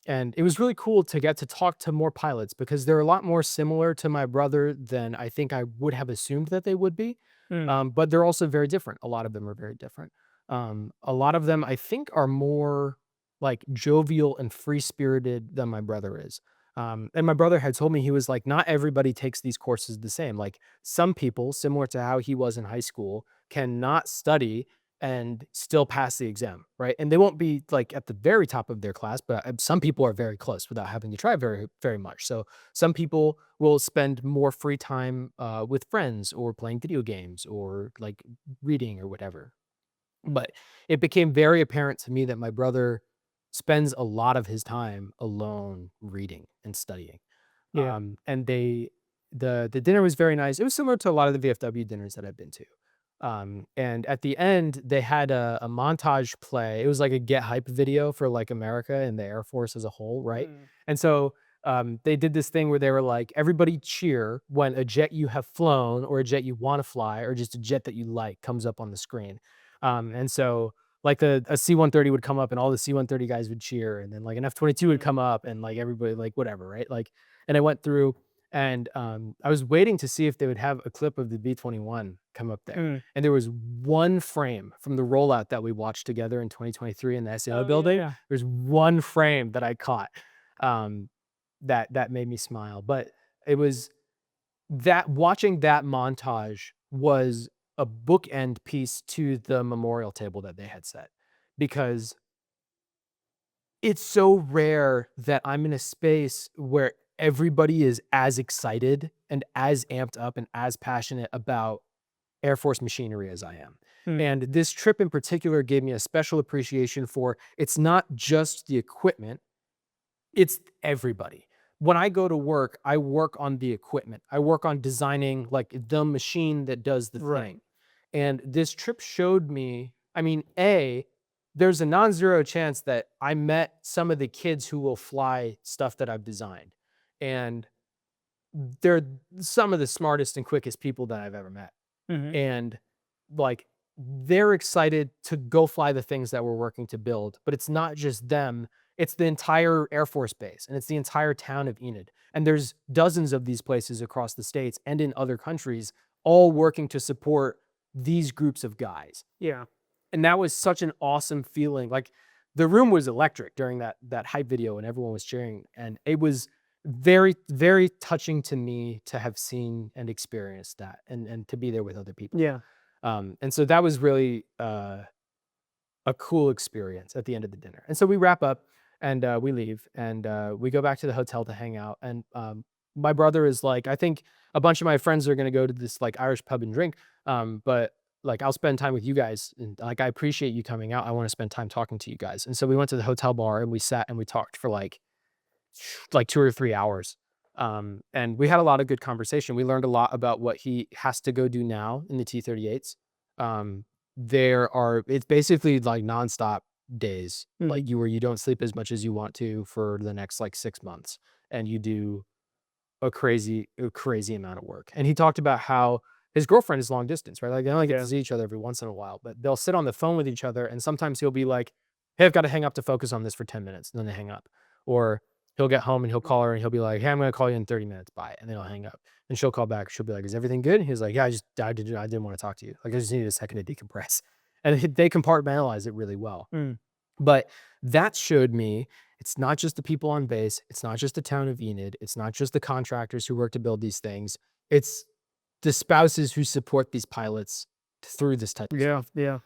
And it was really cool to get to talk to more pilots because they're a lot more similar to my brother than I think I would have assumed that they would be. Mm. But they're also very different. A lot of them are very different. A lot of them I think are more like jovial and free spirited than my brother is. And my brother had told me, he was like, not everybody takes these courses the same. Like some people, similar to how he was in high school, cannot study and still pass the exam, right? And they won't be like at the very top of their class, but some people are very close without having to try very, very much. So some people will spend more free time with friends or playing video games or like reading or whatever. But it became very apparent to me that my brother spends a lot of his time alone reading and studying. Yeah. And the dinner was very nice. It was similar to a lot of the VFW dinners that I've been to. And at the end, they had a montage play. It was like a get hype video for like America and the Air Force as a whole, right? Mm. And so they did this thing where they were like, everybody cheer when a jet you have flown or a jet you want to fly or just a jet that you like comes up on the screen. And so like a C-130 would come up and all the C-130 guys would cheer, and then like an F-22 would Mm. come up and like everybody like whatever, right? Like, and I went through and I was waiting to see if they would have a clip of the B-21 come up there. Mm. And there was one frame from the rollout that we watched together in 2023 in the SAO Oh, yeah, building. yeah. There's one frame that I caught um, that made me smile. But it was that watching that montage was a bookend piece to the memorial table that they had set, because it's so rare that I'm in a space where everybody is as excited and as amped up and as passionate about Air Force machinery as I am. Mm. And this trip in particular gave me a special appreciation for it's not just the equipment, it's everybody. When I go to work, I work on the equipment. I work on designing like the machine that does the Right. thing. And this trip showed me, I mean, A, there's a non-zero chance that I met some of the kids who will fly stuff that I've designed. And they're some of the smartest and quickest people that I've ever met. Mhm. And like they're excited to go fly the things that we're working to build, but it's not just them, it's the entire Air Force base and it's the entire town of Enid. And there's dozens of these places across the states and in other countries all working to support these groups of guys. Yeah. And that was such an awesome feeling. Like the room was electric during that hype video and everyone was cheering, and it was very, very touching to me to have seen and experienced that and to be there with other people. Yeah. And so that was really a cool experience at the end of the dinner. And so we wrap up and we leave and we go back to the hotel to hang out. And my brother is like, I think a bunch of my friends are going to go to this like Irish pub and drink. But like, I'll spend time with you guys. And like, I appreciate you coming out. I want to spend time talking to you guys. And so we went to the hotel bar and we sat and we talked for like 2 or 3 hours. And we had a lot of good conversation. We learned a lot about what he has to go do now in the T-38s. Um, it's basically like nonstop days, like Mhm. where you don't sleep as much as you want to for the next like 6 months, and you do a crazy amount of work. And he talked about how his girlfriend is long distance, right? Like they only get to Yeah. see each other every once in a while, but they'll sit on the phone with each other. And sometimes he'll be like, "Hey, I've got to hang up to focus on this for 10 minutes." And then they hang up. Or he'll get home and he'll call her and he'll be like, "Hey, I'm going to call you in 30 minutes. Bye." And then he'll hang up and she'll call back. She'll be like, "Is everything good?" And he's like, "Yeah, I didn't want to talk to you. Like, I just needed a second to decompress." And they compartmentalize it really well. Mm. But that showed me it's not just the people on base, it's not just the town of Enid, it's not just the contractors who work to build these things, it's the spouses who support these pilots through this type of Yeah, stuff. yeah.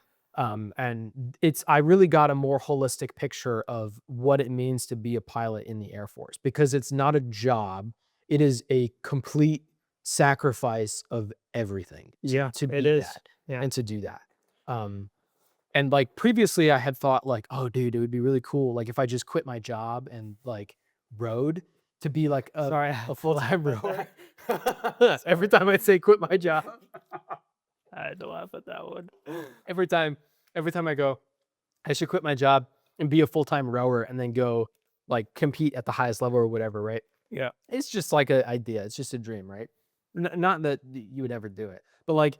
And I really got a more holistic picture of what it means to be a pilot in the Air Force, because it's not a job, it is a complete sacrifice of everything Yeah, to it be is. that Yeah. and to do that. Um, and, like, previously, I had thought, like, "Oh, dude, it would be really cool, like, if I just quit my job and, like, rode to be, like, Sorry, I a had to full-time laugh rower." at Every Sorry. time I say quit my job, I had to laugh at that one. every time every time I go, "I should quit my job and be a full-time rower and then go, like, compete at the highest level or whatever," right? Yeah. It's just, like, an idea, it's just a dream, right? Not that you would ever do it, but, like,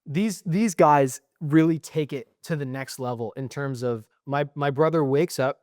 these guys really take it to the next level in terms of my brother wakes up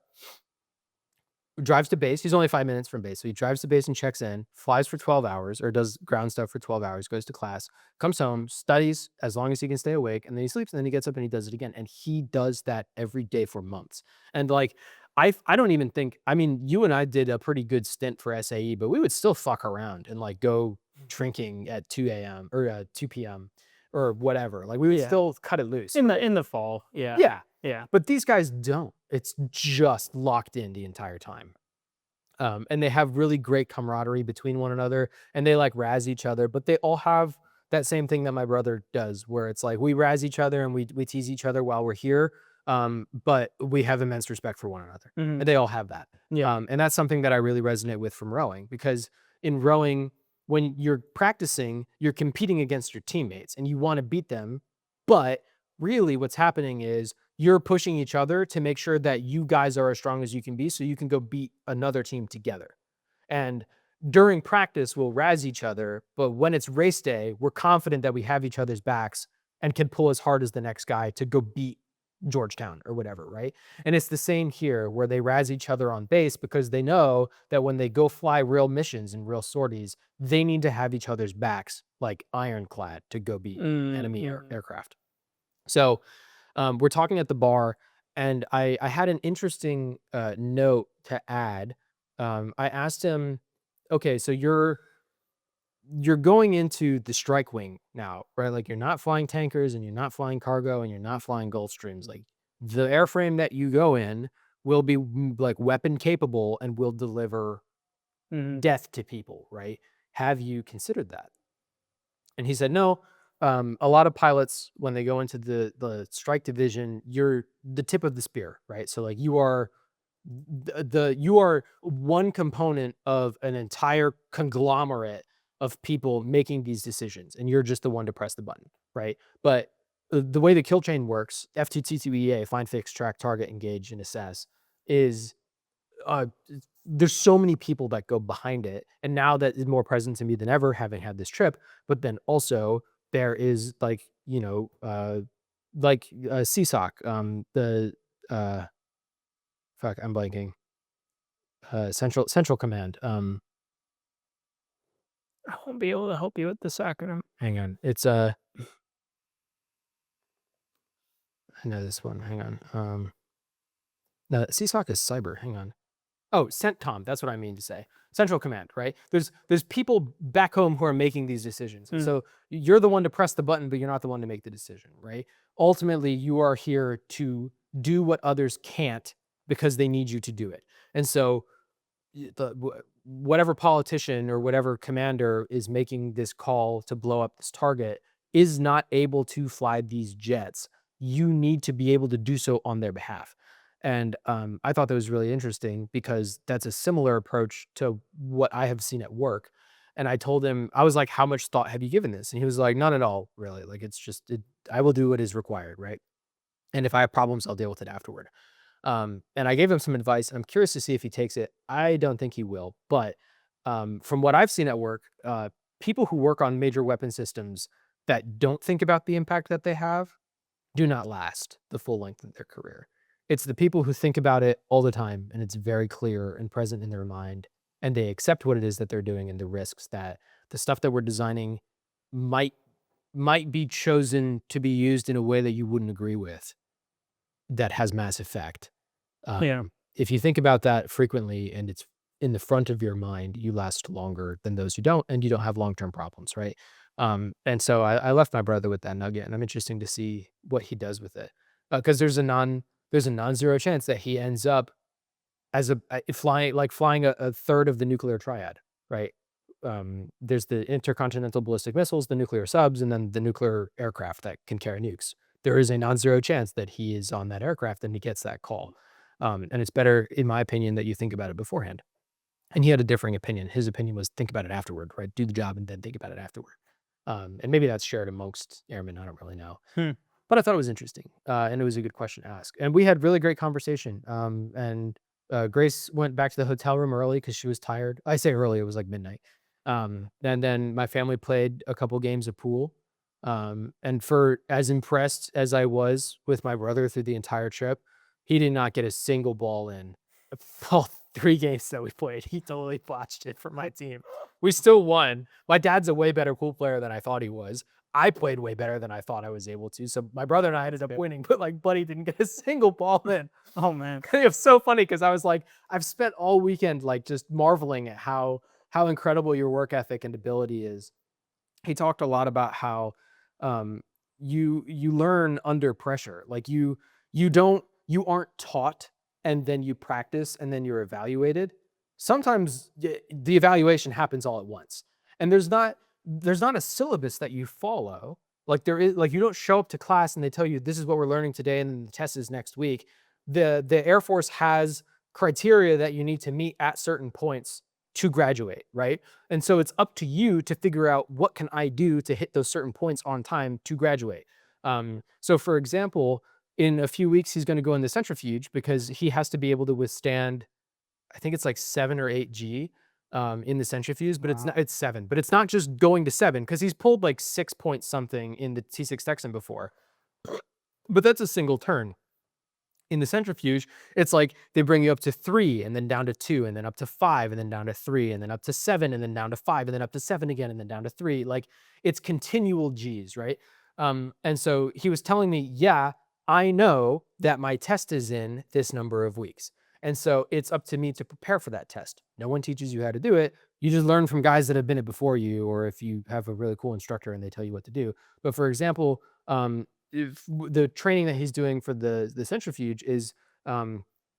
drives to base. He's only 5 minutes from base. So he drives to base and checks in, flies for 12 hours or does ground stuff for 12 hours, goes to class, comes home, studies as long as he can stay awake, and then he sleeps, and then he gets up and he does it again. And he does that every day for months. And like, I don't even think, I mean, you and I did a pretty good stint for SAE, but we would still fuck around and like go drinking at 2 a.m. or 2 p.m. or whatever. Like we would Yeah. still cut it loose, In right? the fall. Yeah. Yeah. Yeah. But these guys don't. It's just locked in the entire time. And they have really great camaraderie between one another, and they like razz each other, but they all have that same thing that my brother does, where it's like we razz each other and we tease each other while we're here, but we have immense respect for one another, Mhm. and they all have that. Yeah. And that's something that I really resonate with from rowing, because in rowing, when you're practicing, you're competing against your teammates and you want to beat them, but really what's happening is you're pushing each other to make sure that you guys are as strong as you can be so you can go beat another team together. And during practice, we'll razz each other, but when it's race day, we're confident that we have each other's backs and can pull as hard as the next guy to go beat Georgetown or whatever, right? And it's the same here where they razz each other on base because they know that when they go fly real missions and real sorties, they need to have each other's backs like ironclad to go beat Mm, enemy mhm. aircraft. So we're talking at the bar, and I had an interesting note to add. I asked him, "Okay, so you're going into the strike wing now, right? Like you're not flying tankers, and you're not flying cargo, and you're not flying Gulfstreams. Like the airframe that you go in will be like weapon capable and will deliver Mhm. death to people, right? Have you considered that?" And he said, "No. A lot of pilots, when they go into the strike division, you're the tip of the spear, right? So like you are you are one component of an entire conglomerate of people making these decisions, and you're just the one to press the button, right? But the way the kill chain works, F2T2EA, find, fix, track, target, engage, and assess, is uh, there's so many people that go behind it, and now that is more present to me than ever, having had this trip. But then also there is like CSOC, the uh, fuck, I'm blanking. Central Command. I won't be able to help you with this acronym. Hang on, it's I know this one. Hang on. No, CSOC is cyber. Hang on. Oh, CENTCOM, that's what I mean to say. Central Command, right? There's people back home who are making these decisions. And Mm. so you're the one to press the button, but you're not the one to make the decision, right? Ultimately, you are here to do what others can't because they need you to do it. And so whatever politician or whatever commander is making this call to blow up this target is not able to fly these jets. You need to be able to do so on their behalf. And I thought that was really interesting because that's a similar approach to what I have seen at work. And I told him, I was like, "How much thought have you given this?" And he was like, "None at all, really. Like, it's just, I will do what is required, right? And if I have problems, I'll deal with it afterward." And I gave him some advice. I'm curious to see if he takes it. I don't think he will, but from what I've seen at work, people who work on major weapon systems that don't think about the impact that they have do not last the full length of their career. It's the people who think about it all the time and it's very clear and present in their mind, and they accept what it is that they're doing and the risks that the stuff that we're designing might might be chosen to be used in a way that you wouldn't agree with, that has mass effect. Yeah. If you think about that frequently and it's in the front of your mind, you last longer than those who don't, and you don't have long-term problems, right? And so I left my brother with that nugget, and I'm interesting to see what he does with it, because there's a non-zero chance that he ends up as flying a third of the nuclear triad, right? There's the intercontinental ballistic missiles, the nuclear subs, and then the nuclear aircraft that can carry nukes. There is a non-zero chance that he is on that aircraft and he gets that call. And it's better, in my opinion, that you think about it beforehand. And he had a differing opinion. His opinion was think about it afterward, right? Do the job and then think about it afterward. And maybe that's shared amongst airmen. I don't really know. Hmm. But I thought it was interesting, and it was a good question to ask. And we had really great conversation. And Grace went back to the hotel room early because she was tired. I say early; it was like midnight. And then my family played a couple games of pool. And for as impressed as I was with my brother through the entire trip, he did not get a single ball in all 3 games that we played, he totally botched it for my team. We still won. My dad's a way better pool player than I thought he was. I played way better than I thought I was able to. So my brother and I ended That's up good. winning, but like Buddy didn't get a single ball in. Oh, man. It was so funny because I was like, I've spent all weekend like just marveling at how incredible your work ethic and ability is. He talked a lot about how um, you learn under pressure. Like you aren't taught and then you practice and then you're evaluated. Sometimes the evaluation happens all at once, and there's not a syllabus that you follow. Like there is like you don't show up to class and they tell you this is what we're learning today and then the test is next week. The Air Force has criteria that you need to meet at certain points to graduate, right? And so it's up to you to figure out what can I do to hit those certain points on time to graduate. So for example, in a few weeks, he's going to go in the centrifuge because he has to be able to withstand, I think it's like 7 or 8 G in the centrifuge, but it's not, Wow. it's 7, but it's not just going to 7 because he's pulled like 6 point something in the T6 Texan before, but that's a single turn. In the centrifuge, it's like they bring you up to 3 and then down to 2 and then up to 5 and then down to 3 and then up to 7 and then down to 5 and then up to 7 again and then down to 3. Like it's continual G's, right? And so he was telling me, yeah, I know that my test is in this number of weeks. And so it's up to me to prepare for that test. No one teaches you how to do it. You just learn from guys that have been it before you, or if you have a really cool instructor and they tell you what to do. But for example, if the training that he's doing for the centrifuge is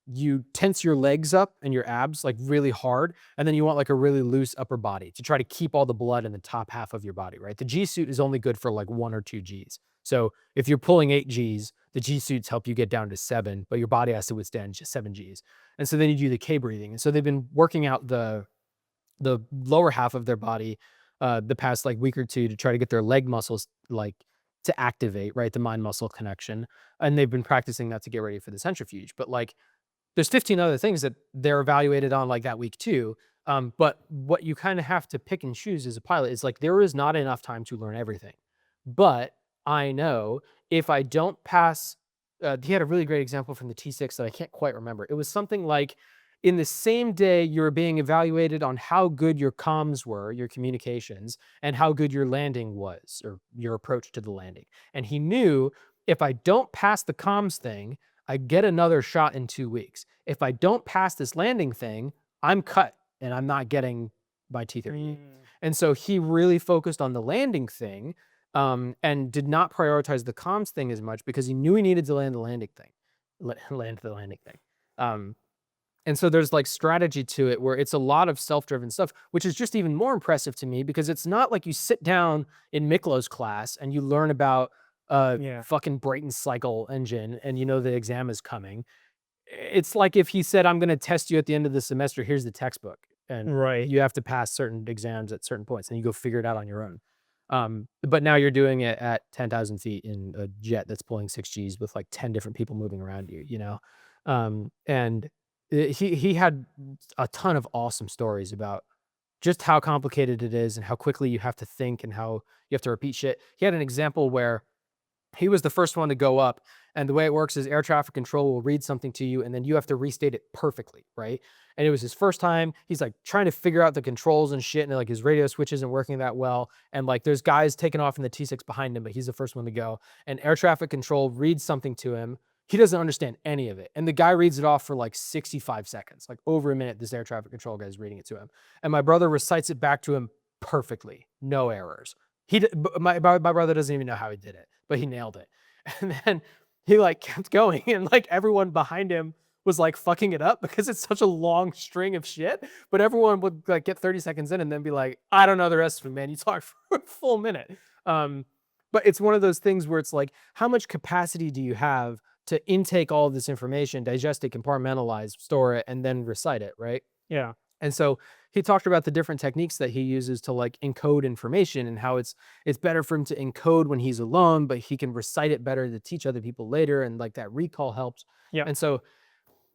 you tense your legs up and your abs like really hard, and then you want like a really loose upper body to try to keep all the blood in the top half of your body, right? The G suit is only good for like 1 or 2 Gs. So if you're pulling 8 Gs, the G suits help you get down to 7, but your body has to withstand just 7 Gs. And so then you do the K breathing. And so they've been working out the lower half of their body the past like week or two to try to get their leg muscles like to activate, right? The mind muscle connection. And they've been practicing that to get ready for the centrifuge. But like there's 15 other things that they're evaluated on like that week too. But what you kind of have to pick and choose as a pilot is like there is not enough time to learn everything. But I know if I don't pass, he had a really great example from the T6 that I can't quite remember. It was something like in the same day you're being evaluated on how good your comms were, your communications, and how good your landing was or your approach to the landing. And he knew if I don't pass the comms thing, I get another shot in 2 weeks. If I don't pass this landing thing, I'm cut and I'm not getting my T38. Mm. And so he really focused on the landing thing and did not prioritize the comms thing as much because he knew he needed to land the landing thing, land the landing thing. Um, and so there's like strategy to it where it's a lot of self-driven stuff, which is just even more impressive to me because it's not like you sit down in Miklo's class and you learn about a Yeah. fucking Brayton cycle engine and you know the exam is coming. It's like if he said, I'm going to test you at the end of the semester, here's the textbook. And Right. you have to pass certain exams at certain points and you go figure it out on your own. But now you're doing it at 10,000 feet in a jet that's pulling 6 Gs with like 10 different people moving around you, you know? And he had a ton of awesome stories about just how complicated it is and how quickly you have to think and how you have to repeat shit. He had an example where he was the first one to go up. And the way it works is air traffic control will read something to you and then you have to restate it perfectly, right? And it was his first time. He's like trying to figure out the controls and shit. And like his radio switch isn't working that well. And like there's guys taking off in the T6 behind him, but he's the first one to go. And air traffic control reads something to him. He doesn't understand any of it. And the guy reads it off for like 65 seconds, like over a minute. This air traffic control guy is reading it to him. And my brother recites it back to him perfectly, no errors. My brother doesn't even know how he did it, but he nailed it. And then he like kept going, and like everyone behind him was like fucking it up because it's such a long string of shit. But everyone would like get 30 seconds in and then be like, I don't know the rest of it, man. You talked for a full minute. Um, but it's one of those things where it's like, how much capacity do you have to intake all of this information, digest it, compartmentalize, store it, and then recite it, right? Yeah. And so he talked about the different techniques that he uses to like encode information and how it's better for him to encode when he's alone, but he can recite it better to teach other people later, and like that recall helps. Yeah. And so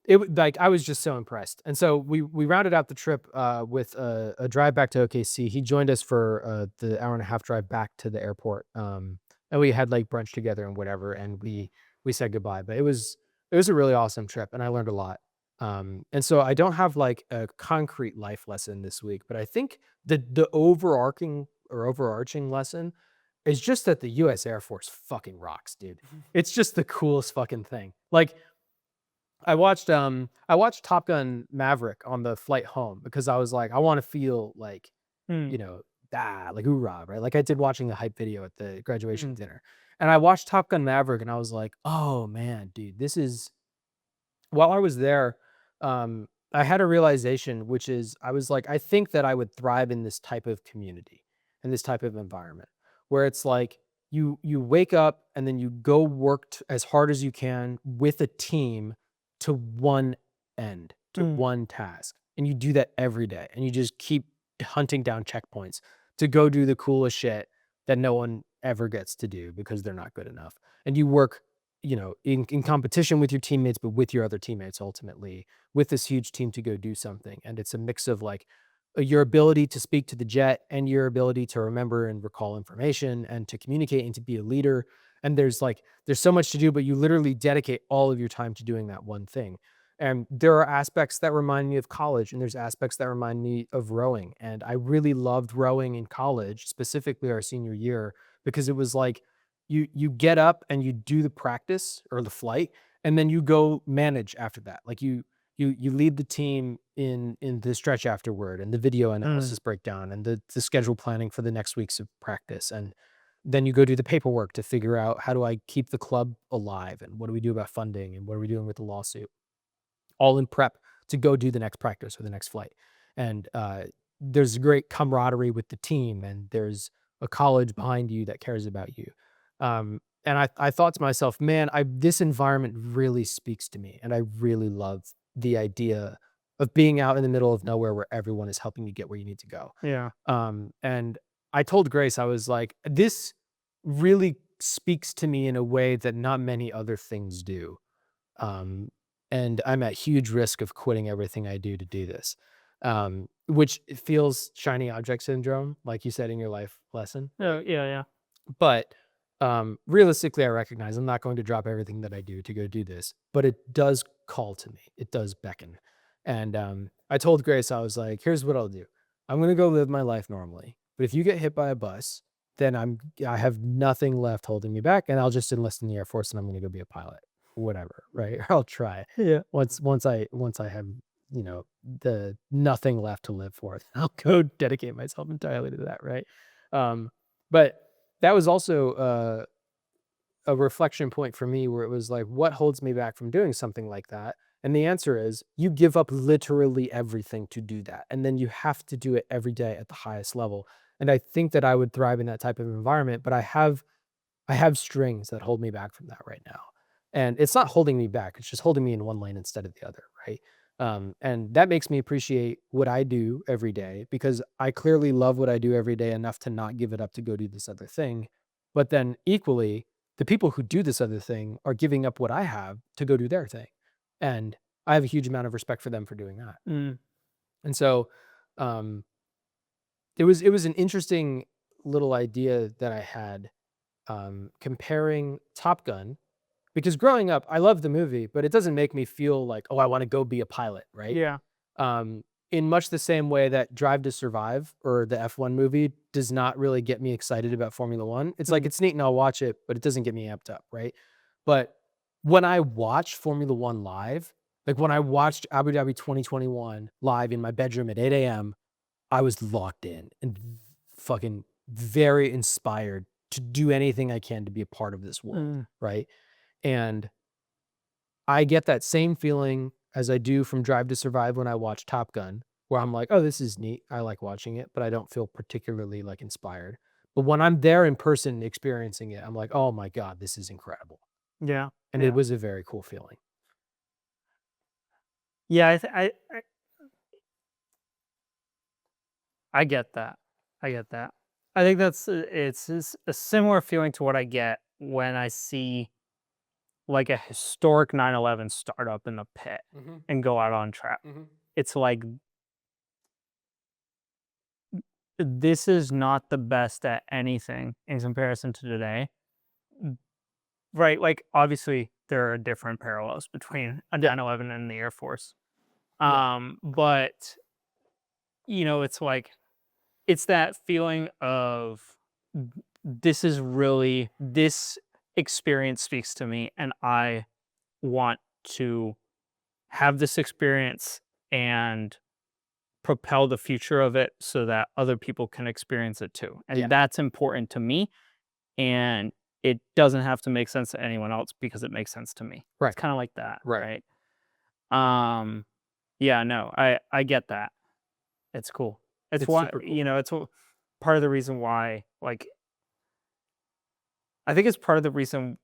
like I was just so impressed. And so we rounded out the trip with a drive back to OKC. He joined us for the hour and a half drive back to the airport. And we had like brunch together and whatever, and we said goodbye. But it was a really awesome trip, and I learned a lot. And so I don't have like a concrete life lesson this week, but I think the overarching lesson is just that the US Air Force fucking rocks, dude. It's just the coolest fucking thing. Like I watched Top Gun Maverick on the flight home because I was like, I want to feel like, Mm, you know, like hoorah, right? Like I did watching the hype video at the graduation mm, dinner. And I watched Top Gun Maverick and I was like, oh man, dude, this is while I was there, I had a realization, which is I was like, I think that I would thrive in this type of community, in this type of environment, where it's like you wake up and then you go work as hard as you can with a team to one end, to mm. one task, and you do that every day, and you just keep hunting down checkpoints to go do the coolest shit that no one ever gets to do because they're not good enough, and you work in competition with your teammates, but with your other teammates ultimately, with this huge team to go do something. And it's a mix of like your ability to speak to the jet and your ability to remember and recall information and to communicate and to be a leader. And there's so much to do, but you literally dedicate all of your time to doing that one thing. And there are aspects that remind me of college, and there's aspects that remind me of rowing. And I really loved rowing in college, specifically our senior year, because it was like you get up and you do the practice or the flight, and then you go manage after that. Like you lead the team in the stretch afterward and the video Mm. analysis breakdown and the schedule planning for the next weeks of practice. And then you go do the paperwork to figure out how do I keep the club alive and what do we do about funding and what are we doing with the lawsuit, all in prep to go do the next practice or the next flight. And there's great camaraderie with the team, and there's a college behind you that cares about you. And I thought to myself, man, this environment really speaks to me, and I really love the idea of being out in the middle of nowhere where everyone is helping you get where you need to go. Yeah. And I told Grace, I was like, this really speaks to me in a way that not many other things do. Um, and I'm at huge risk of quitting everything I do to do this, which it feels shiny object syndrome, like you said in your life lesson. Oh, yeah, yeah. But realistically, I recognize I'm not going to drop everything that I do to go do this, but it does call to me. It does beckon. And I told Grace, I was like, here's what I'll do. I'm going to go live my life normally. But if you get hit by a bus, then I have nothing left holding me back, and I'll just enlist in the Air Force and I'm going to go be a pilot, whatever, right? I'll try Yeah. once I have the nothing left to live for. I'll go dedicate myself entirely to that, right? But that was also a reflection point for me where it was like, what holds me back from doing something like that? And the answer is you give up literally everything to do that. And then you have to do it every day at the highest level. And I think that I would thrive in that type of environment, but I have strings that hold me back from that right now. And it's not holding me back, it's just holding me in one lane instead of the other, right? And that makes me appreciate what I do every day because I clearly love what I do every day enough to not give it up to go do this other thing. But then equally, the people who do this other thing are giving up what I have to go do their thing. And I have a huge amount of respect for them for doing that. Mm. And so um, it was an interesting little idea that I had comparing Top Gun because growing up, I love the movie, but it doesn't make me feel like, oh, I want to go be a pilot, right? Yeah. Um, in much the same way that Drive to Survive or the F1 movie does not really get me excited about Formula One. It's like Mm. it's neat and I'll watch it, but it doesn't get me amped up, right? But when I watch Formula One live, like when I watched Abu Dhabi 2021 live in my bedroom at 8 a.m., I was locked in and fucking very inspired to do anything I can to be a part of this world, Mm. right? And I get that same feeling as I do from Drive to Survive when I watch Top Gun, where I'm like, "Oh, this is neat. I like watching it," but I don't feel particularly, like, inspired. But when I'm there in person experiencing it, I'm like, "Oh my god, this is incredible." Yeah. And it Yeah. was a very cool feeling. Yeah, I get that. I get that. I think it's a similar feeling to what I get when I see, like, a historic 9/11 start up in the pit Mhm, and go out on track. mhm. It's like, this is not the best at anything in comparison to today. Mm, right, like, obviously, there are different parallels between a Yeah, 9/11 and the Air Force. Yeah. But it's like it's that feeling of this experience speaks to me, and I want to have this experience and propel the future of it so that other people can experience it too. Yeah. And that's important to me. And it doesn't have to make sense to anyone else because it makes sense to me. It's Right. kind of like that, Right. right? Um, yeah, no, I get that. It's cool. It's It's why, super cool. part of the reason why, like, I think it's part of the reason,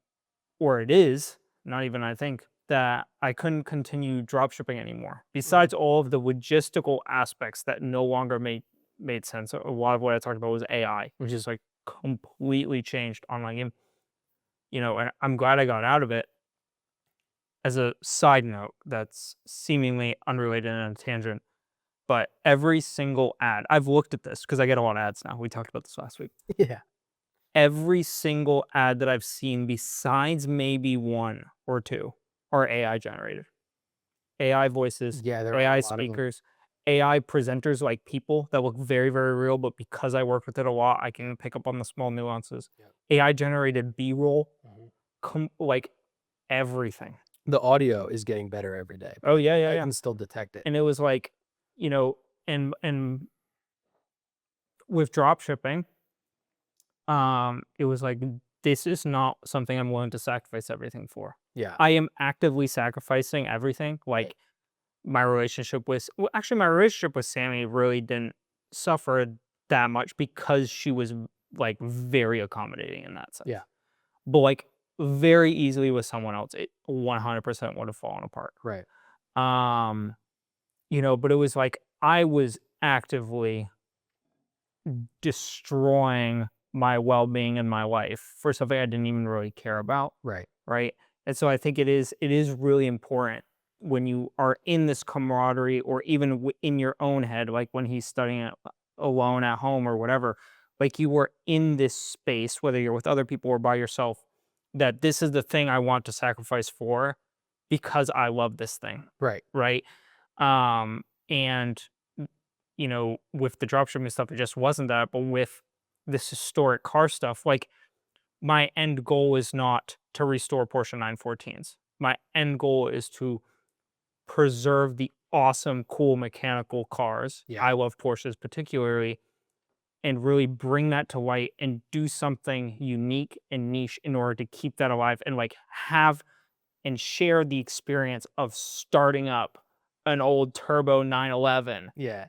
or it is, not even I think, that I couldn't continue drop shipping anymore. Mhm. Besides all of the logistical aspects that no longer made sense. A lot of what I talked about was AI, which is like completely changed online game. And I'm glad I got out of it. As a side note, that's seemingly unrelated and a tangent, but every single ad, I've looked at this because I get a lot of ads now. We talked about this last week. Yeah. Every single ad that I've seen, besides maybe one or two, are AI generated. AI voices, Yeah, there are a AI lot of them. speakers, AI presenters like people that look very, very real, but because I work with it a lot, I can pick up on the small nuances. Yeah. AI generated B-roll, Mhm. like everything. The audio is getting better every day, Oh, but yeah, yeah, I yeah. can still detect it. And it was like, and with drop shipping, it was like, this is not something I'm willing to sacrifice everything for. Yeah. I am actively sacrificing everything. Right. Like my relationship with Sammy really didn't suffer that much because she was like very accommodating in that sense. Yeah. But like very easily with someone else, it 100% would have fallen apart. Right. Um, but it was like I was actively destroying my well-being in my life for something I didn't even really care about, Right. right? And so I think it is really important when you are in this camaraderie or even in your own head, like when he's studying alone at home or whatever, like you were in this space, whether you're with other people or by yourself, that this is the thing I want to sacrifice for because I love this thing, Right. right? And with the dropshipping stuff, it just wasn't that. But with this historic car stuff, like my end goal is not to restore Porsche 914s. My end goal is to preserve the awesome, cool mechanical cars. Yeah. I love Porsches particularly, and really bring that to light and do something unique and niche in order to keep that alive and like have and share the experience of starting up an old turbo 911, Yeah.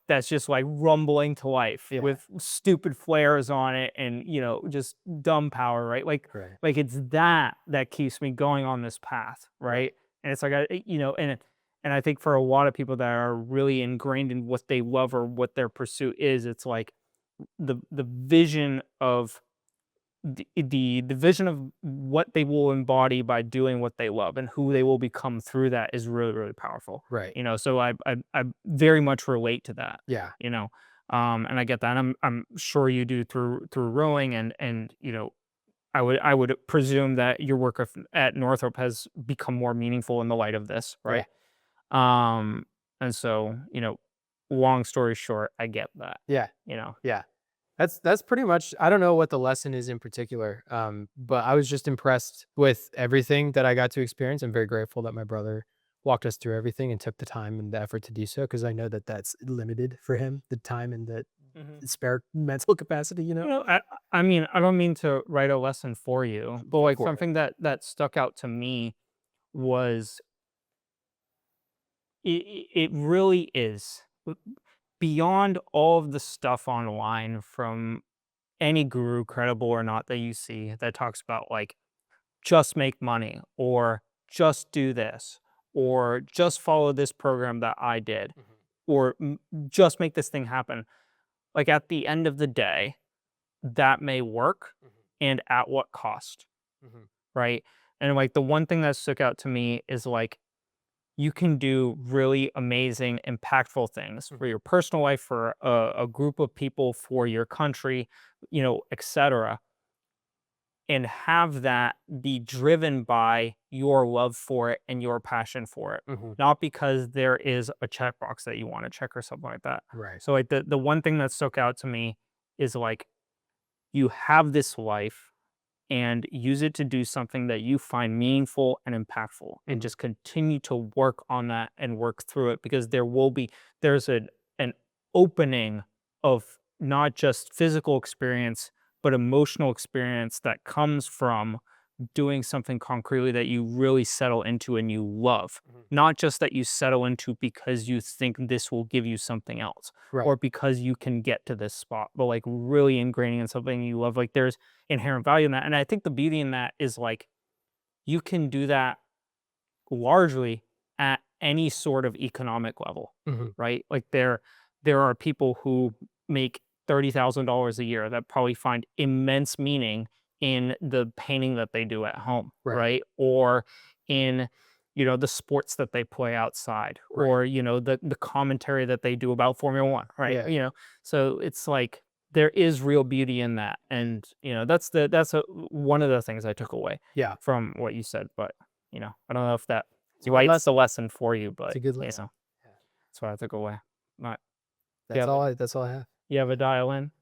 that's just like rumbling to life Yeah. with stupid flares on it and, just dumb power, right? Like, Right. like it's that keeps me going on this path, Right. right? And it's like, and I think for a lot of people that are really ingrained in what they love or what their pursuit is, it's like the vision of the vision of what they will embody by doing what they love and who they will become through that is really, really powerful. Right. So I very much relate to that. Yeah. You know, and I get that. And I'm sure you do through rowing and I would presume that your work at Northrop has become more meaningful in the light of this, Yeah. right? Um, and so long story short, I get that. Yeah. You know, Yeah. That's pretty much. I don't know what the lesson is in particular, but I was just impressed with everything that I got to experience. I'm very grateful that my brother walked us through everything and took the time and the effort to do so because I know that that's limited for him, the time and the Mhm. spare mental capacity. I mean, I don't mean to write a lesson for you, but Go like for it. something that stuck out to me was it really is beyond all of the stuff online from any guru, credible or not, that you see that talks about like just make money or just do this or just follow this program that I did Mhm. or just make this thing happen. Like at the end of the day, that may work, Mhm. and at what cost? Mhm. Right? And like the one thing that stuck out to me is like you can do really amazing, impactful things for Mhm. your personal life, for a group of people, for your country, etc. and have that be driven by your love for it and your passion for it, Mhm. not because there is a checkbox that you want to check or something like that. Right. So like the one thing that stuck out to me is like you have this life and use it to do something that you find meaningful and impactful, and Mhm. just continue to work on that and work through it, because there's an opening of not just physical experience but emotional experience that comes from doing something concretely that you really settle into and you love. Mhm. Not just that you settle into because you think this will give you something else Right. or because you can get to this spot, but like really ingraining in something you love. Like there's inherent value in that. And I think the beauty in that is like you can do that largely at any sort of economic level, Mhm. right? Like there are people who make $30,000 a year that probably find immense meaning in the painting that they do at home, Right. right? Or in the sports that they play outside, Right. or the commentary that they do about Formula 1, right? Yeah. So it's like there is real beauty in that, and that's one of the things I took away Yeah. from what you said. But I don't know if that It's a good writes the lesson. lesson for you, It's but a good lesson. Yeah. that's what I took away. Not you That's have all a I have. dial in?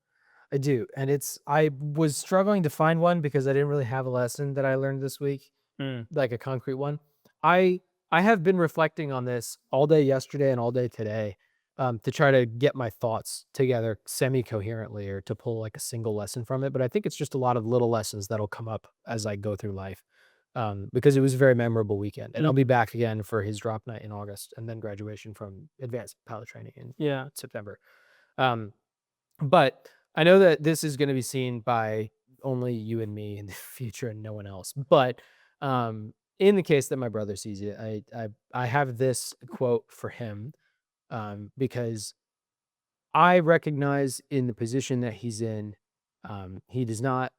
I do, and I was struggling to find one because I didn't really have a lesson that I learned this week, Mm, like a concrete one. I I have been reflecting on this all day yesterday and all day today, to try to get my thoughts together semi-coherently or to pull like a single lesson from it. But I think it's just a lot of little lessons that'll come up as I go through life. Because it was a very memorable weekend, and I'll be back again for his drop night in August, and then graduation from advanced pilot training in yeah. September. Um, but I know that this is gonna be seen by only you and me in the future and no one else. But, in the case that my brother sees it, I have this quote for him, because I recognize in the position that he's in, he does not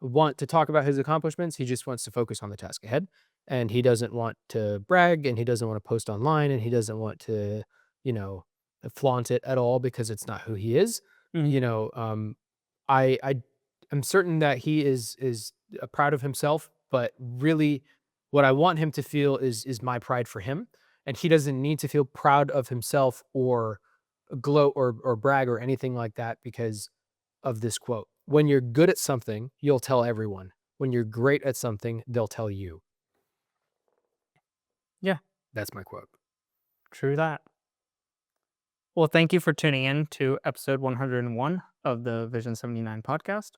want to talk about his accomplishments. He just wants to focus on the task ahead, and he doesn't want to brag, and he doesn't want to post online, and he doesn't want to, you know, flaunt it at all because it's not who he is. Mhm. You know, I am certain that he is proud of himself, but really, what I want him to feel is my pride for him, and he doesn't need to feel proud of himself or gloat or brag or anything like that because of this quote. When you're good at something, you'll tell everyone. When you're great at something, they'll tell you. Yeah, That's my quote. true that. Well, thank you for tuning in to episode 101 of the Vision 79 podcast.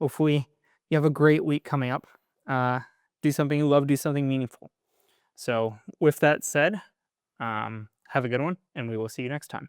Hopefully, you have a great week coming up. Uh, do something you love, do something meaningful. So, with that said, have a good one, and we will see you next time.